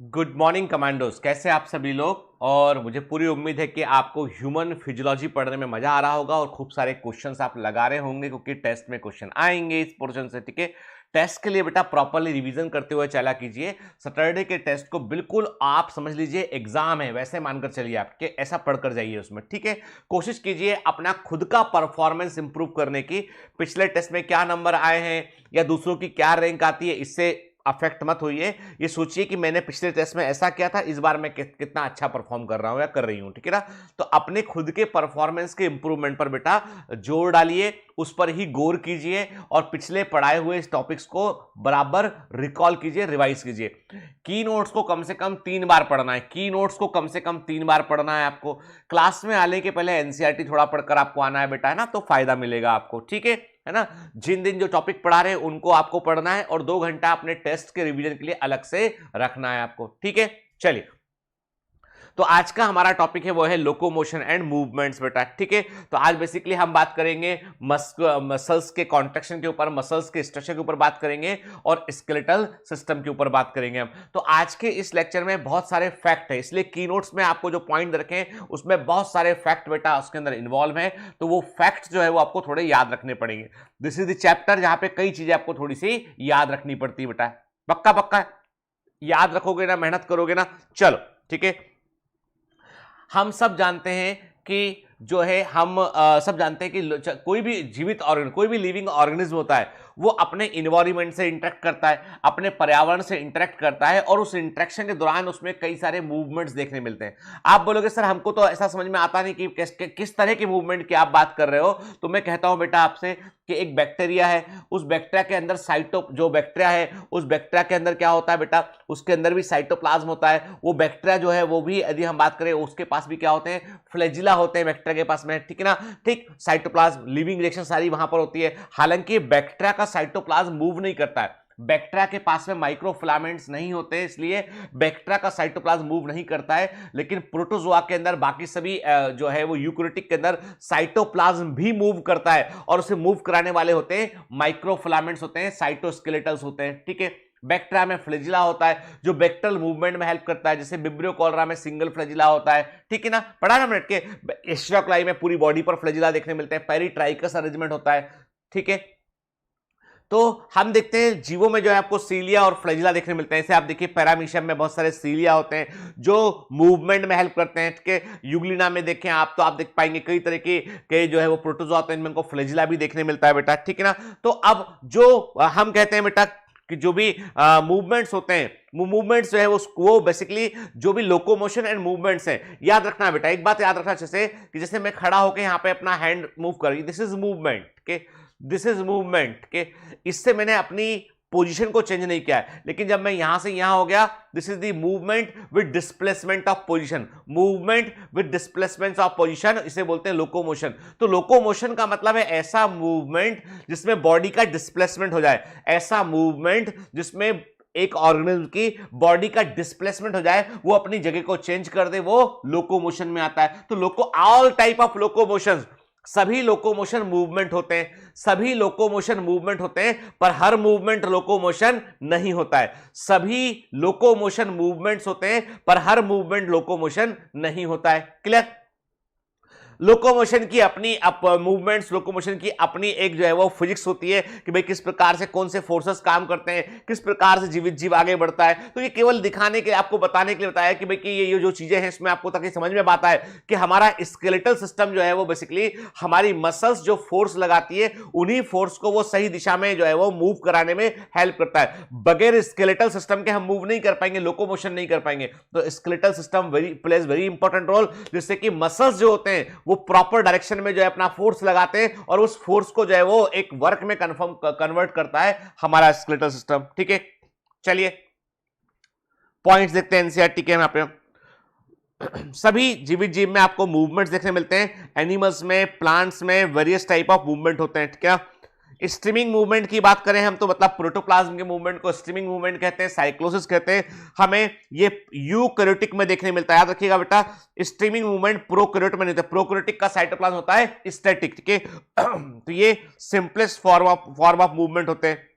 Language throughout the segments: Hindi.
गुड मॉर्निंग कमांडोज, कैसे आप सभी लोग। और मुझे पूरी उम्मीद है कि आपको ह्यूमन फिजियोलॉजी पढ़ने में मजा आ रहा होगा और खूब सारे क्वेश्चंस आप लगा रहे होंगे क्योंकि टेस्ट में क्वेश्चन आएंगे इस पोर्शन से। ठीक है, टेस्ट के लिए बेटा प्रॉपरली रिवीजन करते हुए चला कीजिए। सैटरडे के टेस्ट को बिल्कुल आप समझ लीजिए एग्जाम है वैसे मानकर चलिए आपके, ऐसा पढ़कर जाइए उसमें। ठीक है, कोशिश कीजिए अपना खुद का परफॉर्मेंस इंप्रूव करने की। पिछले टेस्ट में क्या नंबर आए हैं या दूसरों की क्या रैंक आती है, इससे अफेक्ट मत होइए। ये सोचिए कि मैंने पिछले टेस्ट में ऐसा किया था, इस बार मैं कितना अच्छा परफॉर्म कर रहा हूं या कर रही हूं। ठीक है ना, तो अपने खुद के परफॉर्मेंस के इंप्रूवमेंट पर बेटा जोर डालिए, उस पर ही गौर कीजिए और पिछले पढ़ाए हुए इस टॉपिक्स को बराबर रिकॉल कीजिए, रिवाइज कीजिए। की नोट्स को कम से कम 3 बार पढ़ना है। की नोट्स को कम से कम 3 बार पढ़ना है आपको। क्लास में आने के पहले एनसीईआरटी थोड़ा पढ़कर आपको आना है बेटा, है ना, तो फायदा मिलेगा आपको। ठीक है ना, जिन दिन जो टॉपिक पढ़ा रहे हैं उनको आपको पढ़ना है और 2 घंटा अपने टेस्ट के रिवीजन के लिए अलग से रखना है आपको। ठीक है, चलिए, तो आज का हमारा टॉपिक है वो है लोकोमोशन एंड मूवमेंट्स बेटा। ठीक है, तो आज बेसिकली हम बात करेंगे मसल्स के कॉन्ट्रैक्शन के ऊपर, मसल्स के स्ट्रक्चर के ऊपर बात करेंगे और स्केलेटल सिस्टम के ऊपर बात करेंगे हम। तो आज के इस लेक्चर में बहुत सारे फैक्ट है, इसलिए की नोट्स में आपको जो पॉइंट रखे उसमें बहुत सारे फैक्ट बेटा उसके अंदर इन्वॉल्व है, तो वो फैक्ट जो है वो आपको थोड़े याद रखने पड़ेंगे। दिस इज द चैप्टर जहां पे कई चीजें आपको थोड़ी सी याद रखनी पड़ती है बेटा। पक्का पक्का याद रखोगे ना, मेहनत करोगे ना। चलो ठीक है, हम सब जानते हैं कि जो है हम सब जानते हैं कि कोई भी जीवित ऑर्गन, कोई भी लिविंग ऑर्गेनिज्म होता है वो अपने इन्वायरमेंट से इंटरेक्ट करता है, अपने पर्यावरण से इंटरेक्ट करता है और उस इंटरेक्शन के दौरान उसमें कई सारे मूवमेंट्स देखने मिलते हैं। आप बोलोगे सर हमको तो ऐसा समझ में आता नहीं कि किस तरह के मूवमेंट की आप बात कर रहे हो, तो मैं कहता हूं बेटा आपसे कि एक बैक्टीरिया है, उस बैक्टीरिया के अंदर जो बैक्टीरिया है उस बैक्टीरिया के अंदर क्या होता है बेटा, उसके अंदर भी साइटोप्लाज्म होता है। वो बैक्टीरिया जो है वो भी यदि हम बात करें उसके पास भी क्या होते हैं, फ्लैजिला होते हैं बैक्टीरिया के पास में। ठीक है ना, ठीक, साइटोप्लाज्म लिविंग रिएक्शन सारी वहां पर होती है। हालांकि बैक्टीरिया का साइटोप्लाज्म मूव नहीं करता है, बैक्टीरिया के पास में माइक्रोफिलामेंट्स नहीं होते, इसलिए बैक्टीरिया का साइटोप्लाज्म मूव नहीं करता है। लेकिन प्रोटोजोआ के अंदर बाकी सभी जो है वो यूकैरियोटिक के अंदर साइटोप्लाज्म भी मूव करता है और उसे मूव कराने वाले होते हैं माइक्रोफिलामेंट्स होते हैं, साइटोस्केलेटल्स होते हैं। ठीक है, बैक्टीरिया में फ्लैजिला होता है जो बैक्टीरियल मूवमेंट में हेल्प करता है, जैसे विब्रियो कॉलरा में सिंगल फ्लैजिला होता है। ठीक है ना, पढ़ा ना मिनट के। एस्ट्रा कोलाई में पूरी बॉडी पर फ्लैजिला देखने मिलते हैं, पेरिट्राइकस अरेंजमेंट होता है। ठीक है, तो हम देखते हैं जीवों में जो है आपको सीलिया और फ्लैजिला देखने मिलते हैं। जैसे आप देखिए पैरामीशियम में बहुत सारे सीलिया होते हैं जो मूवमेंट में हेल्प करते हैं। ठीक है, यूग्लिना में देखें आप तो आप देख पाएंगे कई तरह के जो है वो प्रोटोजोआ होते हैं, इनमें को फ्लैजिला भी देखने मिलता है बेटा। ठीक है ना, तो अब जो हम कहते हैं बेटा कि जो भी मूवमेंट्स होते हैं, मूवमेंट्स जो है वो बेसिकली जो भी लोकोमोशन एंड मूवमेंट्स हैं, याद रखना बेटा, एक बात याद रखना अच्छे से कि जैसे मैं खड़ा होकर यहाँ पे अपना हैंड मूव कर रही, दिस इज मूवमेंट के, दिस इज मूवमेंट के, इससे मैंने अपनी पोजीशन को चेंज नहीं किया है। लेकिन जब मैं यहां से यहां हो गया, this is the movement with displacement of position, movement with displacement of position, इसे बोलते हैं लोकोमोशन। तो लोकोमोशन का मतलब है ऐसा मूवमेंट जिसमें बॉडी का डिस्प्लेसमेंट हो जाए, ऐसा मूवमेंट जिसमें एक ऑर्गेनिज्म की बॉडी का डिस्प्लेसमेंट हो जाए, वो अपनी जगह को चेंज कर दे, वो लोकोमोशन में आता है। तो ऑल टाइप ऑफ लोकोमोशन, सभी लोकोमोशन मूवमेंट होते हैं, सभी लोकोमोशन मूवमेंट होते हैं, पर हर मूवमेंट लोकोमोशन नहीं होता है। सभी लोकोमोशन मूवमेंट्स होते हैं पर हर मूवमेंट लोकोमोशन नहीं होता है। क्लियर? लोकोमोशन की अपनी मूवमेंट्स, लोकोमोशन की अपनी एक जो है वो फिजिक्स होती है कि भाई किस प्रकार से कौन से फोर्सेस काम करते हैं, किस प्रकार से जीवित जीव आगे बढ़ता है। तो ये केवल दिखाने के, आपको बताने के लिए बताया कि भाई कि ये जो चीजें हैं इसमें आपको ताकि समझ में आता है कि हमारा स्केलेटल सिस्टम जो है वो बेसिकली हमारी मसल्स जो फोर्स लगाती है उन्हीं फोर्स को वो सही दिशा में जो है वो मूव कराने में हेल्प करता है। बगैर स्केलेटल सिस्टम के हम मूव नहीं कर पाएंगे, लोकोमोशन नहीं कर पाएंगे। तो skeletal system plays very important role, जिससे कि मसल्स जो होते हैं वो प्रॉपर डायरेक्शन में जो है अपना फोर्स लगाते हैं और उस फोर्स को जो है वो एक वर्क में कन्वर्ट करता है हमारा स्केलेटल सिस्टम। ठीक है, चलिए पॉइंट्स देखते हैं एनसीईआरटी के। यहाँ पे सभी जीवित जीव में आपको मूवमेंट्स देखने मिलते हैं, एनिमल्स में, प्लांट्स में वेरियस टाइप ऑफ मूवमेंट होते हैं। ठीक है, स्ट्रीमिंग मूवमेंट की बात करें हम तो मतलब प्रोटोप्लाज्म के मूवमेंट को स्ट्रीमिंग मूवमेंट कहते हैं, साइक्लोसिस कहते हैं। हमें ये यूकैरियोटिक में देखने मिलता है, याद रखिएगा बेटा। स्ट्रीमिंग मूवमेंट प्रोकैरियोट में नहीं होता, प्रोकैरियोटिक का साइटोप्लाज्म होता है स्टैटिक। ठीक है, तो ये सिंपलेस्ट फॉर्म ऑफ मूवमेंट होते हैं।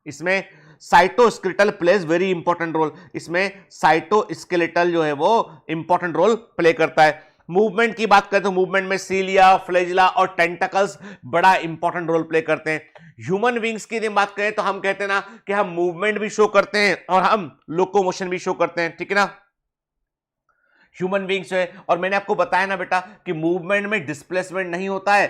इसमें cytoskeletal plays very important role, इसमें साइटोस्केलेटल जो है वो इंपॉर्टेंट रोल प्ले करता है। मूवमेंट की बात करें तो मूवमेंट में सीलिया, फ्लैजिला और टेंटकल्स बड़ा इंपॉर्टेंट रोल प्ले करते हैं। ह्यूमन विंग्स की बात करें तो हम कहते हैं ना कि हम मूवमेंट भी शो करते हैं और हम लोकोमोशन भी शो करते हैं, ठीक है ना। ह्यूमन बीइंग्स है, और मैंने आपको बताया ना बेटा कि मूवमेंट में डिस्प्लेसमेंट नहीं होता है,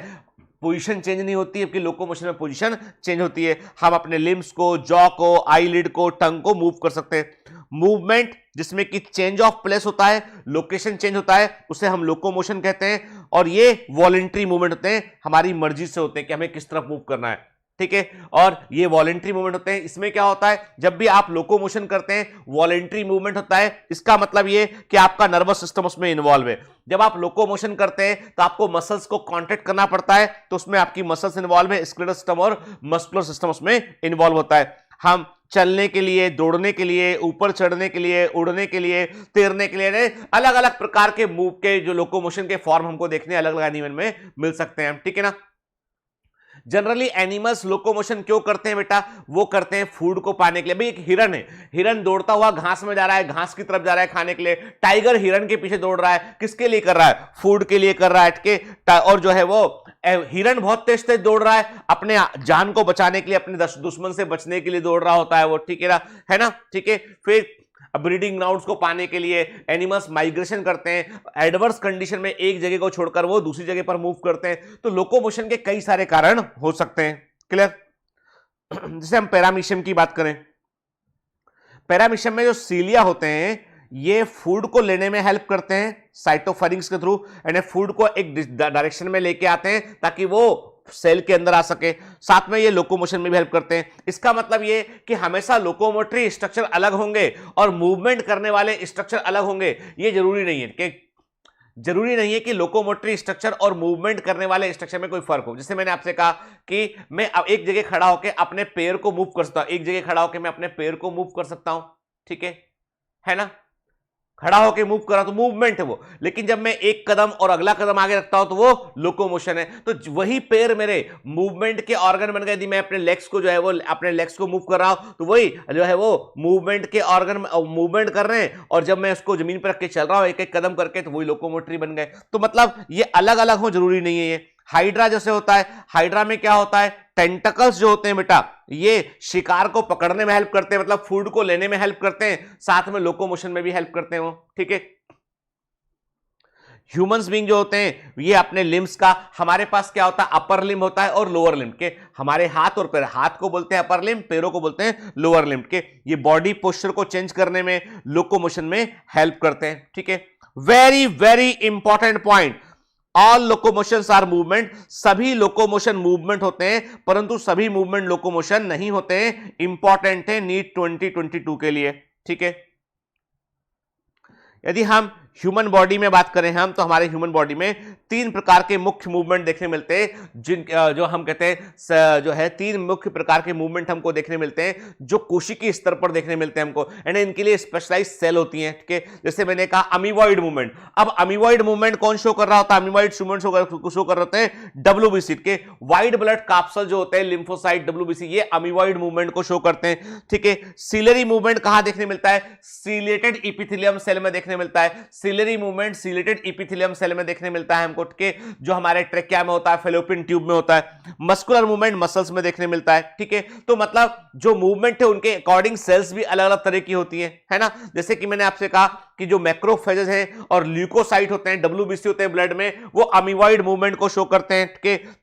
पोजीशन चेंज नहीं होती है, जबकि लोकोमोशन में पोजीशन चेंज होती है। हम अपने लिम्स को, जॉ को, आईलिड को, टंग को मूव कर सकते हैं। मूवमेंट जिसमें कि चेंज ऑफ प्लेस होता है, लोकेशन चेंज होता है, उसे हम लोकोमोशन कहते हैं। और ये वॉलेंट्री मूवमेंट होते हैं, हमारी मर्जी से होते हैं कि हमें किस तरफ मूव करना है, ठीक है। और ये वॉलेंट्री मूवमेंट होते हैं। इसमें क्या होता है, जब भी आप लोकोमोशन करते हैं वॉलेंट्री मूवमेंट होता है, इसका मतलब ये कि आपका नर्वस सिस्टम उसमें इन्वॉल्व है। जब आप लोकोमोशन करते हैं तो आपको मसल्स को कॉन्ट्रैक्ट करना पड़ता है, तो उसमें आपकी मसल्स इन्वॉल्व है, स्केलेटल सिस्टम और मस्कुलर सिस्टम उसमें इन्वॉल्व होता है। हम चलने के लिए, दौड़ने के लिए, ऊपर चढ़ने के लिए, उड़ने के लिए, तैरने के लिए अलग अलग प्रकार के मूव के जो लोकोमोशन के फॉर्म हमको देखने अलग अलग एनिमल में मिल सकते हैं, ठीक है ना। जनरली एनिमल्स लोकोमोशन क्यों करते हैं बेटा, वो करते हैं फूड को पाने के लिए। भाई एक हिरन है, हिरन दौड़ता हुआ घास में जा रहा है, घास की तरफ जा रहा है खाने के लिए। टाइगर हिरन के पीछे दौड़ रहा है, किसके लिए कर रहा है, फूड के लिए कर रहा है, ठीक। और जो है वो हिरन बहुत तेज तेज दौड़ रहा है, अपने जान को बचाने के लिए, अपने दुश्मन से बचने के लिए दौड़ रहा होता है वो, ठीक है ना, ठीक है। फिर ब्रीडिंग ग्राउंड्स को पाने के लिए एनिमल्स माइग्रेशन करते हैं, एडवर्स कंडीशन में एक जगह को छोड़कर वो दूसरी जगह पर मूव करते हैं। तो लोकोमोशन के कई सारे कारण हो सकते हैं, क्लियर। जैसे हम पैरामीशियम की बात करें, पैरामीशियम में जो सीलिया होते हैं ये फूड को लेने में हेल्प करते हैं साइटोफेरिंक्स के थ्रू, यानी फूड को एक डायरेक्शन में लेके आते हैं ताकि वो सेल के अंदर आ सके। साथ में ये लोकोमोशन में भी हेल्प करते हैं। इसका मतलब ये कि हमेशा लोकोमोटरी स्ट्रक्चर अलग होंगे और मूवमेंट करने वाले स्ट्रक्चर अलग होंगे, ये जरूरी नहीं है कि लोकोमोटरी स्ट्रक्चर और मूवमेंट करने वाले स्ट्रक्चर में कोई फर्क हो। जैसे मैंने आपसे कहा कि मैं अब एक जगह खड़ा होकर अपने पैर को मूव कर सकता हूं, एक जगह खड़ा होकर मैं अपने पैर को मूव कर सकता हूं, ठीक है ना। खड़ा होकर मूव करा तो मूवमेंट है वो, लेकिन जब मैं एक कदम और अगला कदम आगे रखता हूं तो वो लोकोमोशन है। तो वही पैर मेरे मूवमेंट के ऑर्गन बन गए। यदि मैं अपने लेग्स को जो है वो अपने लेग्स को मूव कर रहा हूं तो वही जो है वो मूवमेंट के ऑर्गन मूवमेंट कर रहे हैं, और जब मैं उसको जमीन पर रख के चल रहा हूं एक एक कदम करके तो वही लोकोमोटरी बन गए। तो मतलब ये अलग अलग हो जरूरी नहीं है। ये हाइड्रा जैसे होता है, हाइड्रा में क्या होता है, टेंटकल्स जो होते हैं बेटा ये शिकार को पकड़ने में हेल्प करते हैं, मतलब फूड को लेने में हेल्प करते हैं, साथ में लोकोमोशन में भी हेल्प करते हैं वो, ठीक है। ह्यूमंस बीइंग जो होते हैं ये अपने लिम्स का, हमारे पास क्या होता है, अपर लिम्ब होता है और लोअर लिम्ब के। हमारे हाथ और पैर, हाथ को बोलते हैं अपर लिम्ब, पैरों को बोलते हैं लोअर लिम्ब के। ये बॉडी पोस्चर को चेंज करने में, लोकोमोशन में हेल्प करते हैं, ठीक है। Very very important point, all locomotions are movement, सभी लोकोमोशन मूवमेंट होते हैं, परंतु सभी मूवमेंट लोकोमोशन नहीं होते हैं। इंपॉर्टेंट है नीट 2022 के लिए, ठीक है। यदि हम ह्यूमन बॉडी में बात करें हम, तो हमारे ह्यूमन बॉडी में 3 प्रकार के मुख्य मूवमेंट देखने मिलते हैं, जिन जो हम कहते हैं जो है 3 मुख्य प्रकार के मूवमेंट हमको देखने मिलते हैं जो कोशिकीय स्तर पर देखने मिलते हैं हमको, यानी इनके लिए स्पेशलाइज सेल होती हैं, ठीक है। जैसे मैंने कहा अमीबॉइड मूवमेंट। अब अमीबॉइड मूवमेंट कौन शो कर रहा होता है, अमीबॉइड मूवमेंट शो कर रहे होते हैं डब्ल्यूबीसी के व्हाइट ब्लड कैप्सूल जो होते हैं लिम्फोसाइट डब्ल्यूबीसी, ये अमीबॉइड मूवमेंट को शो करते हैं, ठीक है। सिलेरी मूवमेंट कहां देखने मिलता है, सीलेटेड इपिथेलियम सेल में देखने मिलता है। Ciliary movement ciliated epithelium cell में देखने मिलता है हमको, ठीक है, जो हमारे ट्रेकिया में होता है, फेलोपियन ट्यूब में होता है। मस्कुलर मूवमेंट मसल्स में देखने मिलता है, ठीक है। तो मतलब जो मूवमेंट है उनके अकॉर्डिंग सेल्स भी अलग अलग तरह की होती है ना। जैसे कि मैंने आपसे कहा कि जो मैक्रोफेजेस हैं और ल्यूकोसाइट होते हैं, डब्ल्यूबीसी होते हैं ब्लड में, वो अमीबॉइड मूवमेंट को शो करते हैं,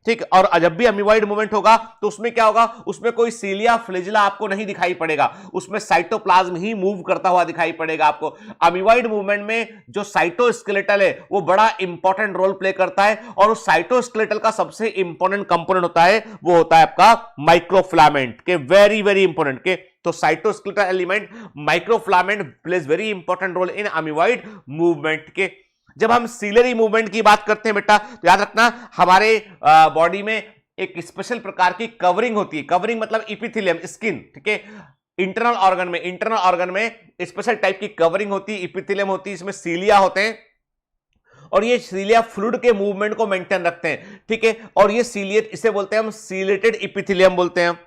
ठीक। और जब भी अमीबॉइड मूवमेंट होगा तो उसमें क्या होगा, उसमें कोई सीलिया फ्लैजिला आपको नहीं दिखाई पड़ेगा, उसमें साइटोप्लाज्म ही मूव करता हुआ दिखाई पड़ेगा आपको। अमीबॉइड मूवमेंट में जो साइटोस्केलेटल है वो बड़ा इंपॉर्टेंट रोल प्ले करता है, और उस साइटोस्केलेटल का सबसे इंपॉर्टेंट कंपोनेंट होता है वो होता है आपका माइक्रोफिलामेंट के, वेरी वेरी इंपॉर्टेंट के। तो cytoskeletal element microfilament plays very important role in amoeboid movement के। जब हम सीलरी मूवमेंट की बात करते हैं बेटा, तो याद रखना हमारे बॉडी में एक स्पेशल प्रकार की कवरिंग होती है, कवरिंग मतलब इपिथेलियम स्किन, ठीक है। इंटरनल ऑर्गन में स्पेशल टाइप की कवरिंग होती है, इपिथेलियम होती है, इसमें सीलिया होते हैं, और ये सीलिया फ्लूइड के मूवमेंट को मेंटेन रखते हैं, ठीक है। और ये सीलिएट, इसे बोलते हैं हम सीलेटेड इपिथेलियम बोलते हैं।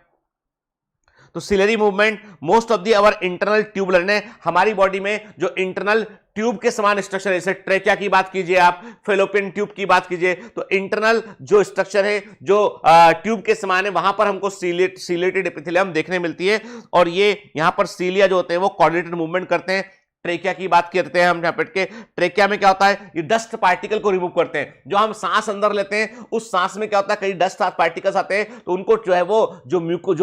तो ciliary movement most of the our internal tubular ने हमारी बॉडी में जो इंटरनल ट्यूब के समान स्ट्रक्चर है, जैसे ट्रेकिया की बात कीजिए, आप फेलोपियन ट्यूब की बात कीजिए, तो इंटरनल जो स्ट्रक्चर है जो ट्यूब के समान है वहां पर हमको सीलेटेड एपिथेलियम देखने मिलती है। और ये यहां पर सीलिया जो होते हैं वो कोऑर्डिनेटेड मूवमेंट करते हैं। ट्रेकिया की बात करते हैं हम यहाँ पे के, ट्रेकिया में क्या होता है, ये डस्ट पार्टिकल को रिमूव करते हैं। जो हम सांस अंदर लेते हैं उस सांस में क्या होता है, कई डस्ट पार्टिकल्स आते हैं, तो उनको जो है वो जो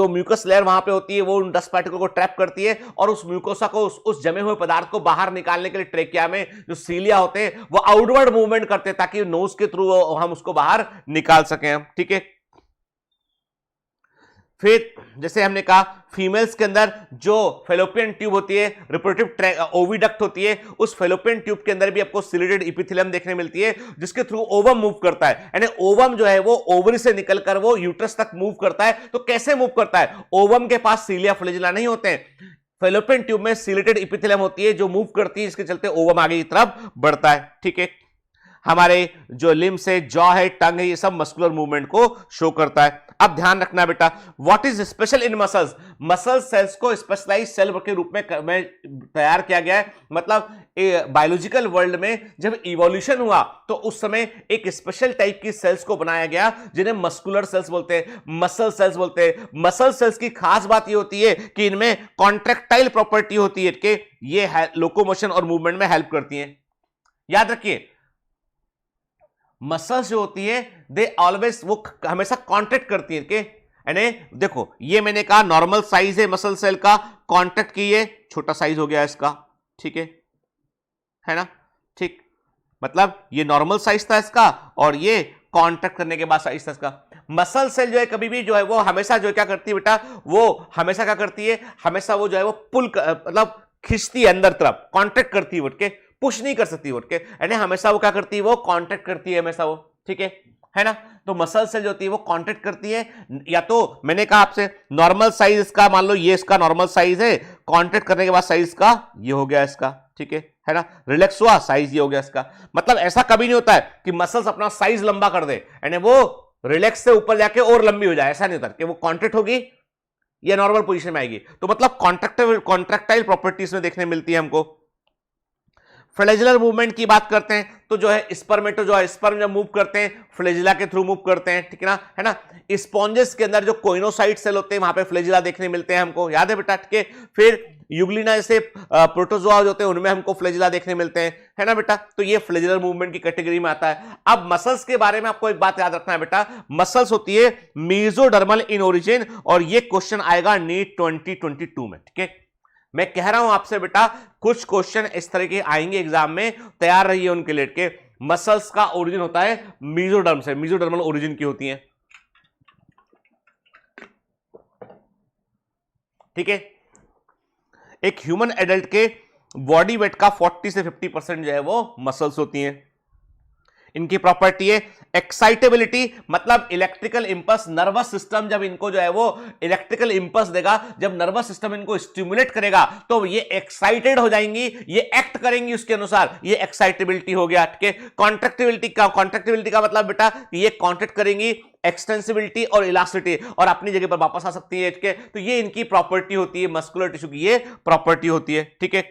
म्यूकस लेयर वहां पे होती है वो उन डस्ट पार्टिकल को ट्रैप करती है और उस म्यूकोसा को उस जमे हुए पदार्थ को बाहर निकालने के लिए ट्रेकिया में जो सीलिया होते हैं वो आउटवर्ड मूवमेंट करते हैं ताकि नोज के थ्रू हम उसको बाहर निकाल सकें। ठीक है, फिर जैसे हमने कहा फीमेल्स के अंदर जो फेलोपियन ट्यूब होती है, रिप्रोडक्टिव ओविडक्ट होती है, उस फेलोपियन ट्यूब के अंदर भी आपको सिलेटेड एपिथेलियम देखने मिलती है जिसके थ्रू ओवम मूव करता है। यानी ओवम जो है वो ओवरी से निकलकर वो यूट्रस तक मूव करता है। तो कैसे मूव करता है, ओवम के पास सीलिया फ्लैजिला नहीं होते हैं, फेलोपियन ट्यूब में सिलेटेड एपिथेलियम होती है जो मूव करती है, इसके चलते ओवम आगे की तरफ बढ़ता है। ठीक है, हमारे जो लिम्स है, जॉ है, टंग है, ये सब मस्कुलर मूवमेंट को शो करता है। अब ध्यान रखना बेटा, what is special in muscles, muscle cells को स्पेशलाइज्ड सेल के रूप में तैयार किया गया है। मतलब बायोलॉजिकल वर्ल्ड में जब इवोल्यूशन हुआ तो उस समय एक स्पेशल टाइप की सेल्स को बनाया गया जिन्हें मस्कुलर सेल्स बोलते हैं, मसल सेल्स बोलते हैं। मसल सेल्स की खास बात ये होती है कि इनमें कॉन्ट्रैक्टाइल प्रॉपर्टी होती है कि ये लोकोमोशन और मूवमेंट में हेल्प करती हैं। याद रखिए, मसल्स जो होती है दे ऑलवेज, वो हमेशा कॉन्ट्रैक्ट करती है के, यानी देखो ये मैंने कहा नॉर्मल साइज है मसल सेल का, कॉन्ट्रैक्ट की ये छोटा साइज हो गया इसका। ठीक है ना, ठीक, मतलब ये नॉर्मल साइज था इसका और ये कॉन्ट्रैक्ट करने के बाद साइज था इसका। मसल सेल जो है कभी भी जो है वो हमेशा जो है क्या करती है बेटा, वो हमेशा क्या करती है, हमेशा वो जो है वो पुल मतलब खींचती है अंदर तरफ, कॉन्ट्रैक्ट करती है उठ के, पुश नहीं कर सकती उठ के, यानी हमेशा वो क्या करती है, वो कॉन्ट्रैक्ट करती है हमेशा वो। ठीक है ना, तो मसल सेल जो होती है वो कॉन्ट्रैक्ट करती है। या तो मैंने कहा आपसे नॉर्मल साइज इसका, मान लो ये इसका नॉर्मल साइज है, कॉन्ट्रैक्ट करने के बाद साइज का ये हो गया इसका। ठीक है ना, रिलैक्स हुआ साइज ये हो गया इसका। मतलब ऐसा कभी नहीं होता है कि मसल्स अपना साइज लंबा कर दे, यानी वो रिलैक्स से ऊपर जाके और लंबी हो जाए, ऐसा नहीं होता कि वो कॉन्ट्रैक्ट होगी या नॉर्मल पोजीशन में आएगी। तो मतलब कॉन्ट्रैक्टाइल प्रॉपर्टीज में देखने मिलती है हमको। फ्लैजिलर मूवमेंट की बात करते हैं तो जो है स्पर्मेटो जो है, स्पर्म जब मूव करते हैं फ्लैजिला के थ्रू मूव करते हैं। ठीक है ना, स्पॉन्जेस के अंदर जो कोइनोसाइट सेल होते हैं वहां पे फ्लैजिला देखने मिलते हैं हमको, याद है बेटा। ठीक है, फिर यूग्लिना जैसे प्रोटोजोआ होते हैं उनमें हमको फ्लैजिला देखने मिलते हैं, है ना बेटा। तो ये फ्लैजिलर मूवमेंट की कैटेगरी में आता है। अब मसल्स के बारे में आपको एक बात याद रखना है बेटा, मसल्स होती है मेसोडर्मल इन ओरिजिन, और ये क्वेश्चन आएगा नीट 2022 में। ठीक है, मैं कह रहा हूं आपसे बेटा कुछ क्वेश्चन इस तरह के आएंगे एग्जाम में, तैयार रहिए उनके लिए के। मसल्स का ओरिजिन होता है मेसोडर्म से, मेसोडर्मल ओरिजिन की होती है। ठीक है, एक ह्यूमन एडल्ट के बॉडी वेट का 40 से 50% जो है वो मसल्स होती हैं। इनकी प्रॉपर्टी है एक्साइटेबिलिटी, मतलब इलेक्ट्रिकल इंपल्स, नर्वस सिस्टम जब इनको जो है वो इलेक्ट्रिकल इंपल्स देगा, जब नर्वस सिस्टम इनको स्टिमुलेट करेगा तो ये एक्साइटेड हो जाएंगी, ये एक्ट करेंगी उसके अनुसार, ये एक्साइटेबिलिटी हो गया। ठीक है, कॉन्ट्रैक्टिबिलिटी का मतलब बेटा ये कॉन्ट्रैक्ट करेंगी, एक्सटेंसिबिलिटी और इलास्टिसिटी, और अपनी जगह पर वापस आ सकती है। ठीक है, तो ये इनकी प्रॉपर्टी होती है, मस्कुलर टिश्यू की ये प्रॉपर्टी होती है। ठीक है,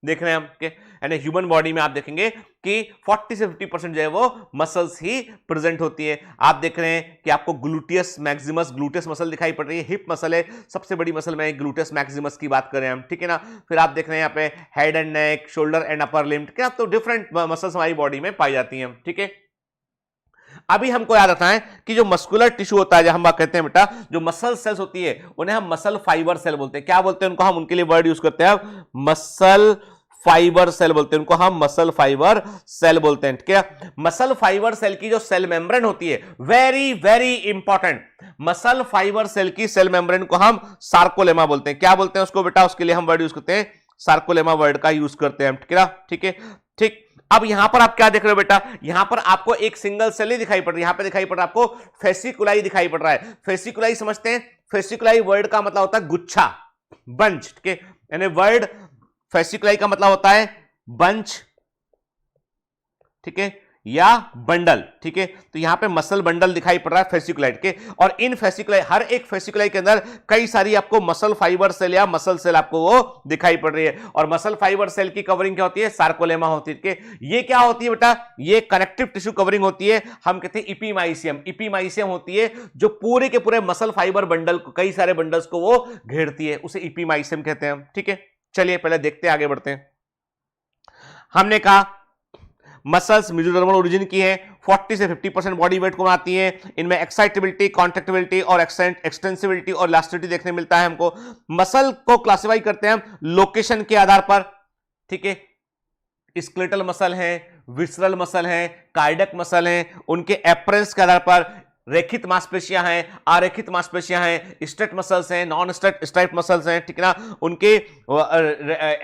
देख रहे हैं हम के, यानी ह्यूमन बॉडी में आप देखेंगे कि 40 से 50% जो है वो मसल्स ही प्रेजेंट होती है। आप देख रहे हैं कि आपको ग्लूटियस मैक्सिमस, ग्लूटियस मसल दिखाई पड़ रही है, हिप मसल है सबसे बड़ी मसल में, ग्लूटियस मैक्सिमस की बात करें हम। ठीक है ना, फिर आप देख रहे हैं यहाँ पे head and neck, shoulder and upper limb, ठीक है, तो डिफरेंट मसल्स हमारी बॉडी में पाई जाती हैं। ठीक है, अभी हमको याद रखना है कि जो मस्कुलर टिश्यू होता है, जो हम कहते हैं बेटा जो मसल सेल्स होती है उन्हें हम मसल फाइबर सेल बोलते हैं। क्या बोलते हैं उनको हम, उनके लिए वर्ड यूज करते हैं मसल फाइबर सेल बोलते हैं उनको हम, मसल फाइबर सेल बोलते हैं। ठीक है, मसल फाइबर सेल की जो सेल मेम्ब्रेन होती है, very very important, muscle fibre cell की सेल मेम्ब्रेन को हम सार्कोलेमा बोलते हैं। क्या बोलते हैं उसको बेटा, उसके लिए हम वर्ड यूज करते हैं सार्कोलेमा वर्ड का यूज करते हैं। ठीक है, ठीक। अब यहां पर आप क्या देख रहे हो बेटा, यहां पर आपको एक सिंगल सेल ही दिखाई पड़ रही है, यहां पे दिखाई पड़ रहा है आपको फेसिकुलाई दिखाई पड़ रहा है। फेसिकुलाई समझते हैं, फेसिकुलाई वर्ड का मतलब होता है गुच्छा, बंच। ठीक है, यानी वर्ड फेसिकुलाई का मतलब होता है बंच। ठीक है, या बंडल, ठीक है। तो यहां पे मसल बंडल दिखाई पड़ रहा है फेसिकुलाइट के, और इन फेसिकुलाई, हर एक फेसिकुलाई के अंदर कई सारी आपको मसल फाइबर सेल या मसल सेल आपको वो दिखाई पड़ रही है। और मसल फाइबर सेल की कवरिंग क्या होती है, सार्कोलेमा होती है। ये क्या होती है बेटा, ये कनेक्टिव टिश्यू कवरिंग होती है, हम कहते हैं इपीमाइसियम। इपीमाइसियम होती है जो पूरे के पूरे मसल फाइबर बंडल को, कई सारे बंडल्स को वो घेरती है, उसे इपीमाइसियम कहते हैं, ठीक है। चलिए पहले देखते हैं, आगे बढ़ते हैं। हमने कहा मसल्स मेसोडर्मल ओरिजिन की है, 40 से 50% बॉडी वेट को बनाती है। इनमें एक्साइटेबिलिटी, कॉन्ट्रैक्टिबिलिटी और एक्सटेंसिबिलिटी और इलास्टिसिटी देखने मिलता है हमको। मसल को क्लासिफाई करते हैं हम लोकेशन के आधार पर, ठीक है। स्केलेटल मसल है, विसरल मसल है, कार्डियक मसल है, उनके अपीयरेंस के आधार पर रेखित मांसपेशियां हैं, अरेखित मांसपेशियां हैं, स्ट्रेट मसल्स हैं, नॉन स्ट्राइट मसल्स हैं, ठीक है ना। उनके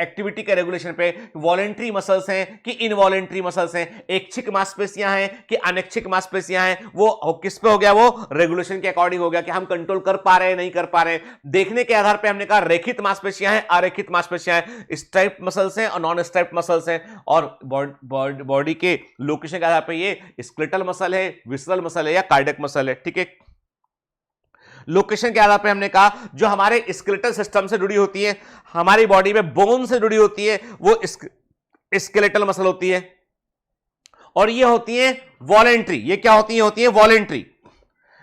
एक्टिविटी के रेगुलेशन पे वॉलेंट्री मसल्स हैं कि इनवॉलेंट्री मसल्स हैं, ऐच्छिक मांसपेशियां हैं कि अनैच्छिक मांसपेशियां हैं, वो किस पे हो गया, वो रेगुलेशन के अकॉर्डिंग हो गया कि हम कंट्रोल कर पा रहे हैं नहीं कर पा रहे हैं। देखने के आधार पे हमने कहा रेखित मांसपेशियां हैं, अरेखित मांसपेशियां हैं, स्ट्राइप मसल्स हैं और नॉन स्ट्राइप मसल्स हैं। और बॉडी के लोकेशन के आधार पे ये स्केलेटल मसल है, विसरल मसल है या कार्डियक मसल है, ठीक है। लोकेशन के आधार पे हमने कहा जो हमारे स्केलेटल सिस्टम से जुड़ी होती है, हमारी बॉडी में बोन से जुड़ी होती है, वो स्केलेटल मसल होती है। और ये होती है वॉलेंट्री। ये क्या होती है, होती है वॉलेंट्री,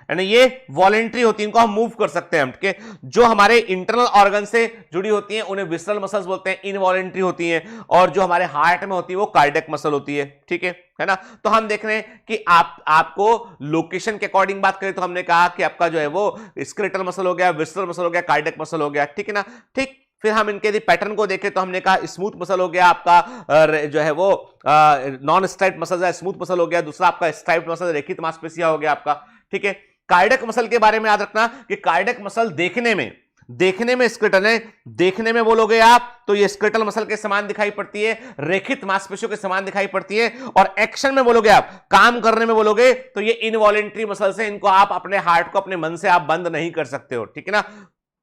यानी ये वॉलेंट्री होती है, इनको हम मूव कर सकते हैं हम, ठीक है। जो हमारे इंटरनल ऑर्गन से जुड़ी होती हैं उन्हें विसरल मसल्स बोलते हैं, इनवॉलेंट्री होती हैं। और जो हमारे हार्ट में होती है वो कार्डियक मसल होती है, ठीक है ना। तो हम देख रहे हैं कि आपको लोकेशन के अकॉर्डिंग बात करें तो हमने कहा कि आपका जो है वो स्केलेटल मसल हो गया, विसरल मसल हो गया, कार्डियक मसल हो गया, ठीक है ना। ठीक, फिर हम इनके यदि पैटर्न को देखें तो हमने कहा स्मूथ मसल हो गया आपका, जो है वो नॉन स्ट्राइप मसल है, स्मूथ मसल हो गया। दूसरा आपका स्ट्राइप मसल, रेखित मांसपेशियां हो गया आपका, ठीक है। कार्डियक मसल के बारे में याद रखना कि कार्डियक मसल देखने में स्केलेटल है, देखने में बोलोगे आप तो ये स्केलेटल मसल के समान दिखाई पड़ती है, रेखित मांसपेशियों के समान दिखाई पड़ती है। और एक्शन में बोलोगे आप, काम करने में बोलोगे तो ये इनवॉलेंट्री मसल्स हैं, इनको आप अपने हार्ट को अपने मन से आप बंद नहीं कर सकते हो, ठीक है ना।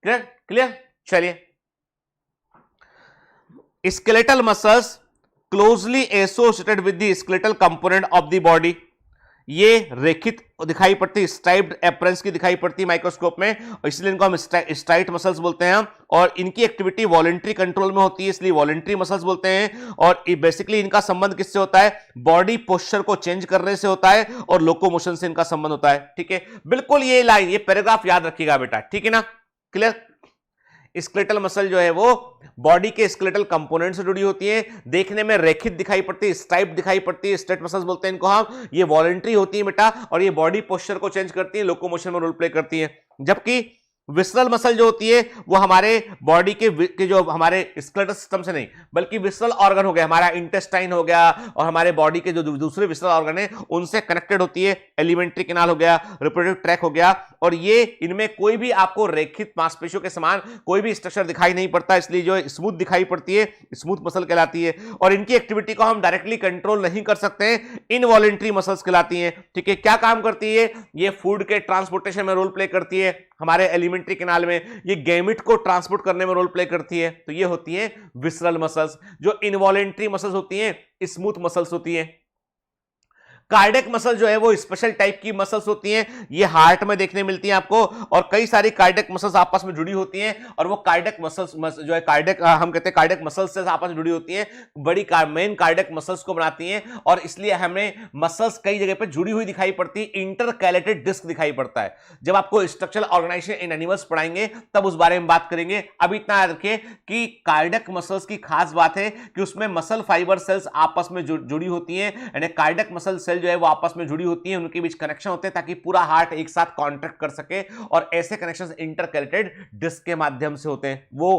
क्लियर। चलिए, skeletal muscles closely associated with the skeletal component of the body. ये रेखित दिखाई पड़ती है, स्ट्राइप्ड अपीयरेंस की दिखाई पड़ती है माइक्रोस्कोप में, और इसलिए इनको हम स्ट्राइट मसल्स बोलते हैं। और इनकी एक्टिविटी वॉलेंट्री कंट्रोल में होती है, इसलिए वॉलेंट्री मसल्स बोलते हैं। और बेसिकली इनका संबंध किससे होता है, बॉडी पोस्चर को चेंज करने से होता है और लोकोमोशन से इनका संबंध होता है, ठीक है। बिल्कुल ये लाइन, ये पैराग्राफ याद रखिएगा बेटा, ठीक है ना। क्लियर। स्केलेटल मसल जो है वो बॉडी के स्केलेटल कंपोनेंट से जुड़ी होती है, देखने में रेखित दिखाई पड़ती है, स्ट्राइप दिखाई पड़ती है, स्ट्रेट मसल्स बोलते हैं इनको हम। ये वॉलेंट्री होती है बेटा, और ये बॉडी पोस्चर को चेंज करती है, लोकोमोशन में रोल प्ले करती है। जबकि विसरल मसल जो होती है वो हमारे बॉडी के जो हमारे स्केलेटल सिस्टम से नहीं बल्कि विसरल ऑर्गन हो गया, हमारा इंटेस्टाइन हो गया और हमारे बॉडी के जो दूसरे विसरल ऑर्गन है उनसे कनेक्टेड होती है। एलिमेंट्री कैनाल हो गया, रिप्रोडक्टिव ट्रैक हो गया, और ये इनमें कोई भी आपको रेखित मांसपेशियों के समान कोई भी स्ट्रक्चर दिखाई नहीं पड़ता, इसलिए जो स्मूथ दिखाई पड़ती है स्मूथ मसल कहलाती है। और इनकी एक्टिविटी को हम डायरेक्टली कंट्रोल नहीं कर सकते हैं, इनवॉलेंट्री मसल्स कहलाती हैं, ठीक है। क्या काम करती है, ये फूड के ट्रांसपोर्टेशन में रोल प्ले करती है, हमारे एलिमेंट्री कैनाल में ये गैमेट को ट्रांसपोर्ट करने में रोल प्ले करती है। तो ये होती है विसरल मसल्स। जो इनवॉलेंट्री मसल्स होती हैं स्मूथ मसल्स होती हैं। कार्डियक मसल जो है वो स्पेशल टाइप की मसल्स होती हैं, ये हार्ट में देखने मिलती हैं आपको, और कई सारी कार्डियक मसल्स आपस में जुड़ी होती हैं, और वो कार्डियक मसल्स जो है कार्डियक हम कहते हैं कार्डियक मसल्स से आपस में जुड़ी होती हैं, बड़ी मेन कार्डियक मसल्स को बनाती हैं, और इसलिए हमें मसल्स कई जगह पे जुड़ी हुई दिखाई पड़ती है। इंटरकैलेटेड डिस्क दिखाई पड़ता है। जब आपको स्ट्रक्चरल ऑर्गेनाइजेशन इन एनिमल्स पढ़ाएंगे तब उस बारे में बात करेंगे। अभी इतना याद रखिए कि कार्डियक मसल्स की खास बात है कि उसमें मसल फाइबर सेल्स आपस में जुड़ी होती हैं, यानी कार्डियक मसल सेल जो है वो आपस में जुड़ी होती हैं, उनके बीच कनेक्शन होते हैं ताकि पूरा हार्ट एक साथ कॉन्ट्रैक्ट कर सके, और ऐसे कनेक्शंस इंटरकैलेटेड डिस्क के माध्यम से होते हैं। वो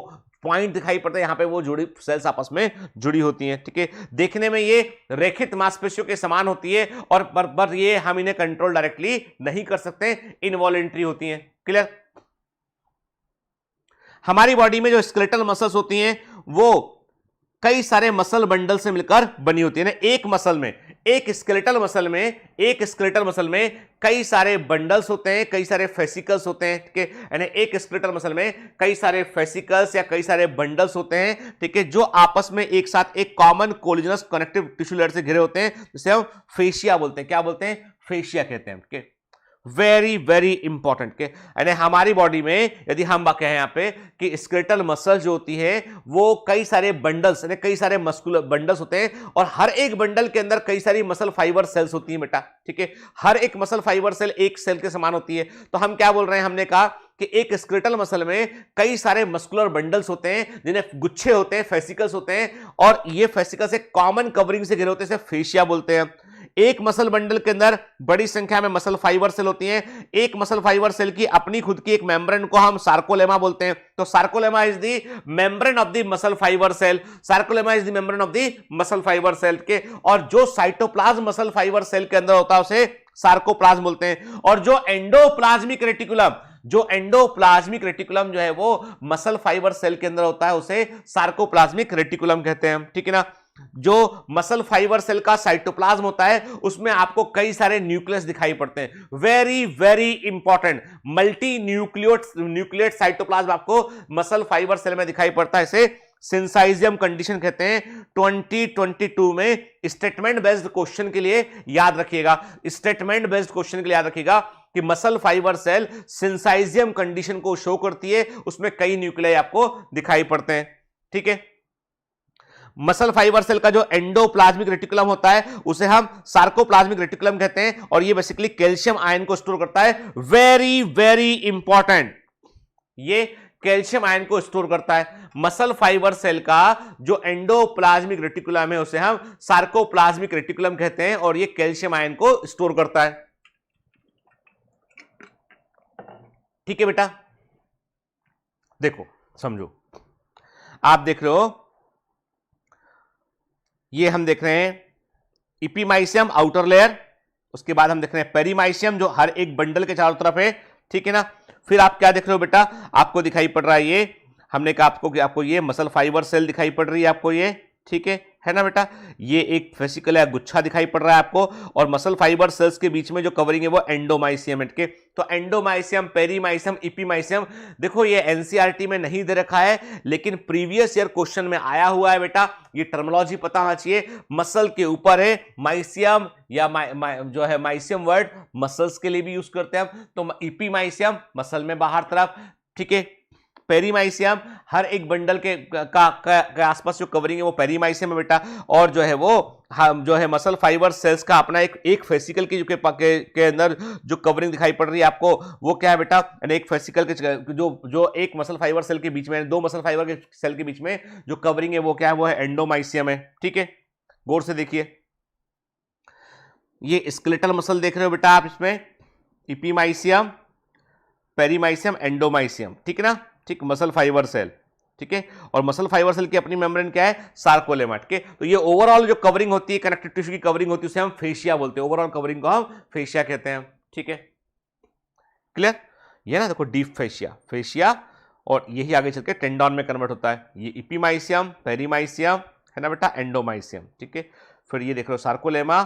पॉइंट दिखाई पड़ता है यहां पे, वो जुड़ी सेल्स आपस में जुड़ी होती हैं, ठीक है। देखने में ये रेखित मांसपेशियों के समान होती है, और पर ये हम इन्हें कंट्रोल डायरेक्टली नहीं कर सकते, इनवॉलेंट्री होती हैं। क्लियर। हमारी बॉडी में जो स्केलेटल मसल्स होती हैं वो कई सारे मसल बंडल से मिलकर बनी होती है ना। एक मसल में एक स्केलेटल मसल में कई सारे बंडल्स होते हैं, कई सारे फेसिकल्स होते हैं, ठीक है, यानी एक स्केलेटल मसल में कई सारे फेसिकल्स या कई सारे बंडल्स होते हैं, ठीक है, जो आपस में एक साथ एक कॉमन कोलिजनस कनेक्टिव टिश्यू लेयर से घिरे होते हैं, जिसे हम फेशिया बोलते हैं। क्या बोलते हैं? फेशिया कहते हैं, ठीक है। वेरी वेरी इंपॉर्टेंट के, यानी हमारी बॉडी में यदि हम कहें यहाँ पे कि स्केलेटल मसल जो होती है वो कई सारे बंडल्स, यानी कई सारे मस्कुलर बंडल्स होते हैं, और हर एक बंडल के अंदर कई सारी मसल फाइबर सेल्स होती हैं बेटा, ठीक है। हर एक मसल फाइबर सेल एक सेल के समान होती है। तो हम क्या बोल रहे हैं? हमने कहा कि एक स्केलेटल मसल में कई सारे मस्कुलर बंडल्स होते हैं, जिन्हें गुच्छे होते हैं, फेसिकल्स होते हैं, और ये फेसिकल्स एक कॉमन कवरिंग से घिरे होते हैं, इसे फेशिया बोलते हैं। एक मसल बंडल के अंदर बड़ी संख्या में मसल फाइबर सेल होती हैं। एक मसल फाइबर सेल की अपनी खुद की एक मेम्ब्रेन को हम सार्कोलेमा बोलते हैं। तो sarcolemma is the membrane of the muscle fibre cell, sarcolemma is the membrane of the muscle fibre cell के, और जो साइटोप्लाज्म मसल फाइबर सेल के अंदर होता है उसे सार्कोप्लाज्म बोलते हैं। और जो एंडोप्लाज्मिक रेटिकुलम जो है वो मसल फाइबर सेल के अंदर होता है, उसे सार्कोप्लाज्मिक रेटिकुलम कहते हैं, ठीक है ना। जो मसल फाइबर सेल का साइटोप्लाज्म होता है उसमें आपको कई सारे न्यूक्लियस दिखाई पड़ते हैं। Very very important, multi nucleate cytoplasm आपको मसल फाइबर सेल में दिखाई पड़ता है, इसे सिंसाइजियम कंडीशन कहते हैं। 2022 में स्टेटमेंट बेस्ड क्वेश्चन के लिए याद रखिएगा, स्टेटमेंट बेस्ड क्वेश्चन के लिए याद रखिएगा कि मसल फाइबर सेल सिंसाइजियम कंडीशन को शो करती है, उसमें कई न्यूक्लियाई आपको दिखाई पड़ते हैं, ठीक है। मसल फाइबर सेल का जो एंडोप्लाज्मिक रेटिकुलम होता है उसे हम सार्कोप्लाज्मिक रेटिकुलम कहते हैं, और ये बेसिकली कैल्शियम आयन को स्टोर करता है। वेरी वेरी इंपॉर्टेंट, ये कैल्शियम आयन को स्टोर करता है। मसल फाइबर सेल का जो एंडोप्लाज्मिक रेटिकुलम है उसे हम सार्कोप्लाज्मिक रेटिकुलम कहते हैं, और ये कैल्शियम आयन को स्टोर करता है, ठीक है बेटा। देखो समझो, आप देख रहे हो, ये हम देख रहे हैं इपीमाइसियम आउटर लेयर, उसके बाद हम देख रहे हैं पेरीमाइसियम जो हर एक बंडल के चारों तरफ है, ठीक है ना। फिर आप क्या देख रहे हो बेटा? आपको दिखाई पड़ रहा है ये, हमने कहा आपको कि आपको ये मसल फाइबर सेल दिखाई पड़ रही है आपको ये, ठीक है ना बेटा। ये एक फेसिकल या गुच्छा दिखाई पड़ रहा है आपको, और मसल फाइबर सेल्स के बीच में जो कवरिंग है वो एंडोमाइसियम है, ठीक। तो एंडोमाइसियम, पेरीमाइसियम, इपीमाइसियम, देखो ये एनसीईआरटी में नहीं दे रखा है, लेकिन प्रीवियस ईयर क्वेश्चन में आया हुआ है बेटा। ये टर्मिनोलॉजी पता होना चाहिए। मसल के ऊपर है माइसियम, या जो है माइसियम वर्ड मसल्स के लिए भी यूज करते हैं हम, तो इपीमाइसियम मसल में बाहर तरफ, ठीक है। पेरीमाइसियम हर एक बंडल के आसपास जो कवरिंग है वो पेरीमाइसियम है बेटा, और जो है वो जो है मसल फाइबर सेल्स का अपना एक फेसिकल की के अंदर जो कवरिंग दिखाई पड़ रही है आपको, वो क्या है बेटा? एक फेसिकल के जो एक मसल फाइबर सेल के बीच में, दो मसल फाइबर के सेल के बीच में जो कवरिंग है वो क्या है? वो है एंडोमाइसियम है, ठीक है। गौर से देखिए, ये स्केलेटल मसल देख रहे हो बेटा आप, इसमें इपीमाइसियम, पेरीमाइसियम, एंडोमाइसियम, ठीक है ना, ठीक। मसल फाइबर सेल, ठीक है, और मसल फाइबर सेल की अपनी मेम्ब्रेन क्या है? सार्कोलेमा, ठीक है। तो ये ओवरऑल जो कवरिंग होती है, कनेक्टिव टिश्यू की कवरिंग होती है, उसे हम फेशिया बोलते हैं। ओवरऑल कवरिंग को हम फेशिया कहते हैं, ठीक है। क्लियर? ये ना देखो, डीप फेशिया, और यही आगे चल के टेंडॉन में कन्वर्ट होता है। ये इपीमाइसियम, पेरीमाइसियम है ना बेटा, एंडोमाइसियम, ठीक है। फिर ये देख रहे हो सार्कोलेमा,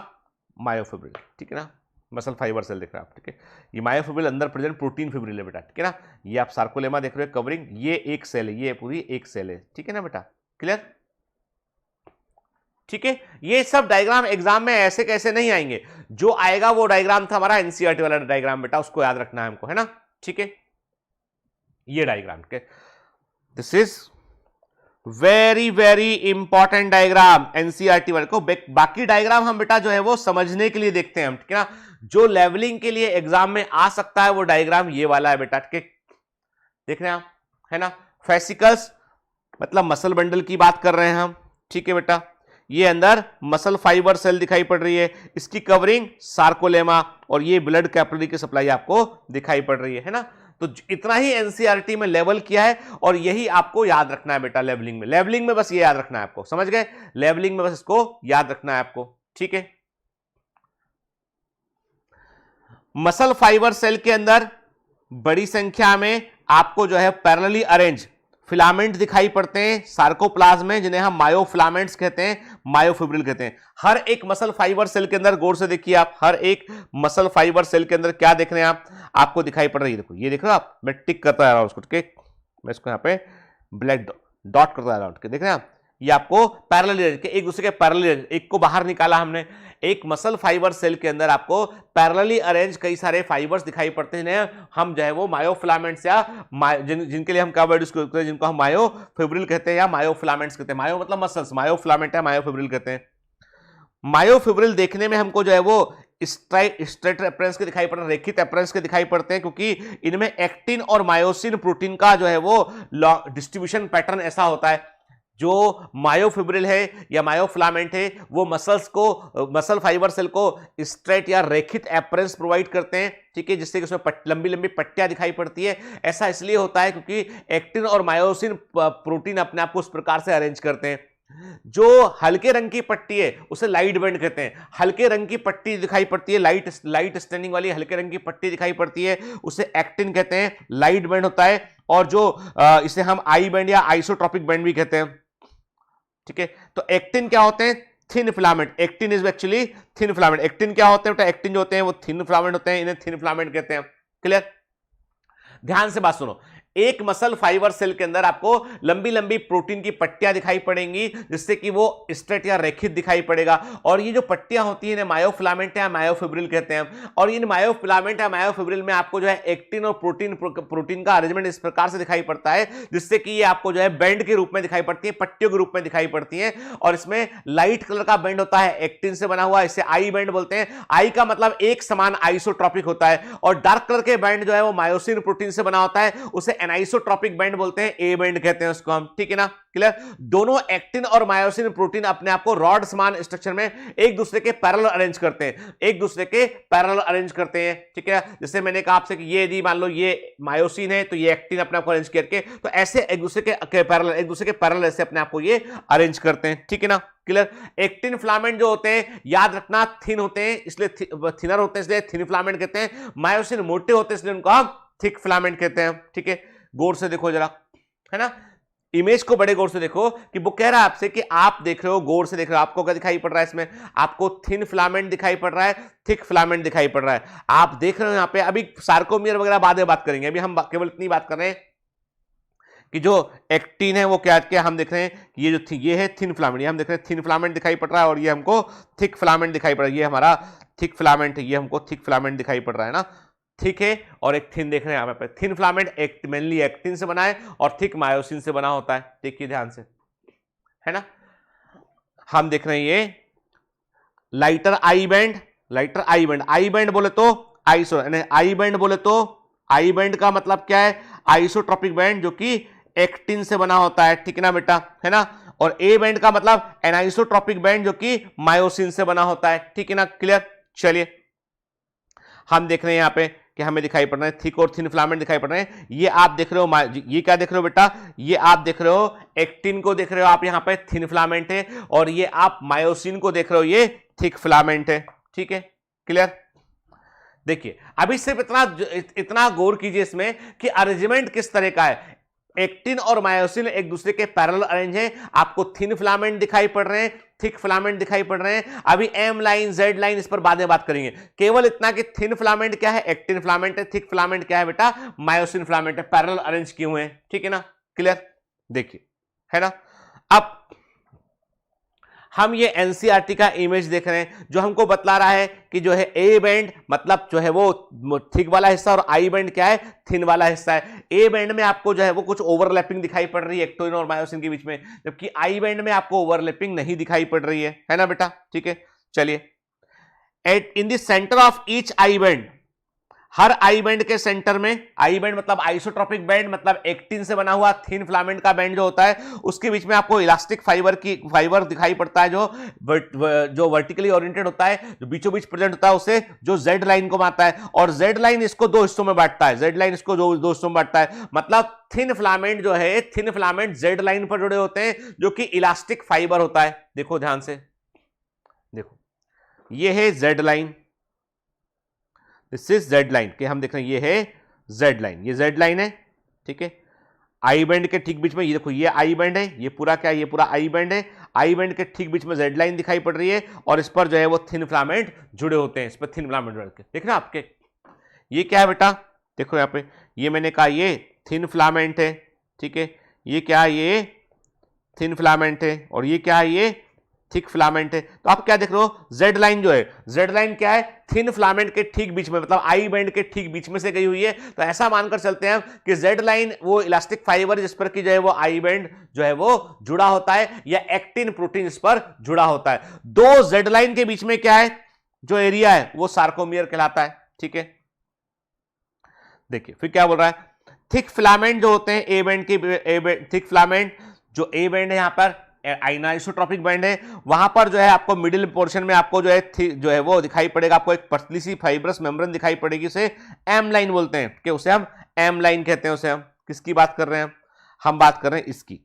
मायोफिब्रिल, ठीक है ना, मसल फाइबर सेल देख रहे हैं आप, ठीक है। ये मायोफिब्रिल अंदर प्रेजेंट प्रोटीन फिब्रिल है बेटा, ठीक है ना। ये आप सार्कोलेमा देख रहे हो कवरिंग, ये एक सेल है, ये पूरी एक सेल है, ठीक है ना बेटा। क्लियर? ठीक है। ये सब डायग्राम एग्जाम में ऐसे कैसे नहीं आएंगे, जो आएगा वो डायग्राम था हमारा एनसीईआरटी वाला डायग्राम बेटा, उसको याद रखना है हमको, है ना, ठीक है। ये डायग्राम के, this is very very important diagram NCERT वाले को। बाकी डायग्राम हम बेटा जो है वो समझने के लिए देखते हैं हम, ठीक है ना। जो लेवलिंग के लिए एग्जाम में आ सकता है वो डायग्राम ये वाला है बेटा, ठीक है। देख रहे हैं आप, है ना। फेसिकल्स मतलब मसल बंडल की बात कर रहे हैं हम, ठीक है बेटा। ये अंदर मसल फाइबर सेल दिखाई पड़ रही है, इसकी कवरिंग सार्कोलेमा, और ये ब्लड कैपिलरी की सप्लाई आपको दिखाई पड़ रही है ना। तो इतना ही एनसीईआरटी में लेवल किया है, और यही आपको याद रखना है बेटा लेवलिंग में। लेवलिंग में बस ये याद रखना है आपको, समझ गए? लेवलिंग में बस इसको याद रखना है आपको, ठीक है। मसल फाइबर सेल के अंदर बड़ी संख्या में आपको जो है पैरेलली अरेंज फिलामेंट दिखाई पड़ते हैं सार्कोप्लाज्म में, जिन्हें हम मायोफिलामेंट्स कहते हैं। मायोफिब्रिल कहते हैं। हर एक मसल फाइबर सेल के अंदर, गौर से देखिए आप, हर एक मसल फाइबर सेल के अंदर क्या देख रहे हैं आप, आपको दिखाई पड़ रही है, देखो ये देख रहे हो आप, मैं टिक करता जा रहा हूं उसको, ठीक है, मैं इसको यहाँ पे ब्लैक डॉट करता जा रहा हूं, देख रहे हैं आप, ये आपको पैरेलल एक दूसरे के पैरेलल, एक को बाहर निकाला हमने, एक मसल फाइबर सेल के अंदर आपको पैरेलली अरेंज कई सारे फाइबर्स दिखाई पड़ते हैं, जिन्हें हम जो है वो मायोफिलामेंट्स या जिनके लिए हम क्या वर्ड यूज करते हैं, जिनको हम मायोफिब्रिल कहते हैं या मायोफिलामेंट्स कहते हैं। मायो मतलब मसल्स, मायोफिलामेंट है, मायोफिब्रिल कहते हैं। मायोफिब्रिल देखने में हमको जो है वो स्ट्रेट अपरेंस के दिखाई पड़ते हैं, रेखित अपरेंस के दिखाई पड़ते हैं, क्योंकि इनमें एक्टिन और मायोसिन प्रोटीन का जो है वो डिस्ट्रीब्यूशन पैटर्न ऐसा होता है। जो मायोफिब्रिल है या मायोफिलामेंट है वो मसल फाइबर सेल को स्ट्रेट या रेखित अपरेंस प्रोवाइड करते हैं, ठीक है, जिससे कि उसमें लंबी लंबी पट्टियां दिखाई पड़ती है। ऐसा इसलिए होता है क्योंकि एक्टिन और मायोसिन प्रोटीन अपने आप को उस प्रकार से अरेंज करते हैं। जो हल्के रंग की पट्टी है उसे लाइट बैंड कहते हैं। हल्के रंग की पट्टी दिखाई पड़ती है, लाइट स्टैंडिंग वाली हल्के रंग की पट्टी दिखाई पड़ती है, उसे एक्टिन कहते हैं, लाइट बैंड होता है। और जो इसे हम आई बैंड या आइसोट्रोपिक बैंड भी कहते हैं, ठीक है। तो एक्टिन क्या होते हैं, thin filament, actin is actually thin filament. Actin क्या होते हैं, एक्टिन जो होते हैं वो थिन फिलामेंट होते हैं, इन्हें थिन फिलामेंट कहते हैं। क्लियर, ध्यान से बात सुनो। एक मसल फाइबर सेल के अंदर आपको लंबी लंबी प्रोटीन की पट्टियां दिखाई पड़ेंगी, जिससे कि वो स्ट्रेट या रेखित दिखाई पड़ेगा। और ये जो पट्टियां होती हैं इन्हें मायोफिलामेंट या मायोफिब्रिल कहते हैं। और इन मायोफिलामेंट या मायोफिब्रिल में आपको जो है एक्टिन और प्रोटीन का अरेंजमेंट इस प्रकार से दिखाई पड़ता है, जिससे कि ये आपको जो है बैंड के रूप में दिखाई पड़ती है, पट्टियों के रूप में दिखाई पड़ती है। और इसमें लाइट कलर का बैंड होता है, एक्टिन से बना हुआ, इसे आई बैंड बोलते हैं। आई का मतलब एक समान आइसोट्रोपिक होता है। और डार्क कलर के बैंड जो है वो मायोसिन प्रोटीन से बना होता है, उसे एनाइसोट्रोपिक बैंड बोलते हैं, ए बैंड कहते हैं उसको हम, ठीक है ना। क्लियर, दोनों एक्टिन और मायोसिन प्रोटीन अपने आप को रॉड समान स्ट्रक्चर में एक दूसरे के पैरेलल अरेंज करते हैं, एक दूसरे के पैरेलल अरेंज करते हैं, ठीक है। जैसे मैंने कहा आपसे कि ये यदि मान लो ये मायोसिन है तो ये एक्टिन अपने आप को अरेंज करके, तो ऐसे एक दूसरे के पैरेलल, एक दूसरे के पैरेलल ऐसे अपने आप को ये अरेंज करते हैं, ठीक है ना। क्लियर, एक्टिन फिलामेंट जो होते हैं याद रखना थिन होते हैं, इसलिए थिनर होते हैं, इसलिए थिन फिलामेंट कहते हैं। मायोसिन मोटे होते हैं, इसलिए उनको हम थिक फिलामेंट कहते हैं, ठीक है। गौर से देखो जरा, है ना, इमेज को बड़े गौर से देखो कि वो कह रहा है आपसे कि आप देख रहे हो, गौर से देख रहे हो, आपको क्या दिखाई पड़ रहा है इसमें, आपको थिन फिलामेंट दिखाई पड़ रहा है, थिक फिलामेंट दिखाई पड़ रहा है। आप देख रहे हो यहां पे, अभी सार्कोमियर वगैरह बाद में बात करेंगे, अभी हम केवल इतनी बात कर रहे हैं कि जो एक्टिन है वो क्या हम देख रहे हैं कि ये जो ये है थिन फिलामेंट, ये हम देख रहे हैं थिन फिलामेंट दिखाई पड़ रहा है, और ये हमको थिक फिलामेंट दिखाई पड़ रहा है, ये हमारा थिक फिलामेंट है, ये हमको थिक फिलामेंट दिखाई पड़ रहा है ना, थिक है। और एक थिन देख रहे हैं यहाँ पे, थिन फिलामेंट मेनली एक्टिन से बना है और थिक मायोसिन से बना होता है, देखिए ध्यान से, है ना। हम देख रहे हैं ये lighter I band, lighter I band, I band बोले तो आइसो, आई बैंड बोले तो आई बैंड का मतलब क्या है, आइसोट्रोपिक बैंड जो कि एक्टिन से बना होता है, ठीक है ना बेटा, है ना। और ए बैंड का मतलब एनाइसोट्रोपिक बैंड जो कि मायोसिन से बना होता है, ठीक है ना। क्लियर, चलिए हम देख रहे हैं यहाँ पे कि हमें दिखाई पड़ रहा है थिक और थिन फिलामेंट दिखाई पड़ रहे हैं। ये आप देख रहे हो, ये क्या देख रहे हो बेटा, ये आप देख रहे हो एक्टिन को देख रहे हो आप, यहाँ पे थिन फिलामेंट है, और ये आप मायोसिन को देख रहे हो, ये थिक फिलामेंट है, ठीक है। क्लियर, देखिए अभी सिर्फ इतना गौर कीजिए इसमें कि अरेंजमेंट किस तरह का है। एक्टिन और मायोसिन एक दूसरे के पैरेलल अरेंज हैं, आपको थिन फिलामेंट दिखाई पड़ रहे हैं, थिक फिलामेंट दिखाई पड़ रहे हैं। अभी एम लाइन, जेड लाइन, इस पर बाद में बात करेंगे। केवल इतना कि थिन फिलामेंट क्या है, एक्टिन फिलामेंट है, थिक फिलामेंट क्या है बेटा, मायोसिन फिलामेंट है, पैरेलल अरेंज किए हुए हैं, ठीक है ना। क्लियर, देखिए, है ना। अब हम ये एनसीईआरटी का इमेज देख रहे हैं जो हमको बतला रहा है कि जो है ए बैंड मतलब जो है वो थिक वाला हिस्सा, और आई बैंड क्या है, थिन वाला हिस्सा है। ए बैंड में आपको जो है वो कुछ ओवरलैपिंग दिखाई पड़ रही है एक्टिन और मायोसिन के बीच में, जबकि आई बैंड में आपको ओवरलैपिंग नहीं दिखाई पड़ रही है ना बेटा, ठीक है। चलिए, at in the centre of each I band, हर आई बैंड के सेंटर में, आई बैंड मतलब आइसोट्रोपिक बैंड, मतलब एक्टिन से बना हुआ थिन फिलामेंट का बैंड जो होता है, उसके बीच में आपको इलास्टिक फाइबर दिखाई पड़ता है, जो वर्टिकली ओरिएंटेड होता है, जो बीचों बीच प्रेजेंट होता है, उसे जो जेड लाइन को बांटता है। और जेड लाइन इसको दो हिस्सों में बांटता है, जेड लाइन इसको दो हिस्सों में बांटता है। मतलब थिन फिलामेंट जो है, थिन फिलामेंट जेड लाइन पर जुड़े होते हैं, जो कि इलास्टिक फाइबर होता है। देखो ध्यान से, देखो ये है Z line, this is Z line, के हम देख रहे हैं ये है जेड लाइन, ये जेड लाइन है, ठीक है। आई बैंड के ठीक बीच में ये देखो, ये आई बैंड है, ये पूरा क्या है, ये पूरा आई बैंड है। आई बैंड के ठीक बीच में जेड लाइन दिखाई पड़ रही है और इस पर जो है वो थिन फिलामेंट जुड़े होते हैं, इस पर थिन फिलामेंट जुड़ के देख रहे हैं आपके। ये क्या है बेटा, देखो यहाँ पे, ये मैंने कहा ये थिन फिलामेंट है, ठीक है, ये क्या है, ये थिन फिलामेंट है, और ये क्या है, ये थिक फिलामेंट है। तो आप क्या देख रहे हो, जेड लाइन जो है, जेड लाइन क्या है, थिन फिलामेंट के ठीक बीच में, मतलब आई बैंड के ठीक बीच में से गई हुई है। तो ऐसा मानकर चलते हैं कि जेड लाइन वो इलास्टिक फाइबर जिस पर की जो है वो आई बैंड जो है वो जुड़ा होता है, या एक्टिन प्रोटीन इस पर जुड़ा होता है। दो जेड लाइन के बीच में क्या है, जो एरिया है वो सार्कोमियर कहलाता है, ठीक है। देखिए फिर क्या बोल रहा है, थिक फिलामेंट जो होते हैं ए बैंड के, थिक फिलामेंट जो ए बैंड है यहां पर आइसोट्रोपिक बैंड है, वहां पर जो है आपको मिडिल पोर्शन में आपको जो है वो दिखाई पड़ेगा, आपको एक पतली सी फाइब्रस मेम्ब्रेन दिखाई पड़ेगी, उसे एम लाइन बोलते हैं, कि उसे हम एम लाइन कहते हैं। उसे हम किसकी बात कर रहे हैं, हम बात कर रहे हैं इसकी,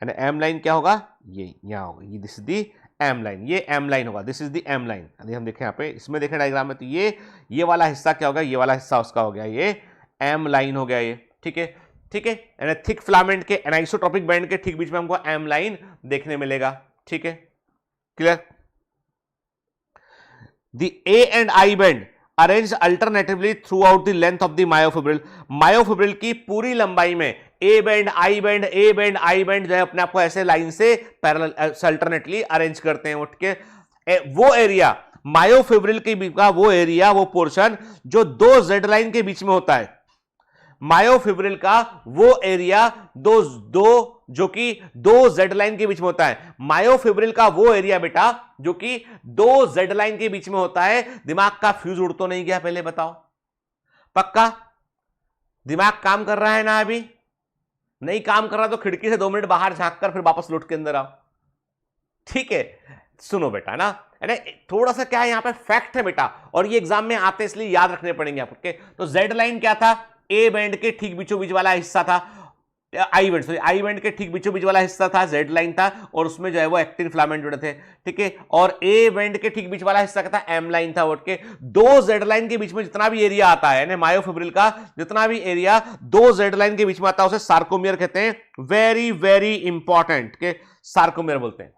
एम लाइन क्या होगा, ये यहां होगा, ये this is the M line, ये एम लाइन होगा, this is the M line. यदि हम देखें यहाँ पे, इसमें देखें डायग्राम में, तो ये वाला हिस्सा क्या होगा, ये वाला हिस्सा उसका हो गया, ये एम लाइन हो गया ये, ठीक है, ठीक है। यानी थिक फिलामेंट के एनाइसोट्रोपिक बैंड के ठीक बीच में हमको एम लाइन देखने मिलेगा, ठीक है, clear. The A and I band arrange alternatively through out the length of the myofibril, myofibril की पूरी लंबाई में A band I band, A band I band जो है अपने आप को ऐसे लाइन से पैरेलल अल्टरनेटली अरेंज करते हैं, उठ के वो एरिया मायोफिब्रिल के बीच का वो एरिया, वो पोर्शन जो दो जेड लाइन के बीच में होता है, मायोफिब्रिल का वो एरिया जो कि दो जेड लाइन के बीच में होता है, मायोफिब्रिल का वो एरिया बेटा जो कि दो जेड लाइन के बीच में होता है। दिमाग का फ्यूज उड़ तो नहीं गया, पहले बताओ, पक्का दिमाग काम कर रहा है ना? अभी नहीं काम कर रहा तो खिड़की से 2 मिनट बाहर झांक कर फिर वापस लौट के अंदर आओ, ठीक है। सुनो बेटा ना, थोड़ा सा क्या है यहाँ पे फैक्ट है बेटा, और ये एग्जाम में आते इसलिए याद रखने पड़ेंगे आपके। तो जेड लाइन क्या था, ए बैंड के ठीक बीचों बीच वाला हिस्सा था, आई बैंड के ठीक बीचों बीच वाला हिस्सा था, जेड लाइन था, और उसमें जो है वो एक्टिन फिलामेंट जुड़े थे, ठीक है। और ए बैंड के ठीक बीच वाला हिस्सा क्या था, एम लाइन था, उठ के दो जेड लाइन के बीच में जितना भी एरिया आता है, यानी मायोफिब्रिल का जितना भी एरिया दो जेड लाइन के बीच में आता है, उसे सार्कोमियर कहते हैं। वेरी वेरी इंपॉर्टेंट के सार्कोमियर बोलते हैं।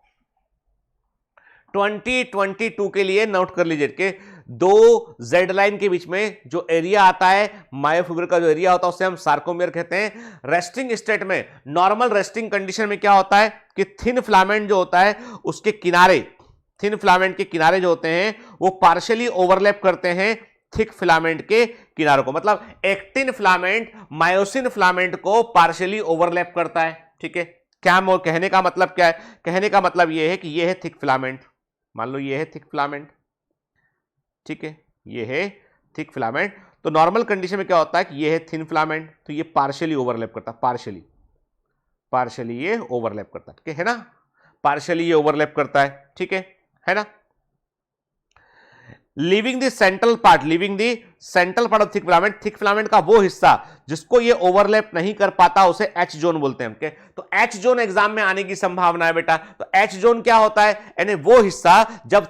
2022 के लिए नोट कर लीजिए कि दो जेड लाइन के बीच में जो एरिया आता है, मायोफिब्रिल का जो एरिया होता है, उसे हम सार्कोमियर कहते हैं। रेस्टिंग स्टेट में, नॉर्मल रेस्टिंग कंडीशन में क्या होता है कि थिन फिलामेंट जो होता है उसके किनारे, थिन फिलामेंट के किनारे जो होते हैं वो पार्शियली ओवरलैप करते हैं थिक फिलामेंट के किनारों को, मतलब एक्टिन फिलामेंट मायोसिन फिलामेंट को पार्शियली ओवरलैप करता है, ठीक है। क्या कहने का मतलब क्या है, कहने का मतलब यह है कि यह है थिक फिलामेंट, मान लो ये है थिक फिलामेंट, ठीक है, ये है थिक फिलामेंट। तो नॉर्मल कंडीशन में क्या होता है कि ये है थिन फिलामेंट, तो ये पार्शियली ओवरलैप करता है, पार्शियली ये ओवरलैप करता है, ठीक है ना, पार्शियली ये ओवरलैप करता है, ठीक है ना। Leaving the central part of thick filament, thick filament का वो हिस्सा जिसको ये ओवरलैप नहीं कर पाता उसे एच जोन बोलते हैं, okay? तो एच जोन एग्जाम में आने की संभावना है बेटा। तो एच जोन क्या होता है, यानी वो हिस्सा जब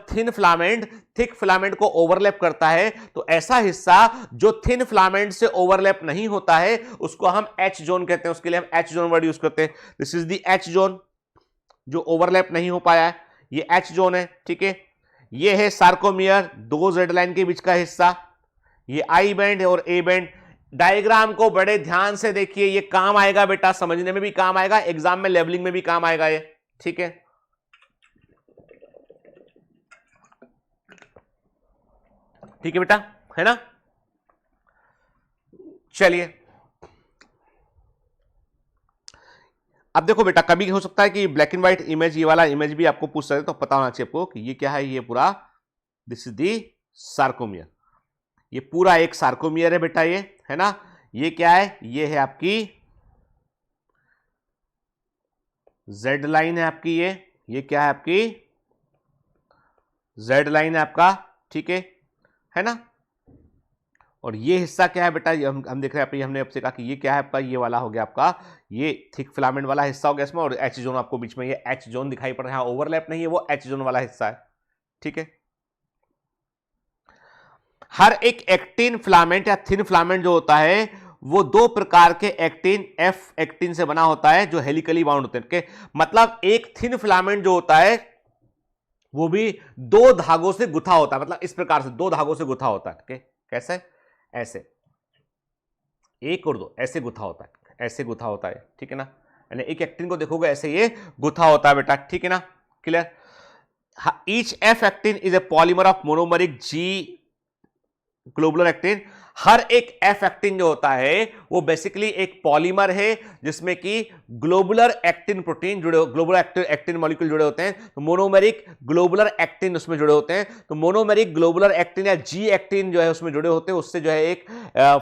थिक फिलामेंट को ओवरलैप करता है, तो ऐसा हिस्सा जो थिन फिलामेंट से ओवरलैप नहीं होता है उसको हम एच जोन कहते हैं, उसके लिए हम एच जोन वर्ड यूज करते हैं। This is the H zone, जो ओवरलैप नहीं हो पाया है, ये एच जोन है, ठीक है। ये है सार्कोमियर, दो जेड लाइन के बीच का हिस्सा, ये आई बैंड और ए बैंड। डायग्राम को बड़े ध्यान से देखिए, ये काम आएगा बेटा, समझने में भी काम आएगा, एग्जाम में लेवलिंग में भी काम आएगा ये, ठीक है। ठीक है बेटा, है ना। चलिए अब देखो बेटा, कभी हो सकता है कि ब्लैक एंड व्हाइट इमेज, ये वाला इमेज भी आपको पूछ सकते, तो पता होना चाहिए आपको कि ये क्या है, ये पूरा दिस इज दी सार्कोमियर, ये पूरा एक सार्कोमियर है बेटा, ये है ना। ये क्या है, ये है आपकी जेड लाइन है आपकी, ये क्या है आपकी जेड लाइन है आपका, ठीक है ना। और ये हिस्सा क्या है बेटा, हम देख रहे हैं, हमने आपसे कहा कि ये क्या है आपका, ये वाला हो गया आपका, ये थिक फिलामेंट वाला हिस्सा हो गया इसमें, और एच जोन आपको बीच में ये एच जोन दिखाई पड़ रहा है, ओवरलैप नहीं है, वो एच जोन वाला हिस्सा है, ठीक है। हर एक एक्टिन फिलामेंट या थिन फिलामेंट जो होता है वो दो प्रकार के एक्टिन, एफ एक्टिन से बना होता है जो हेलिकली बाउंड होते हैं। okay? मतलब एक थिन फिलामेंट जो होता है वो भी दो धागों से गुथा होता है, मतलब इस प्रकार से दो धागों से गुथा होता है। okay? कैसे? ऐसे एक और दो ऐसे गुथा होता है, ऐसे गुथा होता है, ठीक है ना। यानी एक एक्टिन को देखोगे ऐसे ये गुथा होता है बेटा, ठीक है ना, clear. Each F actin is a polymer of monomeric G globular actin. हर एक एफ एक्टिन जो होता है वो बेसिकली एक पॉलीमर है जिसमें कि ग्लोबुलर एक्टिन प्रोटीन जुड़े, ग्लोबुलर एक्टिन मॉलिक्यूल जुड़े होते हैं। तो मोनोमेरिक ग्लोबुलर एक्टिन उसमें जुड़े होते हैं। तो मोनोमेरिक ग्लोबुलर एक्टिन या जी एक्टिन जो है उसमें जुड़े होते हैं, उससे जो है एक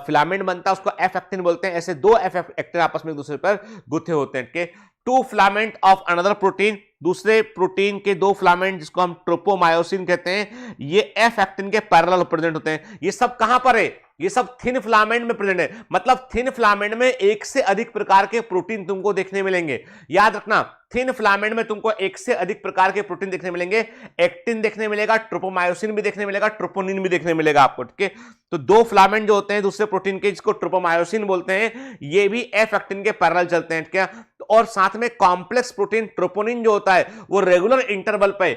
फिलामेंट बनता है, उसको एफ एक्टिन बोलते हैं। ऐसे दो एफ एक्टिन आपस में एक दूसरे पर गुथे होते हैं के। Two filament of another protein, दूसरे प्रोटीन के दो फिलामेंट जिसको हम ट्रोपोमायोसिन कहते हैं, ये एफ एक्टिन के पैरेलल प्रेजेंट होते हैं। ये सब कहां पर है? ये सब थिन फिलामेंट में प्रेजेंट है। मतलब थिन फिलामेंट में एक से अधिक प्रकार के प्रोटीन तुमको देखने मिलेंगे। याद रखना, थिन फिलामेंट में तुमको एक से अधिक प्रकार के प्रोटीन देखने मिलेंगे। एक्टिन देखने मिलेगा, ट्रोपोमायोसिन भी देखने मिलेगा, ट्रोपोनिन भी देखने मिलेगा आपको, ठीक है। तो दो फिलामेंट जो होते हैं दूसरे प्रोटीन के, जिसको ट्रोपोमायोसिन बोलते हैं, ये भी एफ एक्टिन के पैरेलल चलते हैं, क्या। और साथ में कॉम्प्लेक्स प्रोटीन ट्रोपोनिन जो होता है वो रेगुलर इंटरवल पे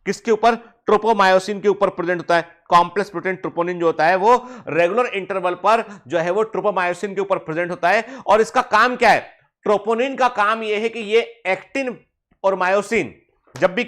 किसके ऊपर? ट्रोपोमायोसिन के ऊपर प्रेजेंट होता है। कॉम्प्लेक्स प्रोटीन ट्रोपोनिन जो होता है वो रेगुलर इंटरवल पर जो है वो ट्रोपोमायोसिन के ऊपर प्रेजेंट होता है। और इसका काम क्या है? ट्रोपोनिन का काम यह है कि ये एक्टिन और मायोसिन जब भी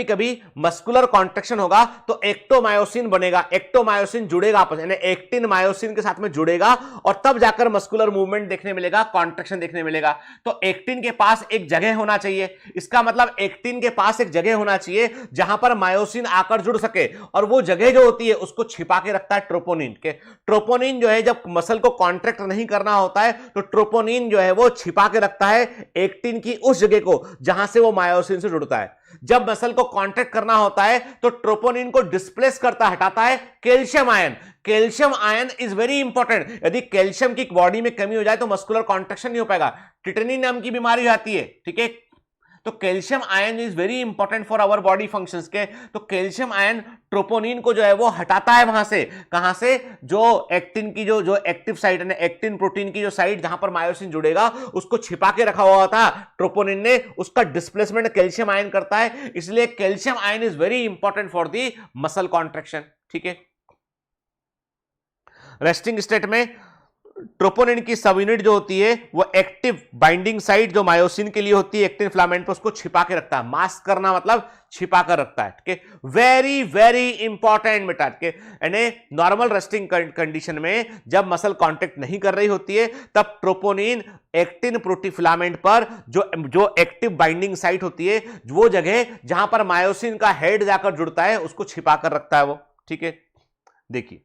कभी मस्कुलर कॉन्ट्रैक्शन होगा तो एक्टोमायोसिन बनेगा, एक्टोमायोसिन जुड़ेगा आपस में, एक्टिन मायोसिन के साथ में जुड़ेगा और तब जाकर मस्कुलर मूवमेंट देखने मिलेगा, कॉन्ट्रैक्शन देखने मिलेगा। तो एक्टिन के पास एक जगह होना चाहिए। इसका मतलब एक्टिन के पास एक जगह होना चाहिए जहां पर मायोसिन आकर जुड़ सके, और वो जगह जो होती है उसको छिपा के रखता है ट्रोपोनिन के। ट्रोपोनिन जो है जब मसल को कॉन्ट्रैक्ट नहीं करना होता है तो ट्रोपोनिन जो है वो छिपा के रखता है एक्टिन की उस जगह को जहां से वो मायोसिन से जुड़ता है। जब मसल को कॉन्ट्रैक्ट करना होता है तो ट्रोपोनिन को डिस्प्लेस करता, हटाता है calcium ion. Calcium ion is very important. यदि कैल्शियम की बॉडी में कमी हो जाए तो मस्कुलर कॉन्ट्रैक्शन नहीं हो पाएगा, टिटेनी नाम की बीमारी आती है, ठीक है। तो calcium ion is very important for our body functions के। तो कैल्शियम आयन ट्रोपोनिन को जो है वो हटाता है वहां से, कहां से? जो एक्टिन की जो एक्टिव साइट है, एक्टिन प्रोटीन की जो साइट जहां पर मायोसिन जुड़ेगा उसको छिपा के रखा हुआ था ट्रोपोनिन ने, उसका डिस्प्लेसमेंट कैल्शियम आयन करता है। इसलिए calcium ion is very important for the muscle contraction, ठीक है। रेस्टिंग स्टेट में ट्रोपोनिन की सब यूनिट जो होती है वो एक्टिव बाइंडिंग साइट जो मायोसिन के लिए होती है एक्टिन फिलामेंट पर, उसको छिपा के रखता है। मास्क करना मतलब छिपा कर रखता है, ठीक है। वेरी वेरी इंपॉर्टेंट बेटा, ठीक है। नॉर्मल रेस्टिंग कंडीशन में जब मसल कांटेक्ट नहीं कर रही होती है तब ट्रोपोनिन एक्टिन प्रोटीन फिलामेंट पर जो एक्टिव बाइंडिंग साइट होती है, वो जगह जहां पर मायोसिन का हेड जाकर जुड़ता है, उसको छिपा कर रखता है वो, ठीक है। देखिए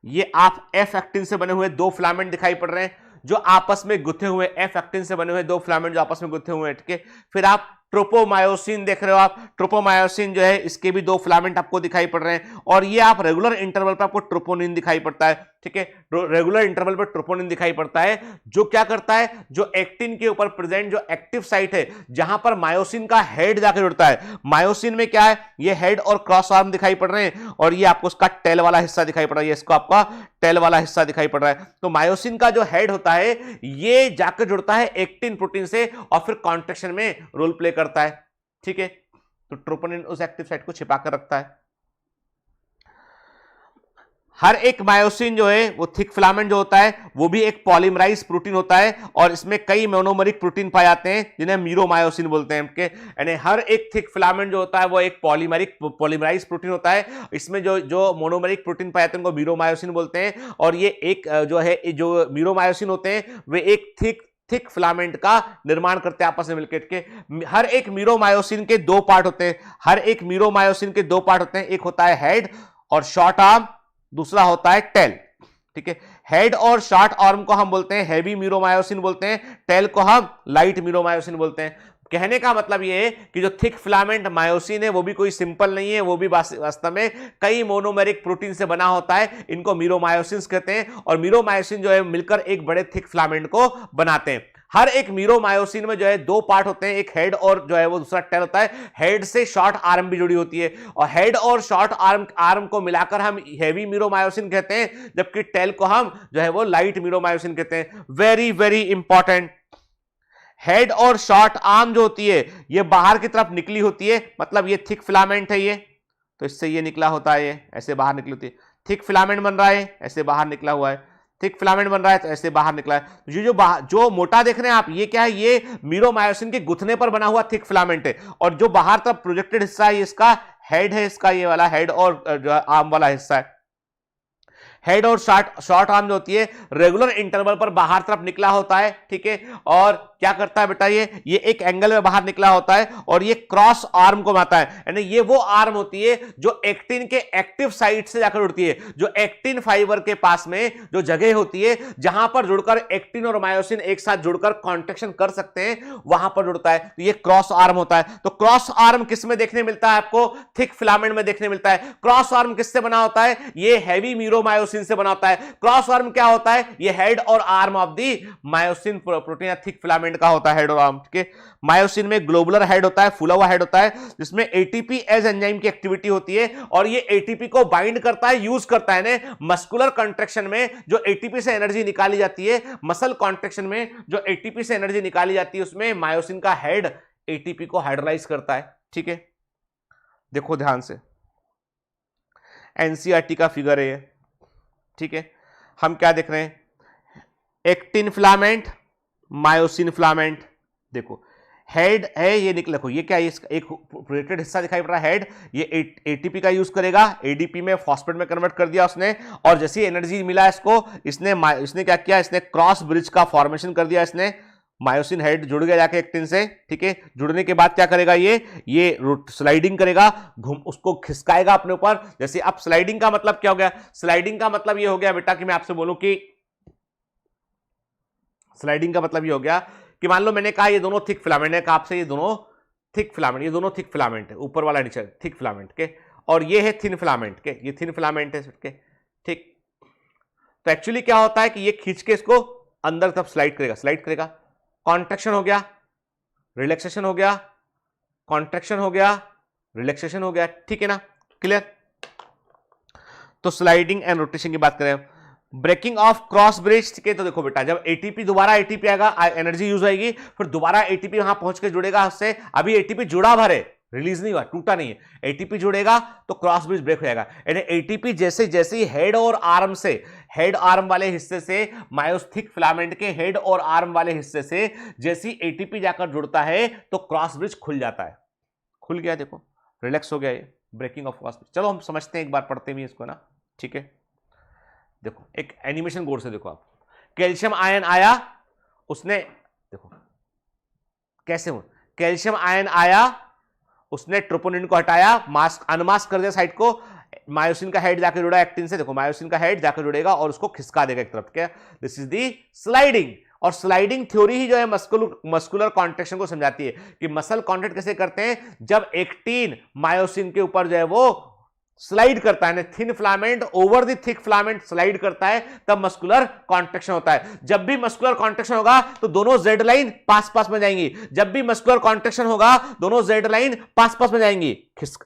ये आप एफ एक्टिन से बने हुए दो फिलामेंट दिखाई पड़ रहे हैं जो आपस में गुथे हुए, एफ एक्टिन से बने हुए दो फिलामेंट जो आपस में गुथे हुए हैं, ठीक है। फिर आप ट्रोपोमायोसिन देख रहे हो, आप ट्रोपोमायोसिन जो है इसके भी दो फिलामेंट आपको दिखाई पड़ रहे हैं, और ये आप रेगुलर इंटरवल पर आपको ट्रोपोनिन दिखाई पड़ता है, ठीक है। रेगुलर इंटरवल पर ट्रोपोनिन दिखाई पड़ता है जो क्या करता है, जो एक्टिन के ऊपर प्रेजेंट जो एक्टिव साइट है जहां पर मायोसिन का हेड जाकर जुड़ता है। मायोसिन में क्या है, ये हेड और क्रॉस आर्म दिखाई पड़ रहे हैं, और ये आपको उसका टेल वाला हिस्सा दिखाई पड़ रहा है, इसको आपका टेल वाला हिस्सा दिखाई पड़ रहा है। तो मायोसिन का जो हेड होता है ये जाकर जुड़ता है एक्टिन प्रोटीन से और फिर कॉन्ट्रैक्शन में रोल प्ले करता है, ठीक है। तो ट्रोपोनिन उस एक्टिव साइट को छिपा कर रखता है। हर एक मायोसिन जो है वो थिक फिलामेंट जो होता है वो भी एक पॉलीमराइज प्रोटीन होता है, और इसमें कई मोनोमरिक प्रोटीन पाए जाते हैं जिन्हें मीरोमायोसिन बोलते हैं, यानी हर एक थिक फिलामेंट जो होता है वो एक पॉलीमराइज प्रोटीन होता है। इसमें जो मोनोमरिक प्रोटीन पाए जाते हैं उनको मीरोमायोसिन बोलते हैं, और ये एक जो मीरोमायोसिन होते हैं वे एक थिक फिलामेंट का निर्माण करते हैं आपस में मिलकर के। हर एक मीरोमायोसिन के दो पार्ट होते हैं, हर एक मीरोमायोसिन के दो पार्ट होते हैं, एक होता है हेड और शॉर्ट आर्म, दूसरा होता है टेल, ठीक है। हेड और शॉर्ट आर्म को हम बोलते हैं हैवी मीरोमायोसिन बोलते हैं, टेल को हम लाइट मीरोमायोसिन बोलते हैं। कहने का मतलब ये है कि जो थिक फिलामेंट मायोसिन है वो भी कोई सिंपल नहीं है, वो भी वास्तव में कई मोनोमेरिक प्रोटीन से बना होता है, इनको मीरोमायोसिन कहते हैं, और मीरोमायोसिन जो है मिलकर एक बड़े थिक फिलामेंट को बनाते हैं। हर एक मीरोमायोसिन में जो है दो पार्ट होते हैं, एक हेड और जो है वो दूसरा टेल होता है। हेड से शॉर्ट आर्म भी जुड़ी होती है और हेड और शॉर्ट आर्म को मिलाकर हम हेवी मीरोमायोसिन कहते हैं, जबकि टेल को हम जो है वो लाइट मीरोमायोसिन कहते हैं। वेरी वेरी इंपॉर्टेंट, हेड और शॉर्ट आर्म जो होती है ये बाहर की तरफ निकली होती है, मतलब ये थिक फिलामेंट है ये, तो इससे ये निकला होता है, ये ऐसे बाहर निकली होती है। थिक फिलामेंट बन रहा है, ऐसे बाहर निकला हुआ है, थिक फिलामेंट बन रहा है तो ऐसे बाहर निकला है। ये जो मोटा देख रहे हैं आप, ये क्या है, ये मीरोमायोसिन के गुथने पर बना हुआ थिक फिलामेंट है। और जो बाहर तरफ प्रोजेक्टेड हिस्सा है इसका हेड है, इसका ये वाला हेड और जो आर्म वाला हिस्सा है। हेड और शॉर्ट आर्म जो होती है रेगुलर इंटरवल पर बाहर तरफ निकला होता है, ठीक है। और क्या करता है बेटा, ये एक एंगल में बाहर निकला होता है और ये क्रॉस आर्म को बनाता है, यानी ये वो आर्म होती है जो एक्टिन के एक्टिव साइट से जाकर जुड़ती है, जो एक्टिन फाइबर के पास में जो जगह होती है जहां पर जुड़कर एक्टिन और मायोसिन एक साथ जुड़कर कॉन्ट्रैक्शन कर सकते हैं, वहां पर जुड़ता है, तो ये क्रॉस आर्म होता है। तो क्रॉस आर्म किस में देखने मिलता है आपको, थिक फिलामेंट में देखने मिलता है। क्रॉस आर्म किससे बना होता है, ये हैवी मीरोमायोसिन से बना होता है। क्रॉस आर्म क्या होता है, ये हेड और arm of the myosin protein या थिक फिलामेंट का होता है हेड और आर्म, ठीक है। मायोसिन में ग्लोबुलर हेड होता है, फूला हुआ हेड होता है, जिसमें एटीपी एज एंजाइम की एक्टिविटी होती है और ये एटीपी को बाइंड करता है, यूज करता है। मस्कुलर कॉन्ट्रैक्शन में जो एटीपी से एनर्जी निकाली जाती है, मसल कॉन्ट्रैक्शन में जो एटीपी से एनर्जी निकाली जाती है, उसमें मायोसिन का हेड एटीपी को हाइड्रोलाइज करता है, ठीक है। देखो ध्यान से, एनसीईआरटी का फिगर है ये, ठीक है। हम क्या देख रहे हैं, एक्टिन फिलामेंट, मायोसिन फिलामेंट। देखो हेड है, ये निकल, देखो ये क्या है, इसका एक प्रोजेक्टेड हिस्सा दिखाई पड़ रहा है हेड, ये एटीपी का यूज करेगा, एडीपी में फॉस्फेट में कन्वर्ट कर दिया उसने, और जैसे एनर्जी मिला इसको, इसने क्या किया, इसने क्रॉस ब्रिज का फॉर्मेशन कर दिया, इसने मायोसिन हेड जुड़ गया जाके एक्टिन से, ठीक है। जुड़ने के बाद क्या करेगा, ये स्लाइडिंग करेगा, उसको खिसकाएगा अपने ऊपर। जैसे अब स्लाइडिंग का मतलब क्या हो गया, स्लाइडिंग का मतलब ये हो गया बेटा कि मैं आपसे बोलूं कि स्लाइडिंग का मतलब ये हो गया कि मान लो मैंने कहा ये दोनों थिक फिलामेंट है, आपसे ये दोनों थिक फिलामेंट, ये दोनों थिक फिलामेंट है, ऊपर वाला नीचे थिक फिलामेंट के, और ये है थिन फिलामेंट के, ये थिन फिलामेंट है के, ठीक। तो एक्चुअली क्या होता है कि ये खींच के इसको अंदर तरफ स्लाइड करेगा, कॉन्ट्रैक्शन हो गया, रिलैक्सेशन हो गया, कॉन्ट्रैक्शन हो गया, रिलैक्सेशन हो गया, ठीक है ना, क्लियर। तो स्लाइडिंग एंड रोटेशन की बात करें, ब्रेकिंग ऑफ क्रॉस ब्रिज, ठीक है। तो देखो बेटा, जब एटीपी दोबारा एटीपी आएगा, एनर्जी यूज आएगी, फिर दोबारा एटीपी वहां पहुंच के जुड़ेगा उससे, अभी एटीपी जुड़ा भर है, रिलीज नहीं हुआ, टूटा नहीं है, एटीपी जुड़ेगा तो क्रॉस ब्रिज ब्रेक हो जाएगा। यानी एटीपी जैसे जैसे हेड और आर्म से, हेड आर्म वाले हिस्से से, मायोथिक फिलामेंट के हेड और आर्म वाले हिस्से से जैसी एटीपी जाकर जुड़ता है तो क्रॉस ब्रिज खुल जाता है, खुल गया, देखो रिलैक्स हो गया, ये ब्रेकिंग ऑफ क्रॉस ब्रिज। चलो हम समझते हैं एक बार, पढ़ते भी इसको ना, ठीक है। देखो एक एनिमेशन गौर से देखो आप, कैल्शियम आयन आया, उसने देखो कैसे हो, कैल्शियम आयन आया, उसने ट्रोपोनिन को हटाया, मास्क अनमास्क कर दिया साइड को, मायोसिन का हेड जाकर जुड़ा एक्टिन से, देखो मायोसिन का हेड जाकर जुड़ेगा और उसको खिसका देगा एक तरफ, क्या, दिस इज दी स्लाइडिंग। और स्लाइडिंग थ्योरी ही जो है मस्कुलर कॉन्ट्रैक्शन को समझाती है कि मसल कॉन्ट्रैक्ट कैसे करते हैं, जब एक्टिन मायोसिन के ऊपर जो है वो स्लाइड करता है, thin filament over the thick filament slide करता है, तब मस्कुलर कॉन्ट्रैक्शन होता है। जब भी मस्कुलर कॉन्ट्रैक्शन होगा तो दोनों जेड लाइन पास पास में जाएंगी, जब भी मस्कुलर कॉन्ट्रैक्शन होगा दोनों जेड लाइन पास पास में जाएंगी,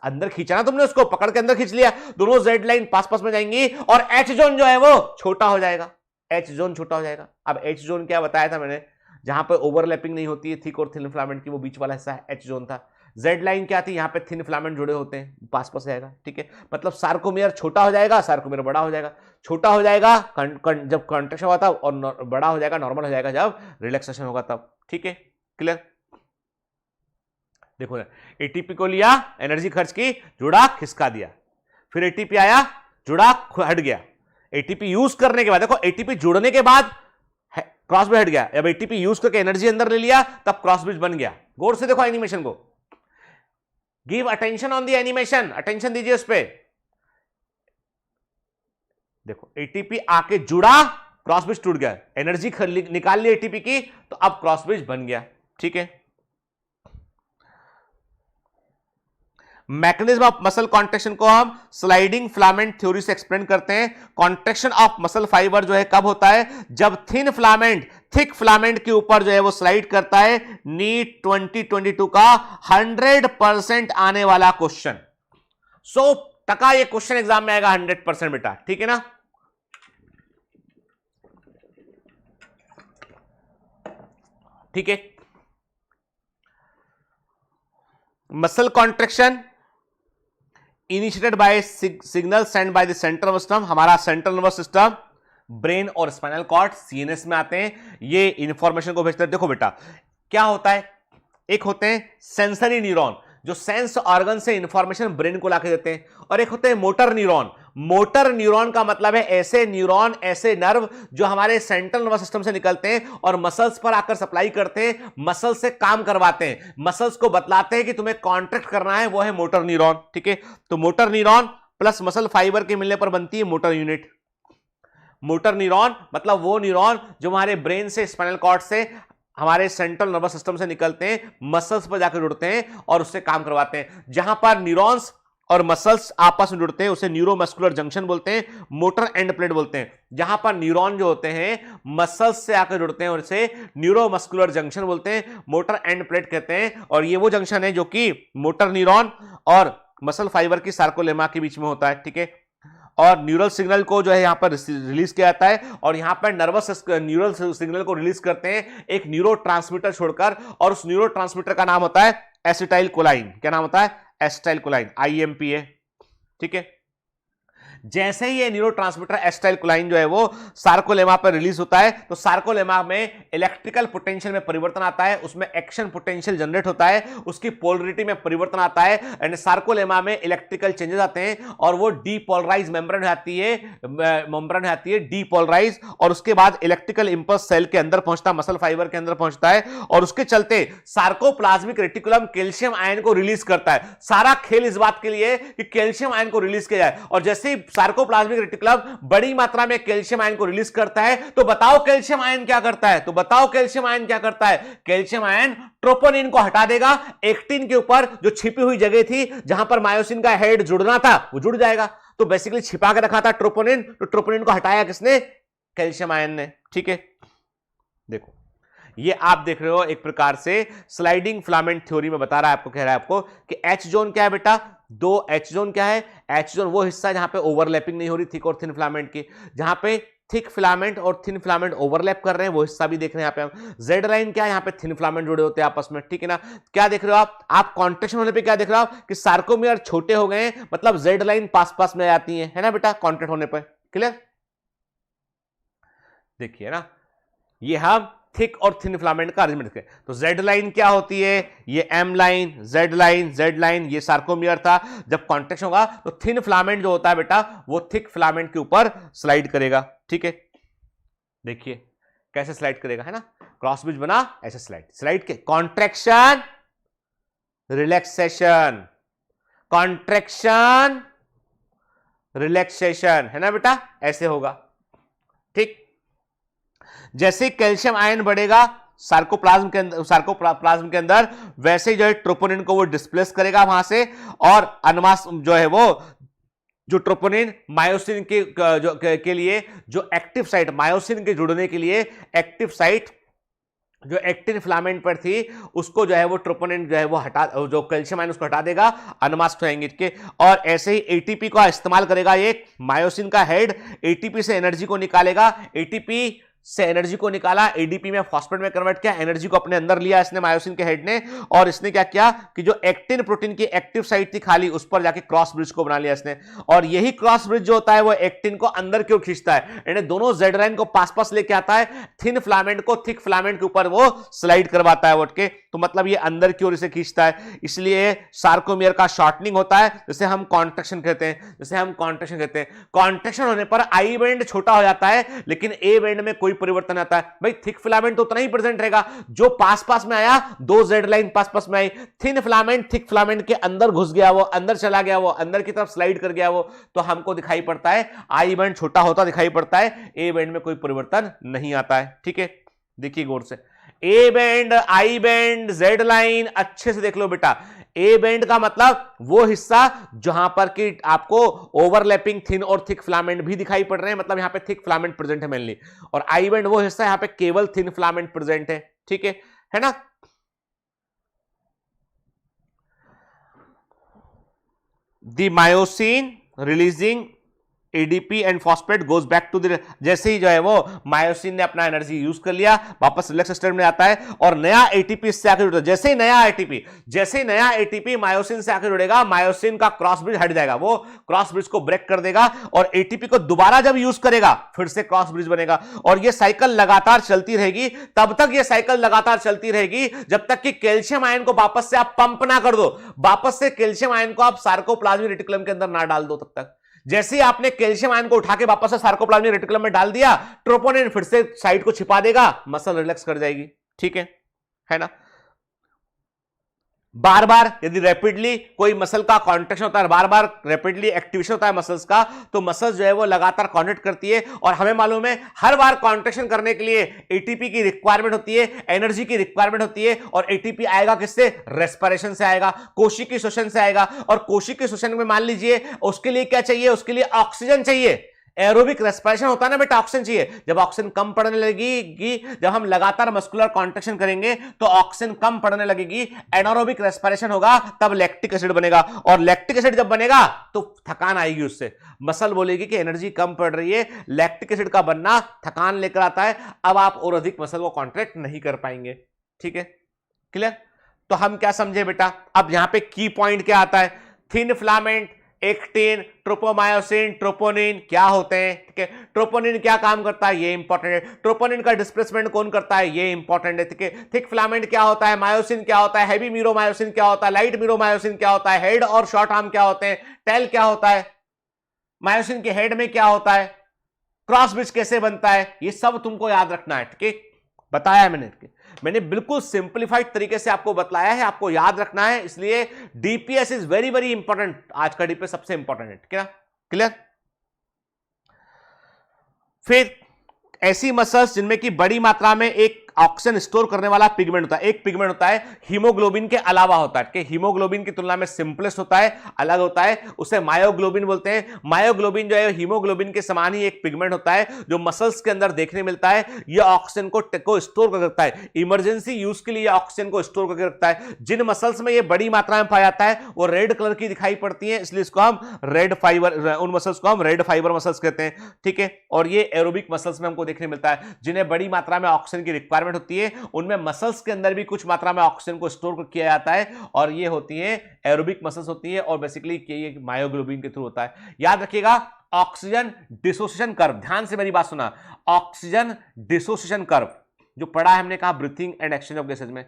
अंदर खींचा ना तुमने, उसको पकड़ के अंदर खींच लिया, दोनों जेड लाइन पास पास में जाएंगी और एच जोन जो है वो छोटा हो जाएगा, एच जोन छोटा हो जाएगा। अब एच जोन क्या बताया था मैंने, जहां पर ओवरलैपिंग नहीं होती है थिक और थिन फिलामेंट की, वो बीच वाला हिस्सा एच जोन था। जेड लाइन क्या थी, यहां पे थिन फिलामेंट जुड़े होते हैं, पास पास जाएगा, ठीक है। मतलब सार्कोमियर छोटा हो जाएगा, सार्कोमियर बड़ा हो जाएगा, छोटा हो जाएगा जब कॉन्ट्रैक्शन हुआ था, और बड़ा हो जाएगा, नॉर्मल हो जाएगा जब रिलैक्सेशन होगा तब, ठीक है, क्लियर। देखो एटीपी को लिया, एनर्जी खर्च की, जुड़ा, खिसका दिया, फिर एटीपी आया, जुड़ा, हट गया। एटीपी यूज करने के बाद, देखो एटीपी जुड़ने के बाद क्रॉस ब्रिज हट गया, अब एटीपी यूज करके एनर्जी अंदर ले लिया, तब क्रॉस ब्रिज बन गया। गौर से देखो एनिमेशन को, give attention on the animation, attention दीजिए उस पे। देखो एटीपी आके जुड़ा, क्रॉस ब्रिज टूट गया, एनर्जी निकाल ली एटीपी की, तो अब क्रॉस ब्रिज बन गया, ठीक है। मैकेनिज्म ऑफ मसल कॉन्ट्रेक्शन को हम स्लाइडिंग फिलामेंट थ्योरी से एक्सप्लेन करते हैं। कॉन्ट्रेक्शन ऑफ मसल फाइबर जो है कब होता है, जब थिक फिलामेंट के ऊपर जो है वो स्लाइड करता है। नीट 2022 का 100% आने वाला क्वेश्चन, 100% ये क्वेश्चन एग्जाम में आएगा 100% बेटा, ठीक है ना। ठीक है, muscle contraction initiated buy signal send by the central nervous system. हमारा सेंट्रल नर्वस सिस्टम ब्रेन और स्पाइनल कॉर्ड सीएनएस में आते हैं, ये इंफॉर्मेशन को भेजते हैं। देखो बेटा क्या होता है, एक होते हैं सेंसरी न्यूरॉन जो सेंस ऑर्गन से इंफॉर्मेशन ब्रेन को लाके देते हैं, और एक होते हैं मोटर न्यूरॉन। मोटर न्यूरॉन का मतलब है ऐसे न्यूरॉन, ऐसे नर्व जो हमारे सेंट्रल नर्वस सिस्टम से निकलते हैं और मसल्स पर आकर सप्लाई करते हैं, मसल्स से काम करवाते हैं, मसल्स को बतलाते हैं कि तुम्हें कॉन्ट्रैक्ट करना है, वो है मोटर न्यूरॉन। ठीक है, तो motor neuron plus muscle fibre के मिलने पर बनती है मोटर यूनिट। मोटर न्यूरॉन मतलब वो न्यूरॉन जो हमारे ब्रेन से, स्पाइनल कॉर्ड से, हमारे सेंट्रल नर्वस सिस्टम से निकलते हैं, मसल्स पर जाकर जुड़ते हैं और उससे काम करवाते हैं। जहां पर न्यूरॉन्स और मसल्स आपस में जुड़ते हैं उसे न्यूरोमस्कुलर जंक्शन बोलते हैं, मोटर एंड प्लेट बोलते हैं। जहां पर न्यूरॉन जो होते हैं मसल्स से आकर जुड़ते हैं और इसे न्यूरोमस्कुलर जंक्शन बोलते हैं, मोटर एंड प्लेट कहते हैं। और ये वो जंक्शन है जो कि मोटर न्यूरॉन और मसल फाइबर की सार्कोलेमा के बीच में होता है। ठीक है, और न्यूरल सिग्नल को जो है यहां पर रिलीज किया जाता है, और यहां पर नर्वस न्यूरल सिग्नल को रिलीज करते हैं एक न्यूरोट्रांसमीटर छोड़कर, और उस न्यूरोट्रांसमीटर का नाम होता है एसिटाइल कोलाइन। क्या नाम होता है? Acetyl कोलाइन, IMPA। ठीक है, जैसे ही ये न्यूरोट्रांसमीटर एसिटाइल कोलाइन जो है वो सार्कोलेमा पर रिलीज होता है, तो सार्कोलेमा में इलेक्ट्रिकल पोटेंशियल में परिवर्तन आता है, उसमें एक्शन पोटेंशियल जनरेट होता है, उसकी पोलरिटी में परिवर्तन आता है, एंड सार्कोलेमा में इलेक्ट्रिकल चेंजेस आते हैं और वो डीपोलराइज मेम्ब्रेन आती है डीपोलराइज, और उसके बाद इलेक्ट्रिकल इंपल्स सेल के अंदर पहुंचता, मसल फाइबर के अंदर पहुंचता है, और उसके चलते सार्कोप्लाज्मिक रेटिकुलम कैल्शियम आयन को रिलीज करता है। सारा खेल इस बात के लिए कि कैल्शियम आयन को रिलीज किया जाए, और जैसे ही सार्कोप्लाज्मिक रेटिकुलम बड़ी मात्रा में कैल्शियम आयन को रिलीज करता है, तो बताओ कैल्शियम आयन क्या करता है? कैल्शियम आयन ट्रोपोनिन को हटा देगा, एक्टिन के ऊपर जो छिपी हुई जगह थी जहां पर मायोसिन का हेड जुड़ना था वो जुड़ जाएगा। तो बेसिकली छिपा के रखा था ट्रोपोनिन, तो ट्रोपोनिन को हटाया किसने? कैल्शियम आयन ने। ठीक है, देखो ये आप देख रहे हो एक प्रकार से स्लाइडिंग फिलामेंट थ्योरी में बता रहा है आपको, कह रहा है आपको कि एच जोन क्या है बेटा? 2 एच जोन क्या है? एच जोन वो हिस्सा जहां पे ओवरलैपिंग नहीं हो रही थिक और थिन फिलामेंट की, जहां पे थिक फिलामेंट और थिन फिलामेंट ओवरलैप कर रहे हैं, वो हिस्सा भी देख रहे हैं यहाँ पे हम। जेड लाइन क्या है? यहाँ पे थिन फिलामेंट जुड़े होते हैं आपस में। ठीक है ना, क्या देख रहे हो आप कॉन्ट्रैक्शन होने पे क्या देख रहे हो आप? कि सार्कोमियर छोटे हो गए हैं, मतलब जेड लाइन पास में आती है ना बेटा, कॉन्ट्रैक्ट होने पर। क्लियर? देखिए ना, ये हम थिक और थिन फिलामेंट का अरेंजमेंट है। तो जेड लाइन क्या होती है? ये एम लाइन, जेड लाइन, ये सार्कोमियर था। जब कॉन्ट्रैक्शन होगा तो थिन फिलामेंट जो होता है बेटा वो थिक फिलामेंट के ऊपर स्लाइड करेगा। ठीक है, देखिए कैसे स्लाइड करेगा, है ना, क्रॉस ब्रिज बना ऐसे स्लाइड के कॉन्ट्रैक्शन रिलैक्सेशन, कॉन्ट्रैक्शन रिलैक्सेशन, है ना बेटा, ऐसे होगा। ठीक, जैसे ही कैल्शियम आयन बढ़ेगा सार्कोप्लाज्म के अंदर वैसे ही जो है ट्रोपोनिन को वो डिस्प्लेस करेगा वहां से, और अनमास जो है वो जो ट्रोपोनिन मायोसिन के लिए जो एक्टिव साइट, मायोसिन के जुड़ने के लिए एक्टिव साइट जो एक्टिन फिलामेंट पर थी उसको जो है वो ट्रोपोनिन जो है वो हटा, जो कैल्शियम आयन उसको हटा देगा, अनमास्क होंगे के। और ऐसे ही एटीपी का इस्तेमाल करेगा एक मायोसिन का हेड, एटीपी से एनर्जी को निकालेगा, एटीपी से एनर्जी को निकाला, एडीपी में फॉस्फेट में कन्वर्ट किया, एनर्जी को अपने अंदर लिया इसने मायोसिन के हेड ने, और इसने क्या किया कि जो एक्टिन प्रोटीन की एक्टिव साइट थी खाली उस पर जाके क्रॉस ब्रिज को बना लिया इसने, और यही क्रॉस ब्रिज जो होता है वो एक्टिन को अंदर की ओर खींचता है, यानी दोनों जेड लाइन को पास लेके आता है, थिन फिलामेंट को थिक फिलामेंट के ऊपर वो स्लाइड करवाता है उठ के, तो मतलब ये अंदर की ओर इसे खींचता है, इसलिए सार्कोमियर का शॉर्टनिंग होता है, जिसे हम कॉन्ट्रैक्शन कहते हैं। कॉन्ट्रैक्शन होने पर आई बैंड छोटा हो जाता है लेकिन ए बैंड में कोई परिवर्तन आता है। भाई थिक फिलामेंट तो उतना ही प्रेजेंट रहेगा, जो पास में आया, 2 जेड लाइन पास में आई, थिन फिलामेंट थिक फिलामेंट के अंदर घुस गया, वो अंदर चला गया, वो अंदर की तरफ स्लाइड कर गया, वो तो हमको दिखाई पड़ता है आई बैंड छोटा होता दिखाई पड़ता है, ए बैंड में कोई परिवर्तन नहीं आता है। ठीक है, देखिए गौर से, A band, I band, Z line अच्छे से देख लो बेटा। ए बैंड का मतलब वो हिस्सा जहां पर कि आपको ओवरलैपिंग थिन और थिक फिलामेंट भी दिखाई पड़ रहे हैं, मतलब यहां पे थिक फिलामेंट प्रेजेंट है मेनली। और आई बैंड वो हिस्सा यहां पे केवल थिन फिलामेंट प्रेजेंट है, ठीक है ना। The myosin releasing ADP and phosphate goes back to the, जैसे ही जो है वो मायोसिन ने अपना एनर्जी यूज कर लिया, वापस रिलैक्स स्टेट में आता है और नया एटीपी इससे आकर जुड़ता है। जैसे ही नया एटीपी मायोसिन से आकर जुड़ेगा, मायोसिन का क्रॉस ब्रिज हट जाएगा, वो क्रॉस ब्रिज को ब्रेक कर देगा और एटीपी को दोबारा जब यूज करेगा फिर से क्रॉस ब्रिज बनेगा। और ये साइकिल लगातार चलती रहेगी, तब तक ये साइकिल लगातार चलती रहेगी जब तक कि कैल्शियम आयन को वापस से आप पंप ना कर दो, वापस से कैल्शियम आयन को आप सार्कोप्लाज्मिक रेटिकुलम के अंदर ना डाल दो तब तक। जैसे ही आपने कैल्शियम आयन को उठा के वापस से सार्कोप्लाज्मिक रेटिकुलम में डाल दिया, ट्रोपोनिन फिर से साइड को छिपा देगा, मसल रिलैक्स कर जाएगी, ठीक है ना। बार बार यदि रैपिडली कोई मसल का कॉन्ट्रैक्शन होता है, बार बार रैपिडली एक्टिवेशन होता है मसल्स का, तो मसल्स जो है वो लगातार कॉन्ट्रैक्ट करती है। और हमें मालूम है हर बार कॉन्ट्रैक्शन करने के लिए एटीपी की रिक्वायरमेंट होती है, एनर्जी की रिक्वायरमेंट होती है। और एटीपी आएगा किससे? रेस्पिरेशन से आएगा, कोशिकीय श्वसन से आएगा। और कोशिकीय श्वसन में मान लीजिए उसके लिए क्या चाहिए? उसके लिए ऑक्सीजन चाहिए। एरोबिक रेस्पिरेशन होता है ना बेटा, ऑक्सीजन चाहिए। जब ऑक्सीजन कम पड़ने लगेगी, जब हम लगातार मस्कुलर कॉन्ट्रैक्शन करेंगे तो ऑक्सीजन कम पड़ने लगेगी, एनारोबिक रेस्पिरेशन होगा, तब लैक्टिक एसिड बनेगा। और लैक्टिक एसिड जब बनेगा तो थकान आएगी उससे, मसल बोलेगी कि एनर्जी कम पड़ रही है, लैक्टिक एसिड का बनना थकान लेकर आता है, अब आप और अधिक मसल को कॉन्ट्रैक्ट नहीं कर पाएंगे, ठीक है, क्लियर। तो हम क्या समझे बेटा, अब यहां पे की पॉइंट क्या आता है? Thin filament, actin, tropomyosin, troponin क्या होते हैं, ठीक है। ट्रोपोनिन क्या काम करता है, ये इंपॉर्टेंट है। ट्रोपोनिन का डिस्प्लेसमेंट कौन करता है, ये इंपॉर्टेंट है, ठीक है। थिक फिलामेंट क्या होता है, मायोसिन क्या होता है, हैवी मीरोमायोसिन क्या होता है, लाइट मीरोमायोसिन क्या होता है, हेड और शॉर्ट आर्म क्या होते हैं, टेल क्या होता है, मायोसिन के हेड में क्या होता है, क्रॉस ब्रिज कैसे बनता है, ये सब तुमको याद रखना है, ठीक है। बताया है मैंने बिल्कुल सिंपलीफाइड तरीके से आपको बतलाया है, आपको याद रखना है। इसलिए DPS is very very important, आज का डीपीएस सबसे इंपॉर्टेंट है, ठीक है, क्लियर। फिर ऐसी मसल्स जिनमें की बड़ी मात्रा में एक ऑक्सीजन स्टोर करने वाला पिगमेंट होता है, एक पिगमेंट होता है हीमोग्लोबिन के अलावा होता है, कि हीमोग्लोबिन की तुलना में सिंपलेस्ट होता है, अलग होता है, उसे मायोग्लोबिन बोलते हैं। मायोग्लोबिन जो है हीमोग्लोबिन के समान ही एक पिगमेंट होता है जो मसल्स के अंदर देखने मिलता है। यह ऑक्सीजन को स्टोर कर रखता है, इमरजेंसी यूज के लिए ऑक्सीजन को स्टोर करके रखता है। जिन मसल्स में यह बड़ी मात्रा में पाया जाता है वो रेड कलर की दिखाई पड़ती है, इसलिए इसको हम रेड फाइबर, उन मसल्स को हम रेड फाइबर मसल्स कहते हैं, ठीक है। और ये एरोबिक मसल्स में हमको देखने मिलता है, जिन्हें बड़ी मात्रा में ऑक्सीजन की रिक्वायरमेंट होती है, उनमें मसल्स के अंदर भी कुछ मात्रा में ऑक्सीजन को स्टोर किया जाता है, और ये होती है एरोबिक मसल्स होती है, और बेसिकली ये मायोग्लोबिन के थ्रू होता है। याद रखिएगा ऑक्सीजन डिसोसिएशन कर्व, ध्यान से मेरी बात सुना, ऑक्सीजन डिसोसिएशन कर्व जो पढ़ा है हमने, कहा breathing and exchange of gases में,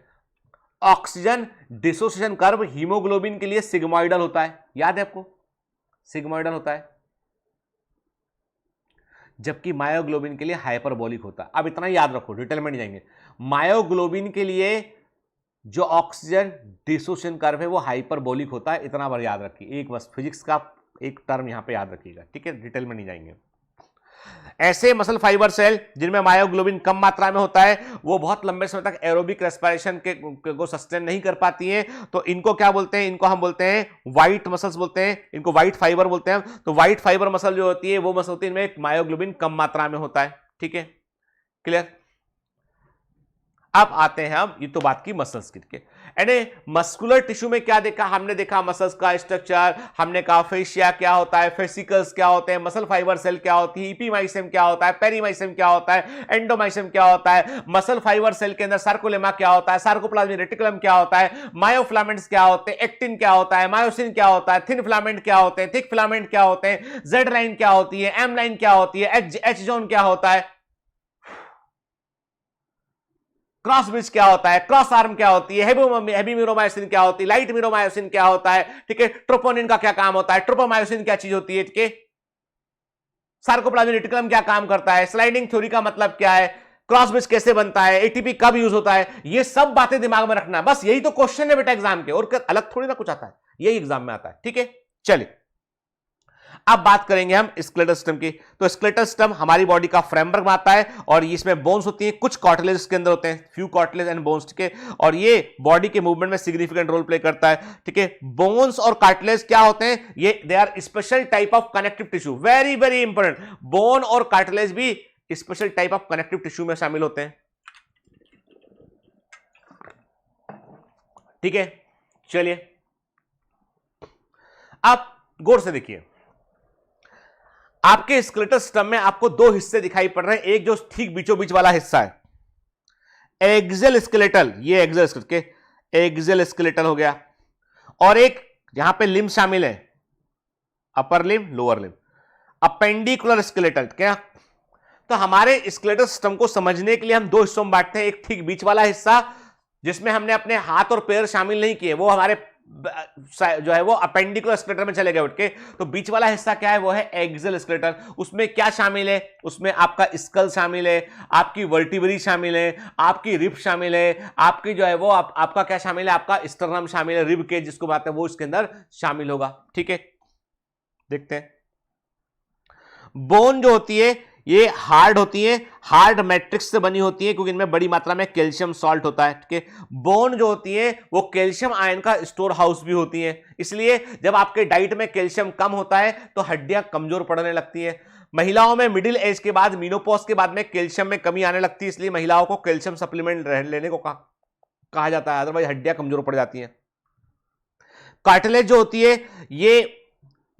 ऑक्सीजन डिसोसिएशन कर्व हीमोग्लोबिन के लिए सिग्मोइडल होता है, याद है आपको, सिग्मोइडल होता है, जबकि मायोग्लोबिन के लिए हाइपरबोलिक होता है। अब इतना ही याद रखो, डिटेल में नहीं जाएंगे। मायोग्लोबिन के लिए जो ऑक्सीजन डिसोसिएशन कर्व है वो हाइपरबोलिक होता है, इतना बार याद रखिए, एक बस फिजिक्स का एक टर्म यहां पे याद रखिएगा, ठीक है, डिटेल में नहीं जाएंगे। ऐसे मसल फाइबर सेल जिनमें मायोग्लोबिन कम मात्रा में होता है वो बहुत लंबे समय तक एरोबिक रेस्पिरेशन को सस्टेन नहीं कर पाती हैं, तो इनको क्या बोलते हैं, इनको हम बोलते हैं व्हाइट मसल्स बोलते हैं, इनको व्हाइट फाइबर बोलते हैं। तो व्हाइट फाइबर मसल जो होती है वो मसल होती है इनमें मायोग्लोबिन कम मात्रा में होता है, ठीक है, क्लियर। अब आते हैं हम, ये तो बात की मसल्स की, यानी मस्कुलर टिश्यू में क्या देखा हमने, देखा मसल्स का स्ट्रक्चर, हमने कहा फेशिया क्या होता है, फेसिकल्स क्या होते हैं, मसल फाइबर सेल क्या होती है, इपीमाइसियम क्या होता है, पेरीमाइसियम क्या होता है, एंडोमाइसियम क्या होता है, मसल फाइबर सेल के अंदर सार्कोलेमा क्या होता है, सार्कोप्लाज्मिक रेटिकुलम क्या होता है, मायोफिलामेंट्स क्या होते हैं, एक्टिन क्या होता है, मायोसिन क्या होता है, थिन फिलामेंट क्या होते हैं, थिक फिलामेंट क्या होते हैं, जेड लाइन क्या होती है, एम लाइन क्या होती है, एच जोन क्या होता है, क्रॉस ब्रिज क्या होता है, क्रॉस आर्म क्या होती है, हेवी मीरोमायोसिन क्या होती है, लाइट मीरोमायोसिन क्या होता है, ठीक है, ट्रोपोनिन का क्या काम होता है, ट्रोपोमायोसिन क्या चीज होती है, ठीक है, सार्कोप्लाज्मिक रेटिकुलम क्या काम करता है, स्लाइडिंग थ्योरी का मतलब क्या है, क्रॉस ब्रिज कैसे बनता है, एटीपी कब यूज होता है, ये सब बातें दिमाग में रखना है, बस यही तो क्वेश्चन है बेटा एग्जाम के, और अलग थोड़ी ना कुछ आता है, यही एग्जाम में आता है, ठीक है। चलिए अब बात करेंगे हम स्केलेटल सिस्टम की। तो स्केलेटल सिस्टम हमारी बॉडी का फ्रेमवर्क बनाता है और इसमें बोन्स होती हैं, कुछ कार्टिलेज इसके अंदर होते हैं, फ्यू कार्टिलेज एंड बोन्स, ठीक है, और ये बॉडी के मूवमेंट में सिग्निफिकेंट रोल प्ले करता है, ठीक है। बोन्स और कार्टिलेज क्या होते हैं, ये they are special type of connective tissue, very very important. Bone और कार्टिलेज भी special type of connective tissue में शामिल होते हैं, ठीक है। चलिए आप गौर से देखिए, आपके स्केलेटल सिस्टम में आपको दो हिस्से दिखाई पड़ रहे हैं, एक जो ठीक बीचों बीच वाला हिस्सा है एक्सियल स्केलेटल, ये एक्सियल स्केलेटल, एक्सियल स्केलेटल हो गया, और एक यहां पे लिम्ब शामिल है, upper limb lower limb, appendicular skeletal, क्या। तो हमारे स्केलेटल सिस्टम को समझने के लिए हम दो हिस्सों में बांटते हैं, एक ठीक बीच वाला हिस्सा जिसमें हमने अपने हाथ और पैर शामिल नहीं किए, वो हमारे जो है वो अपेंडिकुलर स्केलेटल में चले गए उठ के। तो बीच वाला हिस्सा क्या है, वो है एक्सियल स्केलेटल। उसमें क्या शामिल है, उसमें आपका स्कल शामिल है, आपकी वर्टिब्री शामिल है, आपकी रिब शामिल है, आपकी जो है वो आपका क्या शामिल है, आपका स्टर्नम शामिल है, रिब केज जिसको बात है वो इसके अंदर शामिल होगा, ठीक है। देखते हैं, बोन जो होती है ये हार्ड होती है, हार्ड मैट्रिक्स से बनी होती है क्योंकि इनमें बड़ी मात्रा में कैल्शियम सॉल्ट होता है, ठीक है। बोन जो होती है वो कैल्शियम आयन का स्टोर हाउस भी होती है, इसलिए जब आपके डाइट में कैल्शियम कम होता है तो हड्डियां कमजोर पड़ने लगती है। महिलाओं में मिडिल एज के बाद, मीनोपॉज के बाद में कैल्शियम में कमी आने लगती है, इसलिए महिलाओं को कैल्शियम सप्लीमेंट लेने को कहा जाता है, अदरवाइज हड्डियां कमजोर पड़ जाती हैं। कार्टिलेज जो होती है ये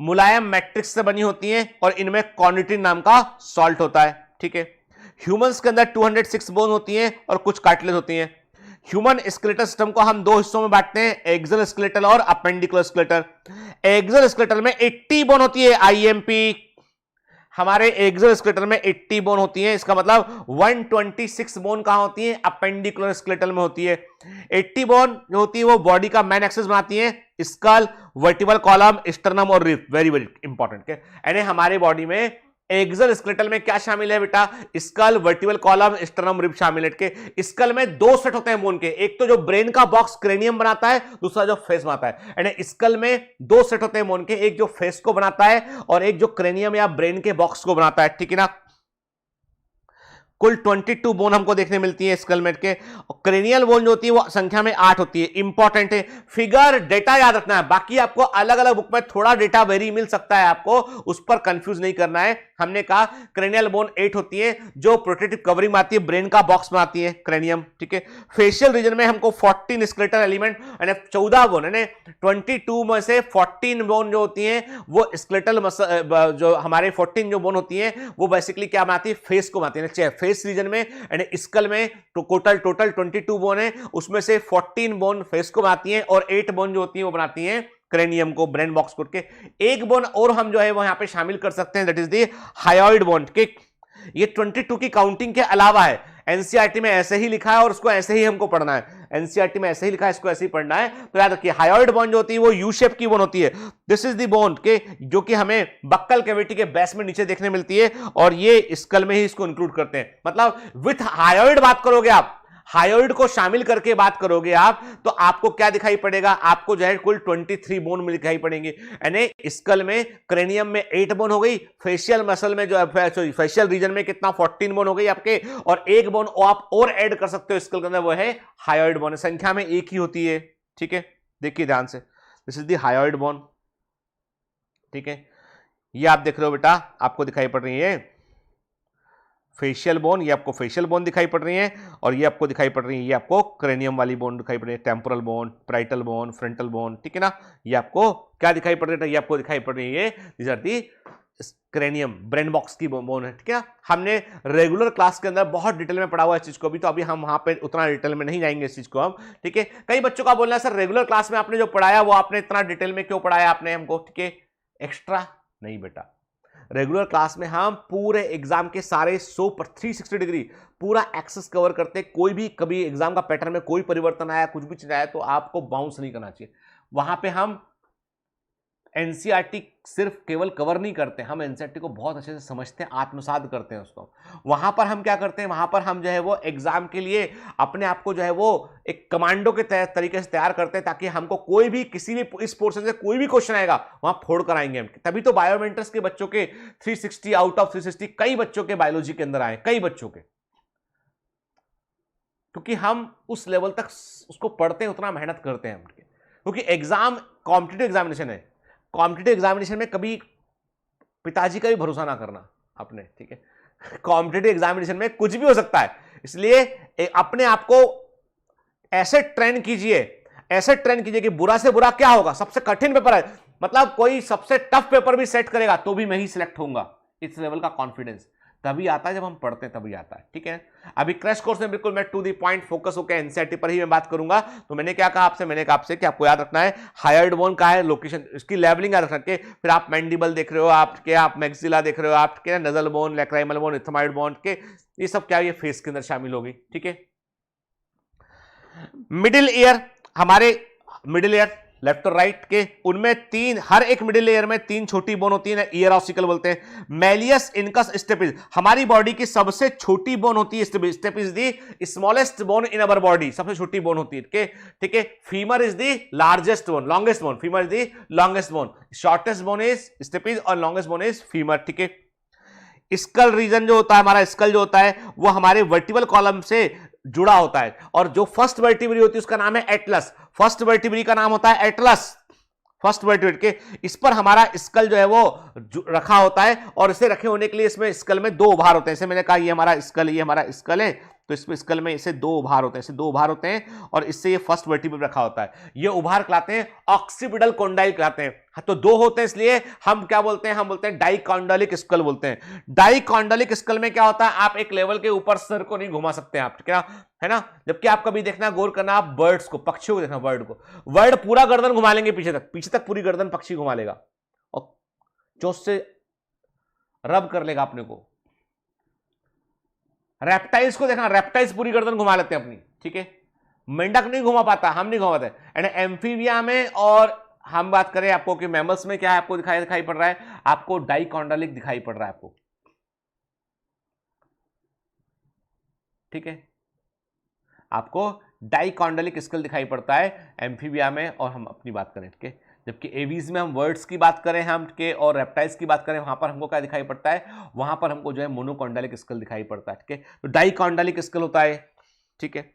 मुलायम मैट्रिक्स से बनी होती हैं और इनमें कॉर्निटिन नाम का सॉल्ट होता है, ठीक है। ह्यूमंस के अंदर 206 बोन होती हैं और कुछ कार्टिलेज होती हैं। ह्यूमन स्केलेटल सिस्टम को हम दो हिस्सों में बांटते हैं, एक्सियल स्केलेटल और अपेंडिकुलर स्केलेटल। एक्सियल स्केलेटल में 80 बोन होती है, आईएमपी। हमारे एक्सियल स्केलेटल में 80 बोन होती है, इसका मतलब 126 बोन कहां होती है, अपेंडिकुलर स्केलेटल में होती है। 80 बोन जो होती है वो बॉडी का मेन एक्सिस बनाती है, स्कल, वर्टिबल कॉलम, स्टर्नम और रिब, वेरी वेरी इंपॉर्टेंट। यानी हमारे बॉडी में एक्सियल स्केलेटल में क्या शामिल है बेटा, skull, vertebral column, sternum, rib शामिल है के। स्कल में दो सेट होते हैं बोन के, एक तो जो ब्रेन का बॉक्स क्रेनियम बनाता है, दूसरा जो फेस बनाता है। यानी स्कल में दो सेट होते हैं बोन के, एक जो फेस को बनाता है और एक जो क्रेनियम या ब्रेन के बॉक्स को बनाता है, ठीक है ना। कुल 22 बोन हमको देखने मिलती है स्कल में के। क्रेनियल बोन जो होती है वो संख्या में 8 होती है, इंपॉर्टेंट है। फिगर डेटा याद रखना है, बाकी आपको अलग अलग बुक में थोड़ा डेटा वेरी मिल सकता है, आपको उस पर कंफ्यूज नहीं करना है। हमने कहा क्रेनियल बोन 8 होती है जो प्रोटेक्टिव कवरिंग आती है, ब्रेन का बॉक्स बनाती है, क्रेनियम, ठीक है। फेशियल रीजन में हमको 14 स्केलेटल एलिमेंट यानी 14 बोन, यानी 22 में से 14 बोन जो होती है वो स्केलेटल जो हमारे 14 जो बोन होती है वो बेसिकली क्या बनाती है, फेस को बनाती है। फेस रीजन में यानी स्कल में टोटल 22 बोन है, उसमें से 14 बोन फेस को बनाती हैं और 8 बोन जो होती है वो बनाती हैं क्रेनियम को, ब्रेन बॉक्स को के। एक बोन और हम जो है वो यहां पे शामिल कर सकते हैं, that is the hyoid bone के। ये 22 की काउंटिंग के अलावा है, एनसीईआरटी में ऐसे ही लिखा है और उसको ऐसे ही हमको पढ़ना है। एनसीईआरटी में ऐसे ही लिखा है, इसको ऐसे ही पढ़ना है। तो याद रखिए हायोइड बोन जो होती है वो यू शेप की बोन होती है। दिस इज द बोन के जो कि हमें बक्कल कैविटी के बेस में नीचे देखने मिलती है और ये स्कल में ही इसको इंक्लूड करते हैं। मतलब विथ हायोइड बात करोगे आप, हायोइड को शामिल करके बात करोगे आप, तो आपको क्या दिखाई पड़ेगा, आपको जो है कुल 23 बोन में दिखाई पड़ेंगे। यानी स्कल में, क्रेनियम में 8 बोन हो गई, फेशियल मसल में जो है फेशियल रीजन में कितना 14 बोन हो गई आपके, और एक बोन आप और ऐड कर सकते हो स्कल के अंदर, वो है हायोइड बोन। संख्या में एक ही होती है, ठीक है। देखिए ध्यान से, this is the hyoid bone, ठीक है। ये आप देख रहे हो बेटा, आपको दिखाई पड़ रही है फेशियल बोन, ये आपको फेशियल बोन दिखाई पड़ रही है और ये आपको दिखाई पड़ रही है, ये आपको क्रेनियम वाली बोन दिखाई पड़ रही है, temporal bone, parietal bone, frontal bone, ठीक है ना। ये आपको क्या दिखाई पड़ रही है, ये आपको दिखाई पड़ रही है these are the cranium, brain box की बोन है, ठीक है। हमने रेगुलर क्लास के अंदर बहुत डिटेल में पढ़ा हुआ है इस चीज को, तो अभी हम वहां पे उतना डिटेल में नहीं जाएंगे इस चीज को हम, ठीक है। कई बच्चों का बोलना है सर रेगुलर क्लास में आपने जो पढ़ाया वो आपने इतना डिटेल में क्यों पढ़ाया आपने हमको, ठीक है। एक्स्ट्रा नहीं बेटा, रेगुलर क्लास में हम पूरे एग्जाम के सारे 360 डिग्री पूरा एक्सेस कवर करते, कोई भी कभी एग्जाम का पैटर्न में कोई परिवर्तन आया, कुछ भी चीज आया तो आपको बाउंस नहीं करना चाहिए। वहां पे हम एनसीईआरटी सिर्फ केवल कवर नहीं करते, हम एनसीईआरटी को बहुत अच्छे से समझते हैं, आत्मसात करते हैं उसको। वहां पर हम क्या करते हैं, वहां पर हम जो है वो एग्जाम के लिए अपने आप को जो है वो एक कमांडो के तरीके से तैयार करते हैं, ताकि हमको कोई भी किसी भी इस पोर्शन से कोई भी क्वेश्चन आएगा वहां फोड़ कर आएंगे हम। तभी तो बायोमेंटर्स के बच्चों के 360 आउट ऑफ 360 कई बच्चों के बायोलॉजी के अंदर आए, कई बच्चों के, क्योंकि हम उस लेवल तक उसको पढ़ते हैं, उतना मेहनत करते हैं हम। क्योंकि एग्जाम कॉम्पिटिटिव एग्जामिनेशन है, कॉम्पिटिटिव एग्जामिनेशन में कभी पिताजी का भी भरोसा ना करना अपने, ठीक है। कॉम्पिटिटिव एग्जामिनेशन में कुछ भी हो सकता है, इसलिए अपने आप को ऐसे ट्रेन कीजिए, ऐसे ट्रेन कीजिए कि बुरा से बुरा क्या होगा, सबसे कठिन पेपर है, मतलब कोई सबसे टफ पेपर भी सेट करेगा तो भी मैं ही सिलेक्ट होऊंगा। इस लेवल का कॉन्फिडेंस तभी आता है जब हम पढ़ते हैं, तभी आता है, ठीक है। अभी क्रैश कोर्स में बिल्कुल मैं टू द पॉइंट फोकस होकर एनसीईआरटी पर ही मैं बात करूंगा। तो मैंने क्या कहा आपसे, मैंने कहा आपसे कि आपको याद रखना है हायर्ड बोन का है लोकेशन, इसकी लेवलिंग याद रख के, फिर आप मैंडिबल देख रहे हो, आप मैक्सिला देख रहे हो, आपके nasal bone, lacrimal bone, ethmoid bone के, ये सब क्या ये फेस के अंदर शामिल होगी, ठीक है। मिडिल ईयर, हमारे मिडिल ईयर लेफ्ट और राइट के, उनमें तीन, हर एक मिडिल लेयर में तीन छोटी बोन होती है, ईयर ऑसिकल बोलते हैं। मैलियस, इनकस, स्टेपिस, हमारी बॉडी की सबसे छोटी बोन होती है stapes. Stapes the smallest bone in our body, सबसे छोटी बोन होती है, ठीक है। Femur is the largest bone, longest bone, femur is the longest bone, shortest bone is stapes और लॉन्गेस्ट बोन इज फीमर, ठीक है। स्कल रीजन जो होता है, हमारा स्कल जो होता है वो हमारे वर्टिबल कॉलम से जुड़ा होता है, और जो फर्स्ट वर्टिब्री होती है उसका नाम है एटलस, फर्स्ट वर्टिब्री का नाम होता है एटलस, फर्स्ट वर्टिब्रेट के, इस पर हमारा स्कल जो है वो रखा होता है, और इसे रखे होने के लिए इसमें स्कल में दो उभार होते हैं। जैसे मैंने कहा ये हमारा स्कल, ये हमारा स्कल है, तो इसमें स्कल में इसे दो उभार होते हैं, इसे दो उभार होते हैं, और इससे ये फर्स्ट वर्टिब्रेट रखा होता है। ये उभार कहलाते हैं ऑक्सीपिटल कोंडाइल कहलाते हैं। तो दो होते हैं, इसलिए हम क्या बोलते हैं, हम बोलते हैं डाइकॉन्डालिक स्कल बोलते हैं। डाइकॉन्डालिक स्कल में क्या होता है, आप एक लेवल के ऊपर सर को नहीं घुमा सकते आप, क्या है ना। जबकि आप कभी देखना, गौर करना आप बर्ड्स को, पक्षियों को देखना, बर्ड को, वर्ड पूरा गर्दन घुमा लेंगे पीछे तक, पीछे तक पूरी गर्दन पक्षी घुमा लेगा और चोंच से रब कर लेगा अपने को। रेप्टाइल्स को देखना, रेप्टाइल्स पूरी गर्दन घुमा लेते हैं अपनी, ठीक है। मेंढक नहीं घुमा पाता, हम नहीं घुमाते। एंड एम्फीबिया में, और हम बात करें आपको कि मैमल्स में क्या है, आपको दिखाई पड़ रहा है, आपको डाइकॉन्डालिक दिखाई पड़ रहा है आपको, ठीक है। आपको डाइकॉन्डालिक स्कल दिखाई पड़ता है एम्फीबिया में, और हम अपनी बात करें, ठीक है। जबकि एवीज में हम वर्ड्स की बात करें हम के, और रेप्टाइल्स की बात करें, वहां पर हमको क्या दिखाई पड़ता है, वहां पर हमको जो है मोनोकॉन्डालिक स्कल दिखाई पड़ता है, ठीक है। तो डाइकॉन्डालिक स्कल होता है, ठीक है।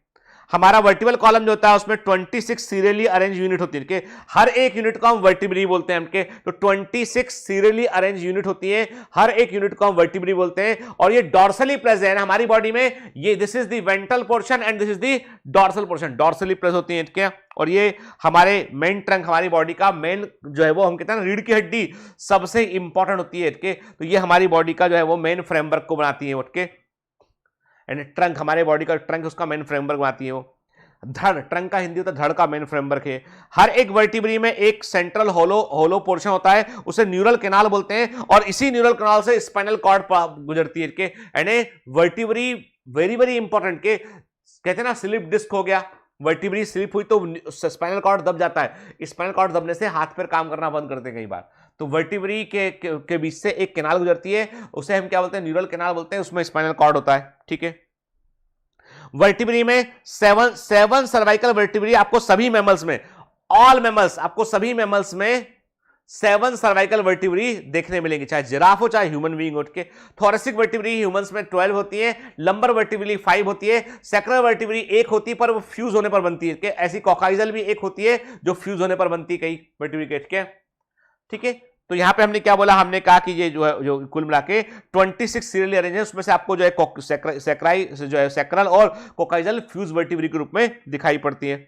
हमारा वर्टिबल कॉलम जो होता है उसमें 26 सीरियली अरेंज यूनिट होती है, हर एक यूनिट को हम वर्टिब्री बोलते हैं हमके। तो 26 सीरियली अरेंज यूनिट होती है, हर एक यूनिट को हम वर्टिब्री बोलते हैं, और ये डॉर्सली प्रेजेंट है हमारी बॉडी में। ये this is the ventral portion and this is the dorsal portion, dorsally present होती है, क्या। और ये हमारे मेन ट्रंक, हमारी बॉडी का मेन जो है वो हम कहते हैं रीढ़ की हड्डी सबसे इंपॉर्टेंट होती है, के। तो ये हमारी बॉडी का जो है वो मेन फ्रेमवर्क को बनाती है, उठके। एंड ट्रंक, हमारे बॉडी का ट्रंक उसका मेन फ्रेमवर्क बनाती है वो। धड़, ट्रंक का हिंदी होता है धड़ का मेन फ्रेमवर्क है। हर एक वर्टिब्री में एक सेंट्रल होलो पोर्शन होता है, उसे न्यूरल कैनाल बोलते हैं, और इसी न्यूरल कैनाल से स्पाइनल कॉर्ड गुजरती है, के। यानी वर्टिब्री वेरी वेरी इंपॉर्टेंट, के कहते हैं ना स्लिप डिस्क हो गया, वर्टिब्री स्लिप हुई तो स्पाइनल कॉर्ड दब जाता है, स्पाइनल कॉर्ड दबने से हाथ पैर काम करना बंद करते हैं कई बार। तो वर्टिब्री के बीच से एक कैनाल गुजरती है, उसे हम क्या बोलते हैं, न्यूरल कैनाल बोलते हैं, उसमें स्पाइनल कॉर्ड होता है, ठीक है। वर्टिब्री में सेवन सर्वाइकल वर्टिब्री आपको सभी मैमल्स में, ऑल मैमल्स, आपको सभी मैमल्स में 7 सर्वाइकल वर्टिब्री देखने मिलेंगे, चाहे जिराफ हो चाहे ह्यूमन बीइंग हो, के। थोरेसिक वर्टिब्री ह्यूमंस में 12 होती है, लंबर वर्टिब्री 5 होती है, सैक्रल वर्टिब्री 1 होती है पर वो फ्यूज होने पर बनती है, के। ऐसी कॉकाइजल भी 1 होती है जो फ्यूज होने पर बनती है कई वर्टिब्री के, ठीक है। तो यहां पे हमने क्या बोला, हमने कहा कि ये जो है, जो कुल मिला के 26 सीरियली अरेंज है, उसमें से आपको जो है सैक्राई जो है सैक्रल और कोकाइजल फ्यूज वर्टिब्री के रूप में दिखाई पड़ती है।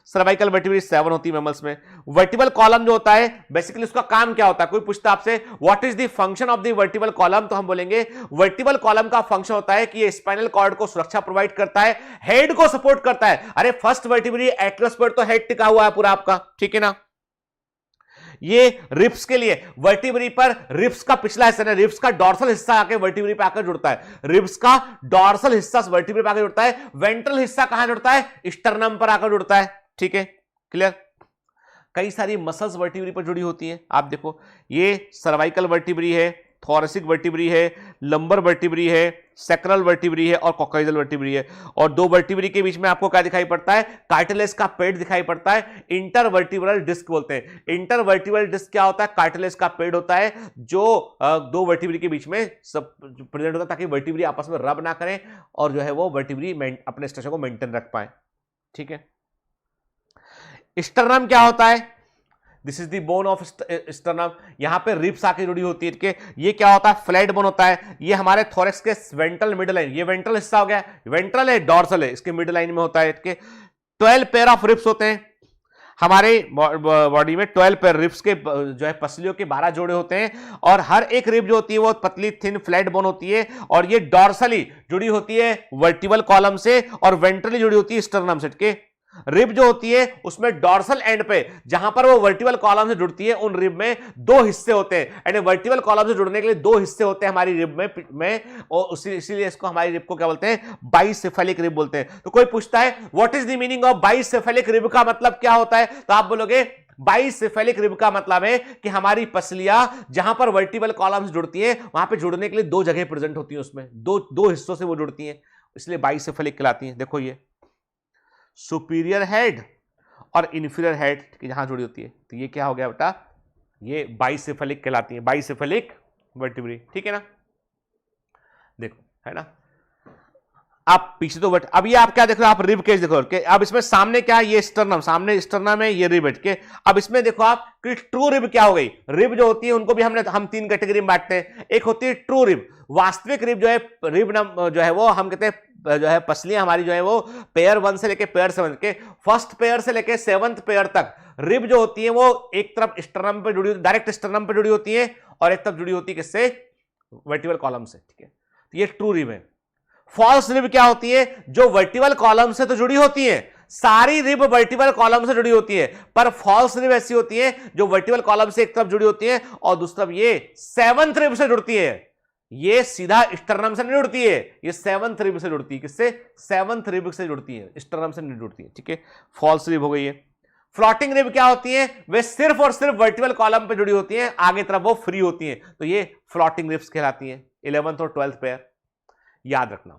सर्वाइकल वर्टिब्री 7 होती है मैमल्स में। वर्टिबल कॉलम जो होता है, बेसिकली उसका काम क्या होता है, कोई पूछता है आपसे what is the function of the vertebral column, तो हम बोलेंगे वर्टिबल कॉलम का फंक्शन होता है कि ये स्पाइनल कॉर्ड को सुरक्षा प्रोवाइड करता है, हेड को सपोर्ट करता है। अरे फर्स्ट वर्टिब्री एटलस पर तो हेड टिका हुआ है पूरा आपका, ठीक है ना। ये रिब्स के लिए, वर्टिब्री पर रिब्स का पिछला हिस्सा है, रिब्स का डॉर्सल हिस्सा आके वर्टिब्री पे आकर जुड़ता है, रिब्स का डॉर्सल हिस्सा वर्टिब्री पे आकर जुड़ता है। वेंट्रल हिस्सा कहां जुड़ता है, स्टर्नम पर आकर जुड़ता है, ठीक है, क्लियर। कई सारी मसल्स वर्टिब्री पर जुड़ी होती हैं। आप देखो, ये सर्वाइकल वर्टिब्री है, थोरेसिक वर्टिब्री है, लंबर वर्टिब्री है, सैक्रल वर्टिब्री है और कॉकॉइडल वर्टिब्री है। और दो वर्टिब्री के बीच में आपको क्या दिखाई पड़ता है? कार्टिलेज का पेड़ दिखाई पड़ता है, इंटरवर्टिब्रल डिस्क बोलते हैं। इंटरवर्टिब्रल डिस्क क्या होता है? कार्टिलेज का पेड़ होता है जो दो वर्टिब्री के बीच में सब प्रेजेंट होता है, ताकि वर्टिब्री आपस में रब ना करें और जो है वो वर्टिब्री अपने स्ट्रक्चर को मेंटेन रख पाए। ठीक है। स्टर्नम क्या होता है? This is the bone of sternum. यहां पे रिब्स आके जुड़ी होती है कि ये क्या होता है? फ्लैट बोन होता है। ये हमारे थोरेक्स के वेंट्रल मिड लाइन, ये वेंट्रल हिस्सा हो गया, वेंट्रल है, डॉर्सल है, इसके मिड लाइन में होता है। इसके 12 पेयर ऑफ रिब्स होते हैं हमारे बॉडी में। 12 पेयर रिब्स के जो है पसलियों के 12 जोड़े होते हैं और हर एक रिब जो होती है वो पतली थिन फ्लैट बोन होती है और ये डॉर्सली जुड़ी होती है वर्टिबल कॉलम से और वेंट्रली जुड़ी होती है स्टर्नम से। के रिब जो होती है उसमें डॉर्सल एंड पे जहां पर वो वर्टिबल कॉलम से जुड़ती है, उन रिब में दो हिस्से होते हैं। यानी वर्टिबल कॉलम से जुड़ने के लिए दो हिस्से होते हैं हमारी रिब में और इसीलिए इसको हमारी रिब को क्या बोलते हैं? बाइसेफेलिक रिब बोलते हैं। तो कोई पूछता है what is the meaning of bicephalic rib, का मतलब क्या होता है? तो आप बोलोगे बाइसेफेलिक रिब का मतलब है कि हमारी पसलियां जहां पर वर्टिबल कॉलम से जुड़ती है वहां पे जुड़ने के लिए दो जगह प्रेजेंट होती है, उसमें दो हिस्सों से वो जुड़ती हैं, इसलिए बाइसेफेलिक कहलाती हैं। देखो ये सुपीरियर हेड और इंफीरियर हेड की जहां जुड़ी होती है, तो ये क्या हो गया बेटा? ये बाइसेफेलिक कहलाती है, बाइसेफेलिक वर्टिब्री। ठीक है ना? देखो, है ना? आप पीछे तो बट अब ये आप क्या देख रहे हो? आप रिब केज देखो के अब इसमें सामने क्या है? ये स्टर्नम, सामने स्टर्नम है, ये रिब के। अब इसमें देखो आप कि ट्रू रिब क्या हो गई? रिब जो होती है उनको भी हम तीन कैटेगरी में बांटते हैं। एक होती है ट्रू रिब, वास्तविक रिब जो है, रिब जो है वो हम कहते हैं जो है पसलियां हमारी जो है वो पेयर 1 से लेके पेयर 7 के फर्स्ट पेयर से लेके 7th पेयर तक रिब जो होती है वो एक तरफ स्टर्नम पे जुड़ी, डायरेक्ट स्टर्नम पे जुड़ी होती है और एक तरफ जुड़ी होती है किससे? वर्टिबल कॉलम से। ठीक है, तो ये ट्रू रिब है। फॉल्स रिब क्या होती है? जो वर्टिबल कॉलम से तो जुड़ी होती है, सारी रिब वर्टिबल कॉलम से जुड़ी होती है, पर फॉल्स रिब ऐसी होती है जो वर्टिबल कॉलम से एक तरफ जुड़ी होती है और दूसरी तरफ ये 7th रिब से जुड़ती है। ये सीधा स्टर्नम से नहीं जुड़ती है, ये 7th रिब से जुड़ती है। किससे? 7th रिब से जुड़ती है, स्टर्नम से नहीं जुड़ती है। ठीक है, फॉल्स रिब हो गई है। फ्लोटिंग रिब क्या होती है? वे सिर्फ और सिर्फ वर्टिबल कॉलम पे जुड़ी होती है, आगे तरफ वो फ्री होती है, तो ये फ्लोटिंग रिब्स कहलाती है। 11th और 12th पेयर याद रखना,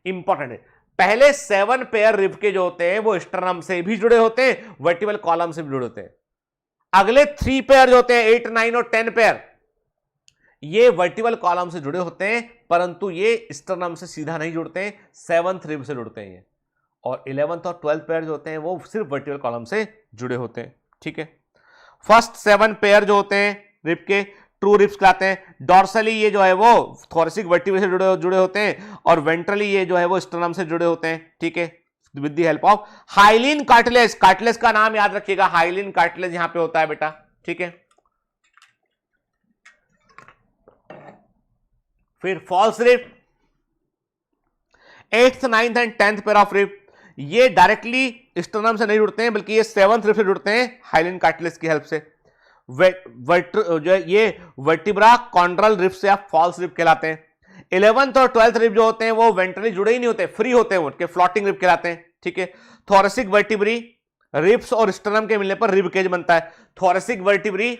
इंपॉर्टेंट है। पहले 7 पेयर रिब के जो होते हैं वो स्टर्नम से भी जुड़े होते हैं, वर्टिबल कॉलम से भी जुड़े होते हैं। अगले 3 पेयर जो होते हैं 8, 9 और 10 पेयर, ये वर्टिबल कॉलम से जुड़े होते हैं, परंतु ये स्टर्नम से सीधा नहीं जुड़ते हैं, 7th रिब से जुड़ते हैं ये। और 11th और 12th पेयर जो होते हैं वो सिर्फ वर्टिबल कॉलम से जुड़े होते हैं। ठीक है, फर्स्ट 7 पेयर जो होते हैं रिब के ट्रू रिब्स कहलाते हैं। डॉर्सली ये जो है वो थोरेसिक वर्टिब्रे से जुड़े होते हैं और वेंट्रली ये जो है वो स्टर्नम से जुड़े होते हैं। ठीक है, with the help of hyaline cartilage. Cartilage का नाम याद रखिएगा, हाइलिन कार्टिलेज यहां पे होता है बेटा। ठीक है, फिर false rib, 8th, 9th and 10th pair of rib, ये डायरेक्टली स्टर्नम से नहीं जुड़ते हैं बल्कि ये 7th रिब से जुड़ते हैं हाइलिन कार्टिलेज की हेल्प से। जो है ये वर्टिब्रा कॉन्ड्रल रिब से आप फॉल्स रिब कहलाते हैं। 11th और 12th रिब जो होते हैं वो वेंट्रली जुड़े ही नहीं होते, फ्री होते हैं, उनके फ्लोटिंग रिब कहलाते हैं। ठीक है, थोरेसिक वर्टिब्री रिब्स और स्टर्नम के मिलने पर रिब केज बनता है। थोरेसिक वर्टिब्री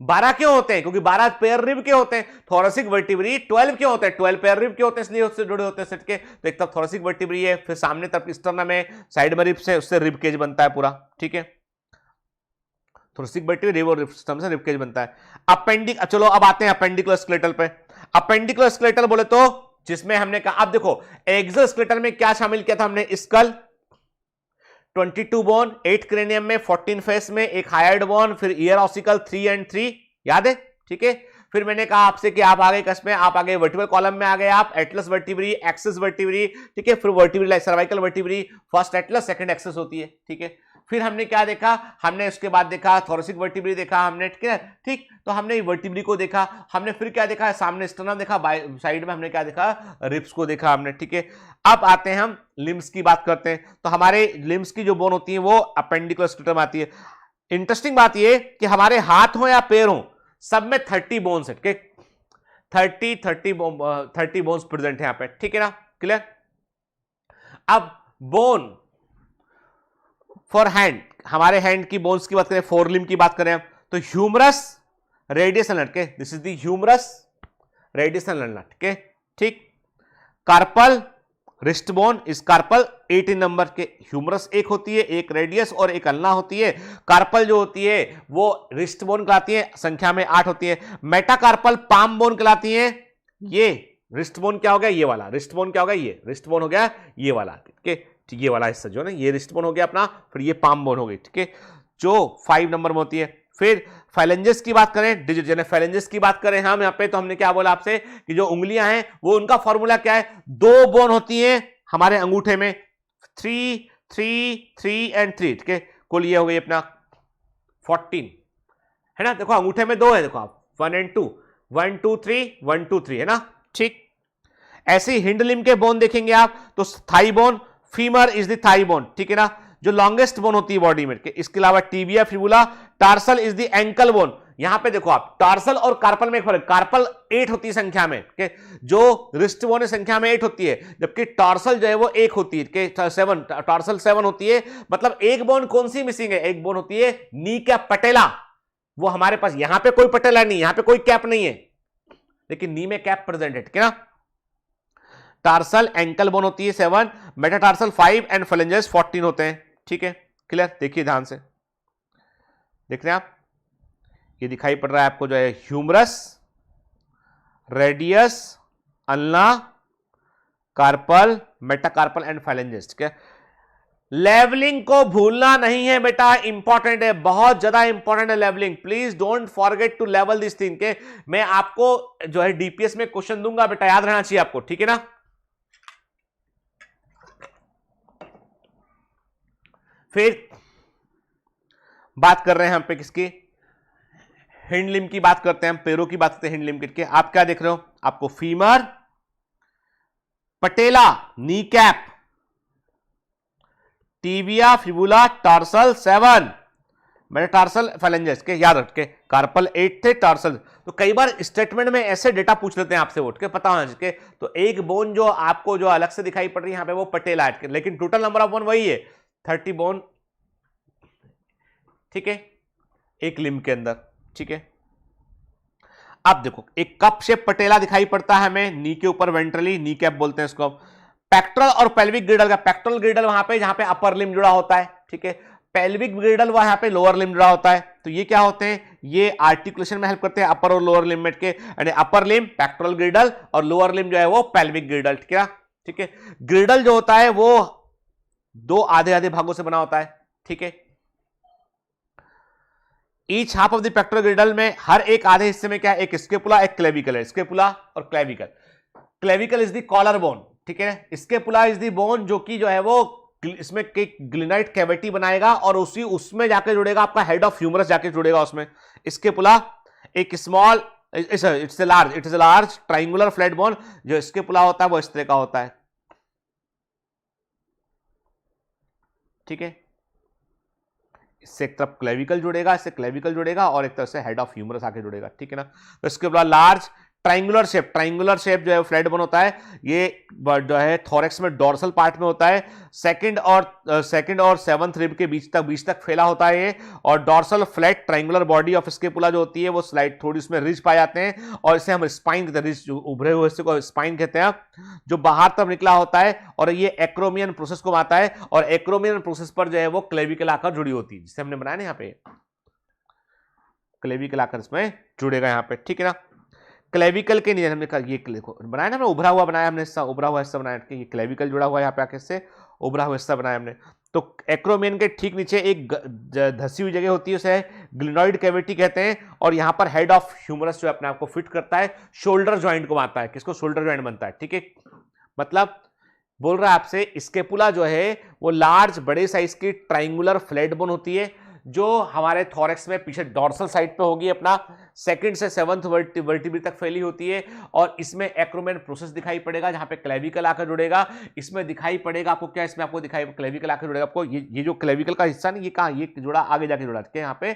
12 क्यों होते हैं? क्योंकि 12 पेयर रिब के होते हैं। थोरेसिक वर्टिब्री 12 क्यों होते हैं? 12 पेयर रिब के होते हैं, इसलिए उससे जुड़े होते हैं सेट के। तो एक तरफ थोरेसिक वर्टिब्री है, फिर सामने तरफ स्टर्नम है, साइड में रिब्स है, उससे रिब केज बनता है पूरा। ठीक है, थोरेसिक वर्टिब्री रिब और सिस्टम से रिब केज बनता है। अपेंडिक, चलो अब आते हैं अपेंडिकुलर स्केलेटल पे। अपेंडिकुलर स्केलेटल बोले तो जिसमें हमने कहा, अब देखो एक्सल स्केलेटल में क्या शामिल किया था हमने? स्कल, 22 बोन, 8 क्रेनियम में, 14 फेस में, एक हायर्ड बोन, फिर ईयर ऑसिकल 3 and 3, याद है? ठीक है, फिर मैंने कहा आपसे कि आप आगे कस में, आप आगे वर्टिबल कॉलम में आ गए, आप एटलस वर्टिब्री, एक्सिस वर्टिब्री। ठीक है, फिर vertebrae cervical vertebrae, first Atlas second axis होती है। ठीक है, फिर हमने क्या देखा? हमने उसके बाद देखा थोरेसिक वर्टिब्री देखा हमने। ठीक है, ठीक, तो हमने वर्टिब्री को देखा, हमने फिर क्या देखा? सामने स्टर्नम देखा, साइड में हमने क्या देखा? रिब्स को देखा हमने। ठीक है, अब आते हैं हम लिम्स की बात करते हैं। तो हमारे लिम्स की जो बोन होती है वो अपेंडिकुलर स्केलेटल में आती है। इंटरेस्टिंग बात ये कि हमारे हाथ हो या पैर हो, सब में 30 बोन्स है। 30 बोन्स प्रेजेंट है यहां पे। ठीक है ना, क्लियर? अब बोन फॉर हैंड, हमारे हैंड की बोन्स की बात करें, फोर लिम्ब की बात करें तो humerus, radius and ulna, this is the humerus, radius and ulna, ठीक। Carpal, wrist bone is carpal 18 नंबर के, ह्यूमरस एक होती है, एक रेडियस और एक अल्ना होती है। कार्पल जो होती है वो रिस्ट बोन कहलाती है, संख्या में 8 होती है। मेटाकार्पल पाम बोन कहलाती है। ये रिस्ट बोन क्या हो गया, ये वाला रिस्ट बोन क्या हो गया, ये रिस्ट बोन हो गया ये वाला, ठीक है, ये वाला हिस्सा जो है ना, ये रिस्ट बोन हो गया अपना, फिर ये पाम बोन हो गई, ठीक है, जो 5 नंबर में होती है। फिर फाइलेंजेस की बात करें, डिजिट फाइलेंजेस की बात करें हम यहाँ पे, तो हमने क्या बोला आपसे कि जो उंगलियां हैं वो उनका फॉर्मूला क्या है, 2 बोन होती हैं हमारे अंगूठे में, 3 3 3 एंड 3, ठीक है, कुल ये हो गई अपना 14 है ना। देखो अंगूठे में 2 है, देखो आप 1 एंड 2, 1 2 3 1 2 3 है ना, ठीक। ऐसे ही हिंड लिम्ब के बोन देखेंगे आप तो thigh bone, femur is the thigh bone, ठीक है ना, जो लॉन्गेस्ट बोन होती है बॉडी में। इसके अलावा tibia, fibula, tarsal is the ankle bone. यहां पे देखो आप टार्सल और कार्पल में एक फर्क, कार्पल 8 होती है संख्या में, जो रिस्ट बोन है संख्या में 8 होती है, जबकि टार्सल जो है वो 1 होती है, 7, टार्सल 7 होती है। मतलब एक बोन कौन सी मिसिंग है, एक बोन होती है नी कैप पटेला, वो हमारे पास यहां पे कोई पटेला नहीं, यहां पे कोई कैप नहीं है, लेकिन नी में कैप प्रेजेंट है, ठीक है ना। टार्सल एंकल बोन होती है 7, मेटाटार्सल 5 एंड फेलेंजेस 14 होते हैं, ठीक है, क्लियर। देखिए ध्यान से, देख रहे हैं आप, ये दिखाई पड़ रहा है आपको जो है humerus, radius, ulna, carpal, metacarpal and phalanges, ठीक है। लेवलिंग को भूलना नहीं है बेटा, इंपॉर्टेंट है, बहुत ज्यादा इंपॉर्टेंट है labelling, please don't forget to लेवल दिस थिंग के। मैं आपको जो है डीपीएस में क्वेश्चन दूंगा बेटा, याद रहना चाहिए आपको, ठीक है ना। फिर बात कर रहे हैं हम पे किसकी, हिंड लिम्ब की बात करते हैं हम, पैरों की बात करते हैं हिंड लिम्ब के। आप क्या देख रहे हो, आपको femur, patella, knee cap, tibia, fibula, tarsal 7, metatarsal, phalanges के, याद रख के। कार्पल 8 थे, टार्सल, तो कई बार स्टेटमेंट में ऐसे डेटा पूछ लेते हैं आपसे, उठ के पता होना चाहिए। तो एक बोन जो आपको जो अलग से दिखाई पड़ रही है यहां पे वो पटेला है, लेकिन टोटल नंबर ऑफ बोन वही है 30 बोन, ठीक है, एक लिम्ब के अंदर, ठीक है। अब देखो एक कप शेप पटेला दिखाई पड़ता है हमें, नी के ऊपर वेंट्रली, नी कैप बोलते हैं इसको। पेक्टोरल और पेल्विक ग्रिडल का, पेक्टोरल ग्रिडल वहां पे जहां पे अपर लिम्ब जुड़ा होता है, ठीक है, पेल्विक ग्रिडल वहां पे लोअर लिम्ब जुड़ा होता है। तो ये क्या होते हैं, ये आर्टिकुलेशन में हेल्प करते हैं अपर और लोअर लिम्ब में के, यानी अपर लिम्ब पेक्टोरल ग्रिडल और लोअर लिम्ब जो है वो पेल्विक ग्रिडल, ठीक है, ठीक है। ग्रिडल जो होता है वो 2 आधे आधे भागों से बना होता है, ठीक है। Each half of the pectoral ग्रिडल में हर एक आधे हिस्से में क्या है, एक स्केपुला एक क्लेविकल है, स्केपुला और clavicle. Clavicle is the collar bone, ठीक है, स्केपुला इज द बोन जो कि जो है वो इसमें ग्लिनाइट कैविटी बनाएगा और उसमें जाके जुड़ेगा आपका हेड ऑफ ह्यूमरस, जाके जुड़ेगा उसमें। स्केपुला एक small, it's a large triangular flat bone, जो स्केपुला होता है वो इस तरह का होता है, ठीक है। इससे एक तरफ क्लेविकल जुड़ेगा, इससे क्लेविकल जुड़ेगा और एक तरफ से हेड ऑफ ह्यूमरस आके जुड़ेगा, ठीक है ना। तो इसके बाद लार्ज ट्राइंगुलर शेप जो है फ्लैट बोन होता है, ये जो है थोरेक्स में डोर्सल पार्ट में होता है, सेकंड और 7th रिब के बीच तक फैला होता है ये, और dorsal flat triangular body of scapula जो होती है वो स्लाइड थोड़ी उसमें रिज पाए जाते हैं, और इसे हम स्पाइन कहते हैं, रिज उभरे हुए हिस्से को स्पाइन कहते हैं, जो बाहर तक निकला होता है, और ये एक्रोमियन प्रोसेस को आता है, और एक्रोमियन प्रोसेस पर जो है वो क्लेविकल आकर जुड़ी होती है, जिसे हमने बनाया ना यहाँ पे, क्लेविकल आकर इसमें जुड़ेगा यहाँ पे, ठीक है ना। क्लेविकल के नीचे हमने ये देखो बनाया ना, उभरा हुआ बनाया हमने, हिस्सा उभरा हुआ हिस्सा बनाया, ये क्लेविकल जुड़ा हुआ है यहाँ पे आके, इससे उभरा हुआ हिस्सा बनाया हमने। तो एक्रोमियन के ठीक नीचे एक धसी हुई जगह होती है, उसे ग्लिनॉइड कैविटी कहते हैं, और यहाँ पर हेड ऑफ ह्यूमरस जो अपने आप को फिट करता है, शोल्डर ज्वाइंट को बनता है, किसको, शोल्डर ज्वाइंट बनता है, ठीक है। मतलब बोल रहा है आपसे स्केपुला जो है वो लार्ज बड़े साइज की ट्राइंगुलर फ्लैट बोन होती है, जो हमारे थोरेक्स में पीछे डॉर्सल साइड पे होगी अपना, 2nd से 7th वर्टिब्रे तक फैली होती है, और इसमें एक्रोमियन प्रोसेस दिखाई पड़ेगा जहां पे क्लेविकल आकर जुड़ेगा। इसमें दिखाई पड़ेगा आपको क्या, इसमें आपको दिखाई क्लेविकल आकर जुड़ेगा आपको, ये जो क्लेविकल का हिस्सा नहीं, ये कहां, ये जुड़ा आगे जाके जुड़ा, ठीक है, यहाँ पे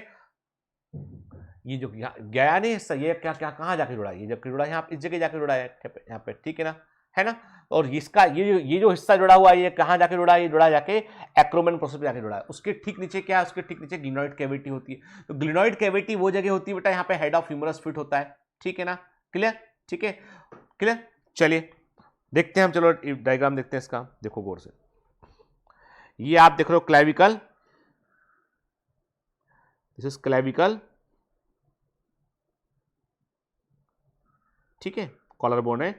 ये जो गया नहीं हिस्सा, ये क्या क्या कहां जाके जुड़ा, ये जब जुड़ा यहाँ इस जगह जाके जुड़ा है यहाँ पे, ठीक है ना, है ना। और इसका ये जो हिस्सा जुड़ा हुआ है ये कहाँ जाके जुड़ा है, ये जुड़ा जाके एक्रोमेन प्रोसेस पे जाके जुड़ा है। उसके ठीक नीचे क्या है, उसके ठीक नीचे ग्लिनॉइड कैविटी होती है। तो ग्लिनॉइड कैविटी वो जगह होती है बेटा यहाँ पे हेड ऑफ ह्यूमरस फिट होता है, ठीक है ना, क्लियर, ठीक है क्लियर। चलिए देखते हैं हम, चलो डायग्राम देखते हैं इसका, देखो गौर से। ये आप देख रहे हो क्लेविकल, दिस इज क्लेविकल, ठीक है, कॉलर बोन है।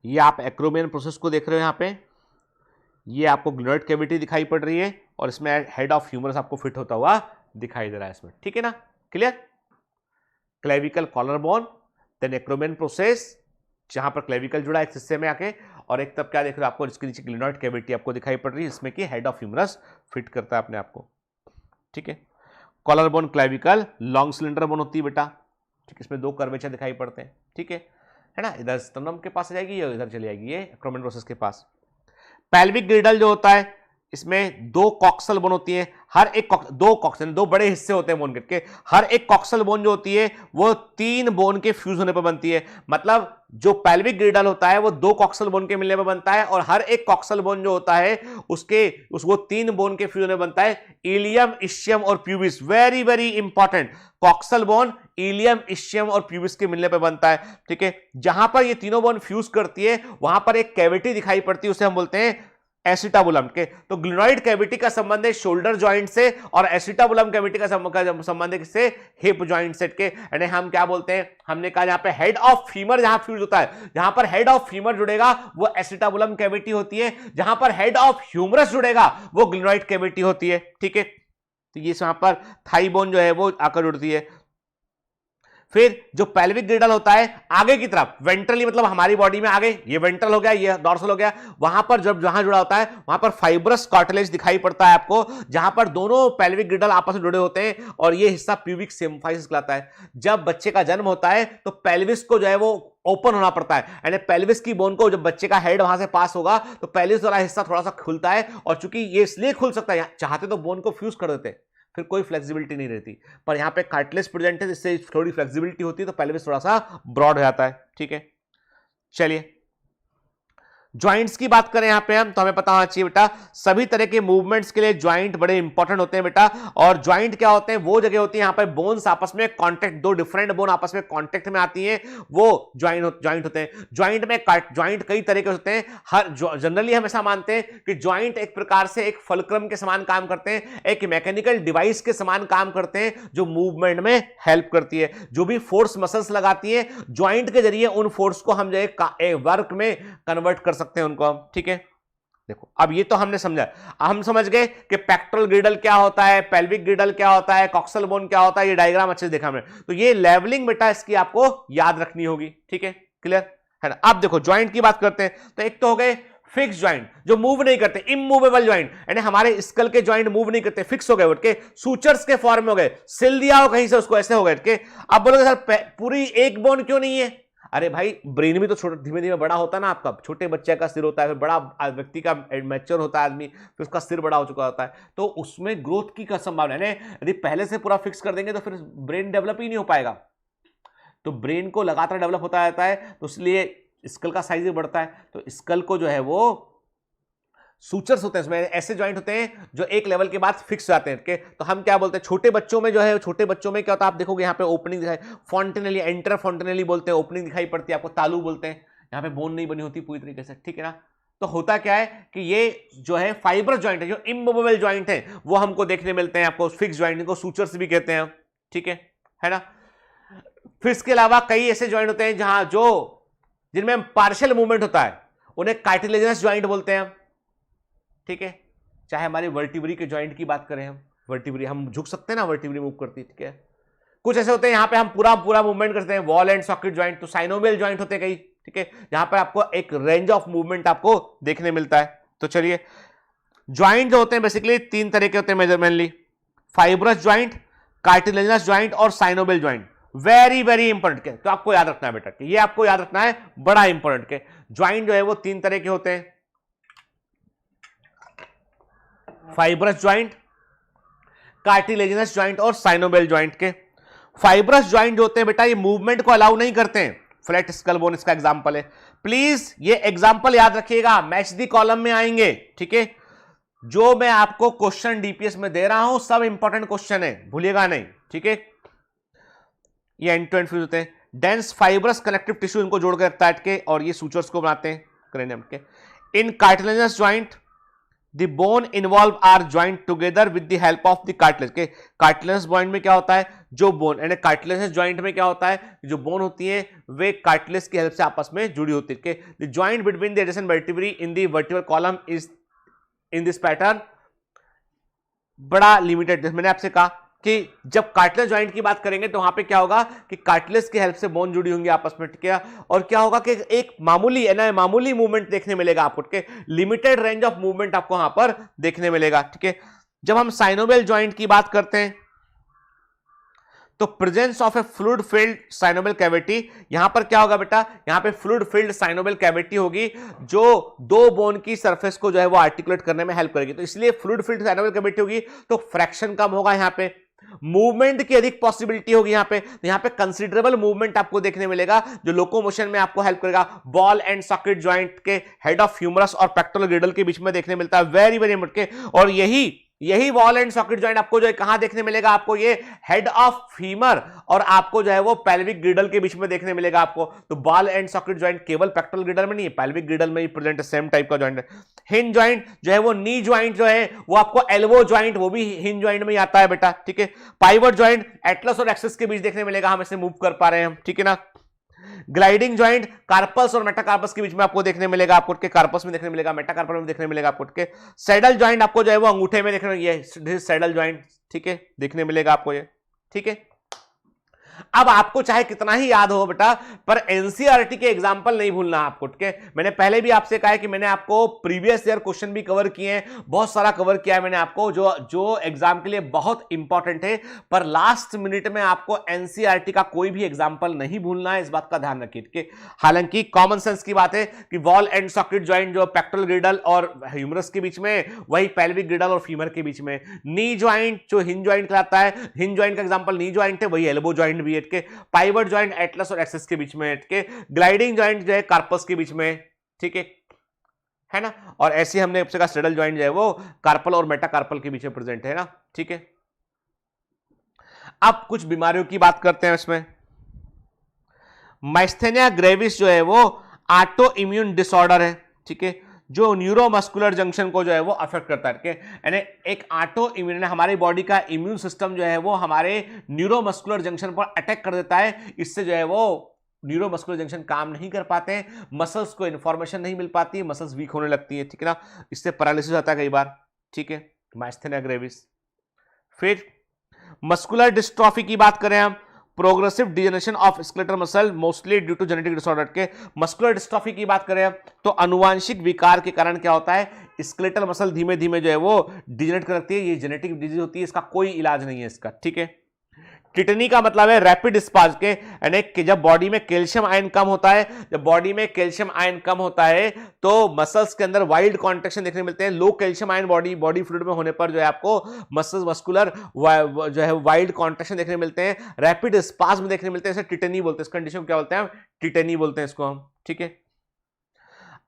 ये आप एक्रोमियन प्रोसेस को देख रहे हो यहां पे, ये आपको ग्लिनॉइड कैविटी दिखाई पड़ रही है और इसमें हेड ऑफ ह्यूमरस आपको फिट होता हुआ दिखाई दे रहा है इसमें, ठीक है ना, clear. Clavicle collar bone, then acromion process जहां पर क्लेविकल जुड़ा है एक हिस्से में आके, और एक तब क्या देख रहे हो आपको इसके नीचे ग्लिनॉइड कैविटी आपको दिखाई पड़ रही है, इसमें कि हेड ऑफ ह्यूमरस फिट करता है अपने आप को, ठीक है। Collar bone clavicle long cylinder bone होती है बेटा, ठीक है, इसमें दो कर्वेचर दिखाई पड़ते हैं, ठीक है ना, इधर स्टर्नम के पास आ जाएगी या इधर चली जाएगी ये एक्रोमियन प्रोसेस के पास। पेल्विक ग्रिडल जो होता है इसमें दो कॉक्सल बोन होती है, हर एक दो कॉक्सल, दो बड़े हिस्से होते हैं बोन के, हर एक कॉक्सल बोन जो होती है वो 3 बोन के फ्यूज होने पर बनती है। मतलब जो पेल्विक ग्रिडल होता है वो 2 कॉक्सल बोन के मिलने पर बनता है, और हर एक कॉक्सल बोन जो होता है उसको 3 बोन के फ्यूज होने बनता है, इलियम, इस्चियम और pubis. Very very important, coxal bone ilium, ischium और प्यूबिस के मिलने पर बनता है, ठीक है। जहां पर ये तीनों बोन फ्यूज करती है वहां पर एक कैविटी दिखाई पड़ती है, उसे हम बोलते हैं एसिटाबुलम के। तो ग्लिनॉइड कैविटी का संबंध है शोल्डर जॉइंट से, और एसिटाबुलम कैविटी का संबंध है किससे, हिप जॉइंट सेट के। यानी हम क्या बोलते हैं, हमने कहा यहां पे हेड ऑफ फीमर जहां फ्यूज होता है, जहां पर हेड ऑफ फीमर जुड़ेगा वो एसिटाबुलम कैविटी होती है, जहां पर हेड ऑफ ह्यूमरस जुड़ेगा वो ग्लिनॉइड कैविटी होती है, ठीक है। तो ये यहां पर थाई बोन जो है वो आकर जुड़ती है। फिर जो पेल्विक ग्रिडल होता है आगे की तरफ, वेंट्रली मतलब हमारी बॉडी में आगे, ये वेंट्रल हो गया, ये डॉर्सल हो गया, वहां पर जहां जुड़ा होता है वहां पर फाइब्रस कार्टिलेज दिखाई पड़ता है आपको, जहां पर दोनों पेल्विक ग्रिडल आपस में जुड़े होते हैं, और ये हिस्सा प्यूबिक सिम्फाइसिस कहलाता है। जब बच्चे का जन्म होता है तो पेल्विस को जो है वो ओपन होना पड़ता है, यानी पेल्विस की बोन को जब बच्चे का हेड वहां से पास होगा तो पेल्विस वाला हिस्सा थोड़ा सा खुलता है, और चूंकि ये इसलिए खुल सकता है, चाहते तो बोन को फ्यूज कर देते, फिर कोई फ्लेक्सिबिलिटी नहीं रहती, पर यहां पे कार्टिलेज प्रेजेंट है जिससे थोड़ी फ्लेक्सिबिलिटी होती है, तो पेल्विस थोड़ा सा ब्रॉड हो जाता है, ठीक है। चलिए ज्वाइंट्स की बात करें यहां पे हम, तो हमें पता होना चाहिए बेटा सभी तरह के मूवमेंट्स के लिए ज्वाइंट बड़े इंपॉर्टेंट होते हैं बेटा। और ज्वाइंट क्या होते हैं, वो जगह होती है यहां पे बोन्स आपस में कांटेक्ट, दो डिफरेंट बोन आपस में कांटेक्ट में आती हैं, वो ज्वाइंट होते हैं। ज्वाइंट में ज्वाइंट कई तरह के होते हैं, हर जनरली हम ऐसा मानते हैं कि ज्वाइंट एक प्रकार से एक फलक्रम के समान काम करते हैं, एक मैकेनिकल डिवाइस के समान काम करते हैं जो मूवमेंट में हेल्प करती है। जो भी फोर्स मसल्स लगाती है ज्वाइंट के जरिए उन फोर्स को हम जो है वर्क में कन्वर्ट कर सकते हैं उनको हम, ठीक है। देखो अब ये तो हमने समझा, हम समझ गए कि पेक्टोरल ग्रिडल क्या होता है, पेल्विक ग्रिडल क्या होता है, कॉक्सल बोन क्या होता है, ये डायग्राम अच्छे से देखा हमने। तो ये लेवलिंग बेटा इसकी आपको याद रखनी होगी, ठीक है, क्लियर है ना। अब देखो ज्वाइंट की बात करते हैं, तो एक तो हो गए फिक्स ज्वाइंट जो मूव नहीं करते, इमूवेबल ज्वाइंट, यानी हमारे स्कल के ज्वाइंट मूव नहीं करते, फिक्स हो गए, उठ के सूचर्स के फॉर्म में हो गए, सिल दिया हो कहीं से उसको, ऐसे हो गए के। अब बोलोगे सर पूरी एक बोन क्यों नहीं है, अरे भाई ब्रेन भी तो छोटा धीमे धीमे बड़ा होता है ना आपका, छोटे बच्चे का सिर होता है, फिर बड़ा व्यक्ति का मैच्योर होता है आदमी, फिर उसका सिर बड़ा हो चुका होता है, तो उसमें ग्रोथ की क्या संभावना है। यदि पहले से पूरा फिक्स कर देंगे तो फिर ब्रेन डेवलप ही नहीं हो पाएगा, तो ब्रेन को लगातार डेवलप होता रहता है, तो इसलिए स्कल का साइज भी बढ़ता है। तो स्कल को जो है वो सूचर्स होते हैं, इसमें ऐसे ज्वाइंट होते हैं जो एक लेवल के बाद फिक्स जाते हैं, के तो हम क्या बोलते हैं, छोटे बच्चों में जो है, छोटे बच्चों में क्या होता है, आप देखोगे यहाँ पे ओपनिंग दिखाई, फॉन्टेनली, एंटर फॉन्टेनली बोलते हैं, ओपनिंग दिखाई पड़ती है आपको, तालू बोलते हैं, यहाँ पे बोन नहीं बनी होती पूरी तरीके से, ठीक है ना। तो होता क्या है कि ये जो है फाइबर ज्वाइंट है, जो इमूवेबल ज्वाइंट है वो हमको देखने मिलते हैं आपको, फिक्स ज्वाइंट को सूचर्स भी कहते हैं, ठीक है ना। फिर इसके अलावा कई ऐसे ज्वाइंट होते हैं जहां जिनमें पार्शियल मूवमेंट होता है, उन्हें कार्टिलेजिनस ज्वाइंट बोलते हैं, ठीक है। चाहे हमारी वर्टिब्री के ज्वाइंट की बात करें, हम वर्टिब्री हम झुक सकते हैं ना, वर्टिब्री मूव करती है, ठीक है। कुछ ऐसे होते हैं यहां पे हम पूरा मूवमेंट करते हैं, वॉल एंड सॉकेट ज्वाइंट, तो साइनोवियल ज्वाइंट होते हैं कई, ठीक है, जहां पर आपको एक रेंज ऑफ मूवमेंट आपको देखने मिलता है। तो चलिए ज्वाइंट जो होते हैं बेसिकली 3 तरह के होते हैं मेजरमेंटली, फाइब्रस ज्वाइंट, कार्टिलेजिनस ज्वाइंट और synovial joint. Very very important के, तो आपको याद रखना है बेटा, ये आपको याद रखना है, बड़ा इंपॉर्टेंट के। ज्वाइंट जो है वो 3 तरह के होते हैं, फाइब्रस ज्वाइंट, कार्टिलेजिनस ज्वाइंट और साइनोवियल ज्वाइंट के। फाइब्रस ज्वाइंट जो होते हैं बेटा ये मूवमेंट को अलाउ नहीं करते हैं, फ्लैट स्कल बोन इसका एग्जांपल है। प्लीज ये एग्जांपल याद रखिएगा, मैच दी कॉलम में आएंगे, ठीक है। जो मैं आपको क्वेश्चन डीपीएस में दे रहा हूं सब इंपॉर्टेंट क्वेश्चन है, भूलिएगा नहीं, ठीक है। ये एंड टू एंड फ्यूज होते हैं। डेंस फाइब्रस कनेक्टिव टिश्यू इनको जोड़कर रखता है और ये सूचर्स को बनाते हैं क्रेनियम के। In cartilaginous joint the bone involve are joint together with the help of the cartilage के। कार्टिलेजनस ज्वाइंट में क्या होता है, जो बोन यानी कार्टिलेजनस ज्वाइंट में क्या होता है, जो बोन होती है वे कार्टिलेज की हेल्प से आपस में जुड़ी होती है के। The joint between the adjacent vertebrae in the vertebral column is in this pattern बड़ा लिमिटेड। मैंने आपसे कहा कि जब कार्टिलेज ज्वाइंट की बात करेंगे तो वहां पे क्या होगा कि कार्टिलेज की हेल्प से बोन जुड़ी होंगी आपस में, ठीक है। और क्या होगा कि एक मामूली मूवमेंट देखने मिलेगा आपको, ठीक है। लिमिटेड रेंज ऑफ मूवमेंट आपको वहां पर देखने मिलेगा, ठीक है। जब हम साइनोवियल ज्वाइंट की बात करते हैं तो presence of A fluid filled synovial cavity, यहां पर क्या होगा बेटा, यहां पे फ्लूइड फिल्ड साइनोवियल कैविटी होगी जो दो बोन की सरफेस को जो है वो आर्टिकुलेट करने में हेल्प करेगी। तो इसलिए फ्लूइड फिल्ड साइनोवियल कैविटी होगी तो फ्रैक्शन कम होगा, यहां पे मूवमेंट की अधिक पॉसिबिलिटी होगी। यहां पे कंसीडरेबल मूवमेंट आपको देखने मिलेगा जो लोकोमोशन में आपको हेल्प करेगा। बॉल एंड सॉकेट जॉइंट के हेड ऑफ ह्यूमरस और पेक्टोरल ग्रिडल के बीच में देखने मिलता है, वेरी वेरी इंपॉर्टेंट। और यही वॉल एंड सॉकेट जॉइंट आपको जो है कहां देखने मिलेगा, आपको ये हेड ऑफ फीमर और आपको जो है वो पेल्विक ग्रिडल के बीच में देखने मिलेगा आपको। तो बॉल एंड सॉकेट जॉइंट केवल पेक्टोरल ग्रिडल में नहीं है, पेल्विक ग्रिडल में ही प्रेजेंट है, सेम टाइप का जॉइंट है। हिंज जॉइंट जो है वो नी जॉइंट जो है वो आपको एल्बो जॉइंट वो भी हिंज जॉइंट में ही आता है बेटा, ठीक है। पाइवट जॉइंट एटलस और एक्सिस के बीच देखने मिलेगा, हम इसे मूव कर पा रहे हैं, ठीक है ना। ग्लाइडिंग जॉइंट कार्पस और मेटाकार्पस के बीच में आपको देखने मिलेगा, आपको के कार्पस में देखने मिलेगा, मेटाकार्पस में देखने मिलेगा आपको के। सैडल जॉइंट आपको जो है वो अंगूठे में देखने ये सैडल जॉइंट, ठीक है, देखने मिलेगा आपको ये, ठीक है। अब आपको चाहे कितना ही याद हो बेटा, पर एनसीईआरटी के एग्जांपल नहीं भूलना आपको, ठीक है। मैंने पहले भी आपसे कहा है कि मैंने आपको प्रीवियस ईयर क्वेश्चन भी कवर किए हैं, बहुत सारा कवर किया है मैंने आपको, जो एग्जाम के लिए बहुत इंपॉर्टेंट है। पर लास्ट मिनट में आपको एनसीईआरटी का कोई भी एग्जांपल नहीं भूलना है, इस बात का ध्यान रखिए, ठीक है। हालांकि कॉमन सेंस की बात है कि वॉल एंड सॉकेट जॉइंट जो पेक्टोरल ग्रिडल और ह्यूमरस के बीच में, वही पेल्विक ग्रिडल और फीमर के बीच में। नी जॉइंट जो हिंज जॉइंट कहलाता है, हिंज जॉइंट का एग्जांपल नी जॉइंट है, वही एल्बो जॉइंट भी है, के। पाइवट जॉइंट एटलस और एक्सिस के बीच में, के। ग्लाइडिंग जॉइंट जो है कार्पस के बीच में, ठीक है ना। और ऐसे हमने आपसे कहा सैडल जॉइंट जो है वो कार्पल और मेटाकार्पल के बीच में प्रेजेंट है ना, ठीक है। अब कुछ बीमारियों की बात करते हैं इसमें। माइस्थेनिया ग्रेविस जो है वो ऑटो इम्यून डिसऑर्डर है, ठीक है, जो न्यूरोमस्कुलर जंक्शन को जो है वो अफेक्ट करता है, यानी एक ऑटो इम्यून, हमारी बॉडी का इम्यून सिस्टम जो है वो हमारे न्यूरोमस्कुलर जंक्शन पर अटैक कर देता है। इससे जो है वो न्यूरोमस्कुलर जंक्शन काम नहीं कर पाते हैं, मसल्स को इंफॉर्मेशन नहीं मिल पाती है, मसल्स वीक होने लगती है, ठीक है ना। इससे पैरालिसिस होता है कई बार, ठीक है, माइस्थेनिया ग्रेविस। फिर मस्कुलर डिस्ट्रॉफी की बात करें हम, progressive degeneration of skeletal muscle mostly due to genetic disorder के। मस्कुलर डिस्ट्रॉफी की बात करें तो अनुवांशिक विकार के कारण क्या होता है, स्केलेटल मसल धीमे धीमे जो है वो डिजेनरेट करती है, ये जेनेटिक डिजीज होती है, इसका कोई इलाज नहीं है इसका, ठीक है। टिटनी का मतलब है रैपिड स्पाज के, यानी कि जब बॉडी में कैल्शियम आयन कम होता है, जब बॉडी में कैल्शियम आयन कम होता है तो मसल्स के अंदर वाइल्ड कॉन्ट्रैक्शन देखने मिलते हैं। लो कैल्शियम आयन बॉडी फ्लूइड में होने पर जो है आपको मस्कुलर जो है वाइल्ड कॉन्ट्रैक्शन देखने मिलते हैं, रैपिड स्पाज्म देखने मिलते हैं, इसे टिटनी बोलते हैं, इस कंडीशन को क्या बोलते हैं, टिटनी बोलते हैं इसको हम, ठीक है।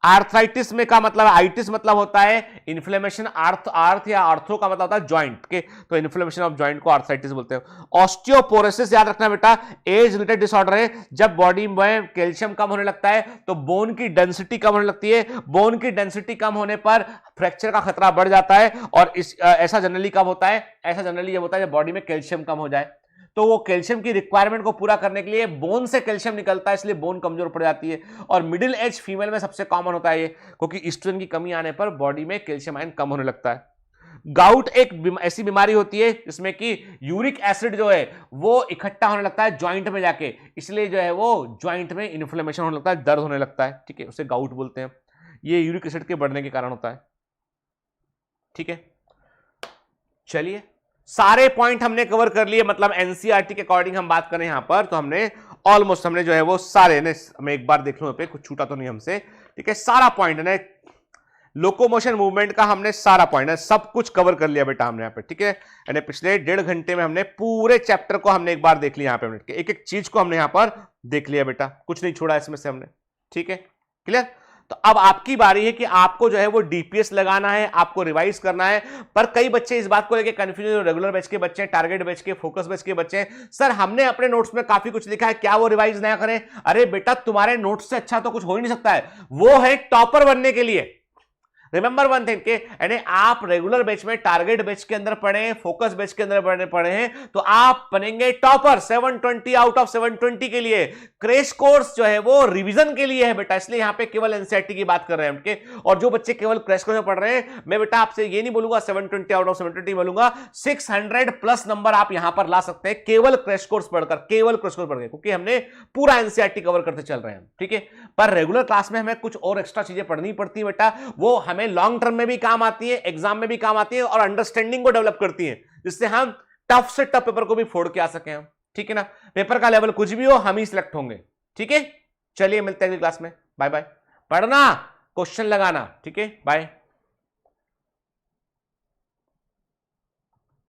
आर्थराइटिस में का मतलब, आइटिस मतलब होता है इन्फ्लेमेशन, आर्थ या आर्थ्रो का मतलब होता है जॉइंट के, तो इन्फ्लेमेशन ऑफ जॉइंट को आर्थराइटिस बोलते हैं। ऑस्टियोपोरोसिस याद रखना बेटा, एज रिलेटेड डिसऑर्डर है, जब बॉडी में कैल्शियम कम होने लगता है तो बोन की डेंसिटी कम होने लगती है, बोन की डेंसिटी कम होने पर फ्रैक्चर का खतरा बढ़ जाता है। और ऐसा जनरली कब होता है, ऐसा जनरली जब होता है जब बॉडी में कैल्शियम कम हो जाए, तो वो कैल्शियम की रिक्वायरमेंट को पूरा करने के लिए बोन से कैल्शियम निकलता है, इसलिए बोन कमजोर पड़ जाती है। और मिडिल एज फीमेल में सबसे कॉमन होता है ये, क्योंकि ईस्ट्रोजन की कमी आने पर बॉडी में कैल्शियम आयन कम होने लगता है। गाउट एक ऐसी बीमारी होती है जिसमें कि यूरिक एसिड जो है वो इकट्ठा होने लगता है जॉइंट में जाके, इसलिए जो है वो जॉइंट में इन्फ्लेमेशन होने लगता है, दर्द होने लगता है, ठीक है, उसे गाउट बोलते हैं। ये यूरिक एसिड के बढ़ने के कारण होता है, ठीक है। चलिए सारे पॉइंट हमने कवर कर लिए, मतलब एनसीईआरटी के अकॉर्डिंग हम बात करें यहां पर, तो हमने ऑलमोस्ट हमने जो है वो सारे ने, मैं एक बार देख लूं पे कुछ छूटा तो नहीं हमसे, ठीक है, सारा पॉइंट ने लोकोमोशन मूवमेंट का हमने सारा पॉइंट है, सब कुछ कवर कर लिया बेटा हमने यहाँ पे, ठीक है। यानी पिछले 1.5 घंटे में हमने पूरे चैप्टर को हमने एक बार देख लिया, यहाँ पे हमने एक एक चीज को हमने यहाँ पर देख लिया बेटा, कुछ नहीं छोड़ा इसमें से हमने, ठीक है, क्लियर। तो अब आपकी बारी है कि आपको जो है वो डीपीएस लगाना है, आपको रिवाइज करना है। पर कई बच्चे इस बात को लेके कंफ्यूज, रेगुलर बैच के बच्चे, टारगेट बैच के, फोकस बैच के बच्चे, सर हमने अपने नोट्स में काफी कुछ लिखा है, क्या वो रिवाइज ना करें? अरे बेटा तुम्हारे नोट्स से अच्छा तो कुछ हो ही नहीं सकता है, वो है टॉपर बनने के लिए। रिमेंबर वन थिंग के यानी आप रेगुलर बैच में, टारगेट बैच के अंदर पढ़े, फोकस बैच के अंदर पढ़े हैं तो आप बनेंगे टॉपर 720 आउट ऑफ 720 के लिए। क्रैश कोर्स जो है वो रिवीजन के लिए है बेटा, इसलिए यहां पे केवल एनसीईआरटी की बात कर रहे हैं उनके। और जो बच्चे केवल क्रैश कोर्स में पढ़ रहे हैं, मैं बेटा आपसे ये नहीं बोलूंगा 720 आउट ऑफ 720 बोलूंगा, 600 प्लस नंबर आप यहां पर ला सकते हैं केवल क्रैश कोर्स पढ़कर, केवल क्रैश कोर्स पढ़कर, क्योंकि हमने पूरा एनसीईआरटी कवर करते चल रहे हैं, ठीक है। पर रेगुलर क्लास में हमें कुछ और एक्स्ट्रा चीजें पढ़नी पड़ती है बेटा, वो हमें लॉन्ग टर्म में भी काम आती है, एग्जाम में भी काम आती है और अंडरस्टैंडिंग को डेवलप करती है, जिससे हम टफ से टफ पेपर को भी फोड़ के आ सके हम, ठीक है ना। पेपर का लेवल कुछ भी हो, हम ही सिलेक्ट होंगे, ठीक है। चलिए मिलते हैं अगली क्लास में, बाय बाय। पढ़ना, क्वेश्चन लगाना, ठीक है, बाय।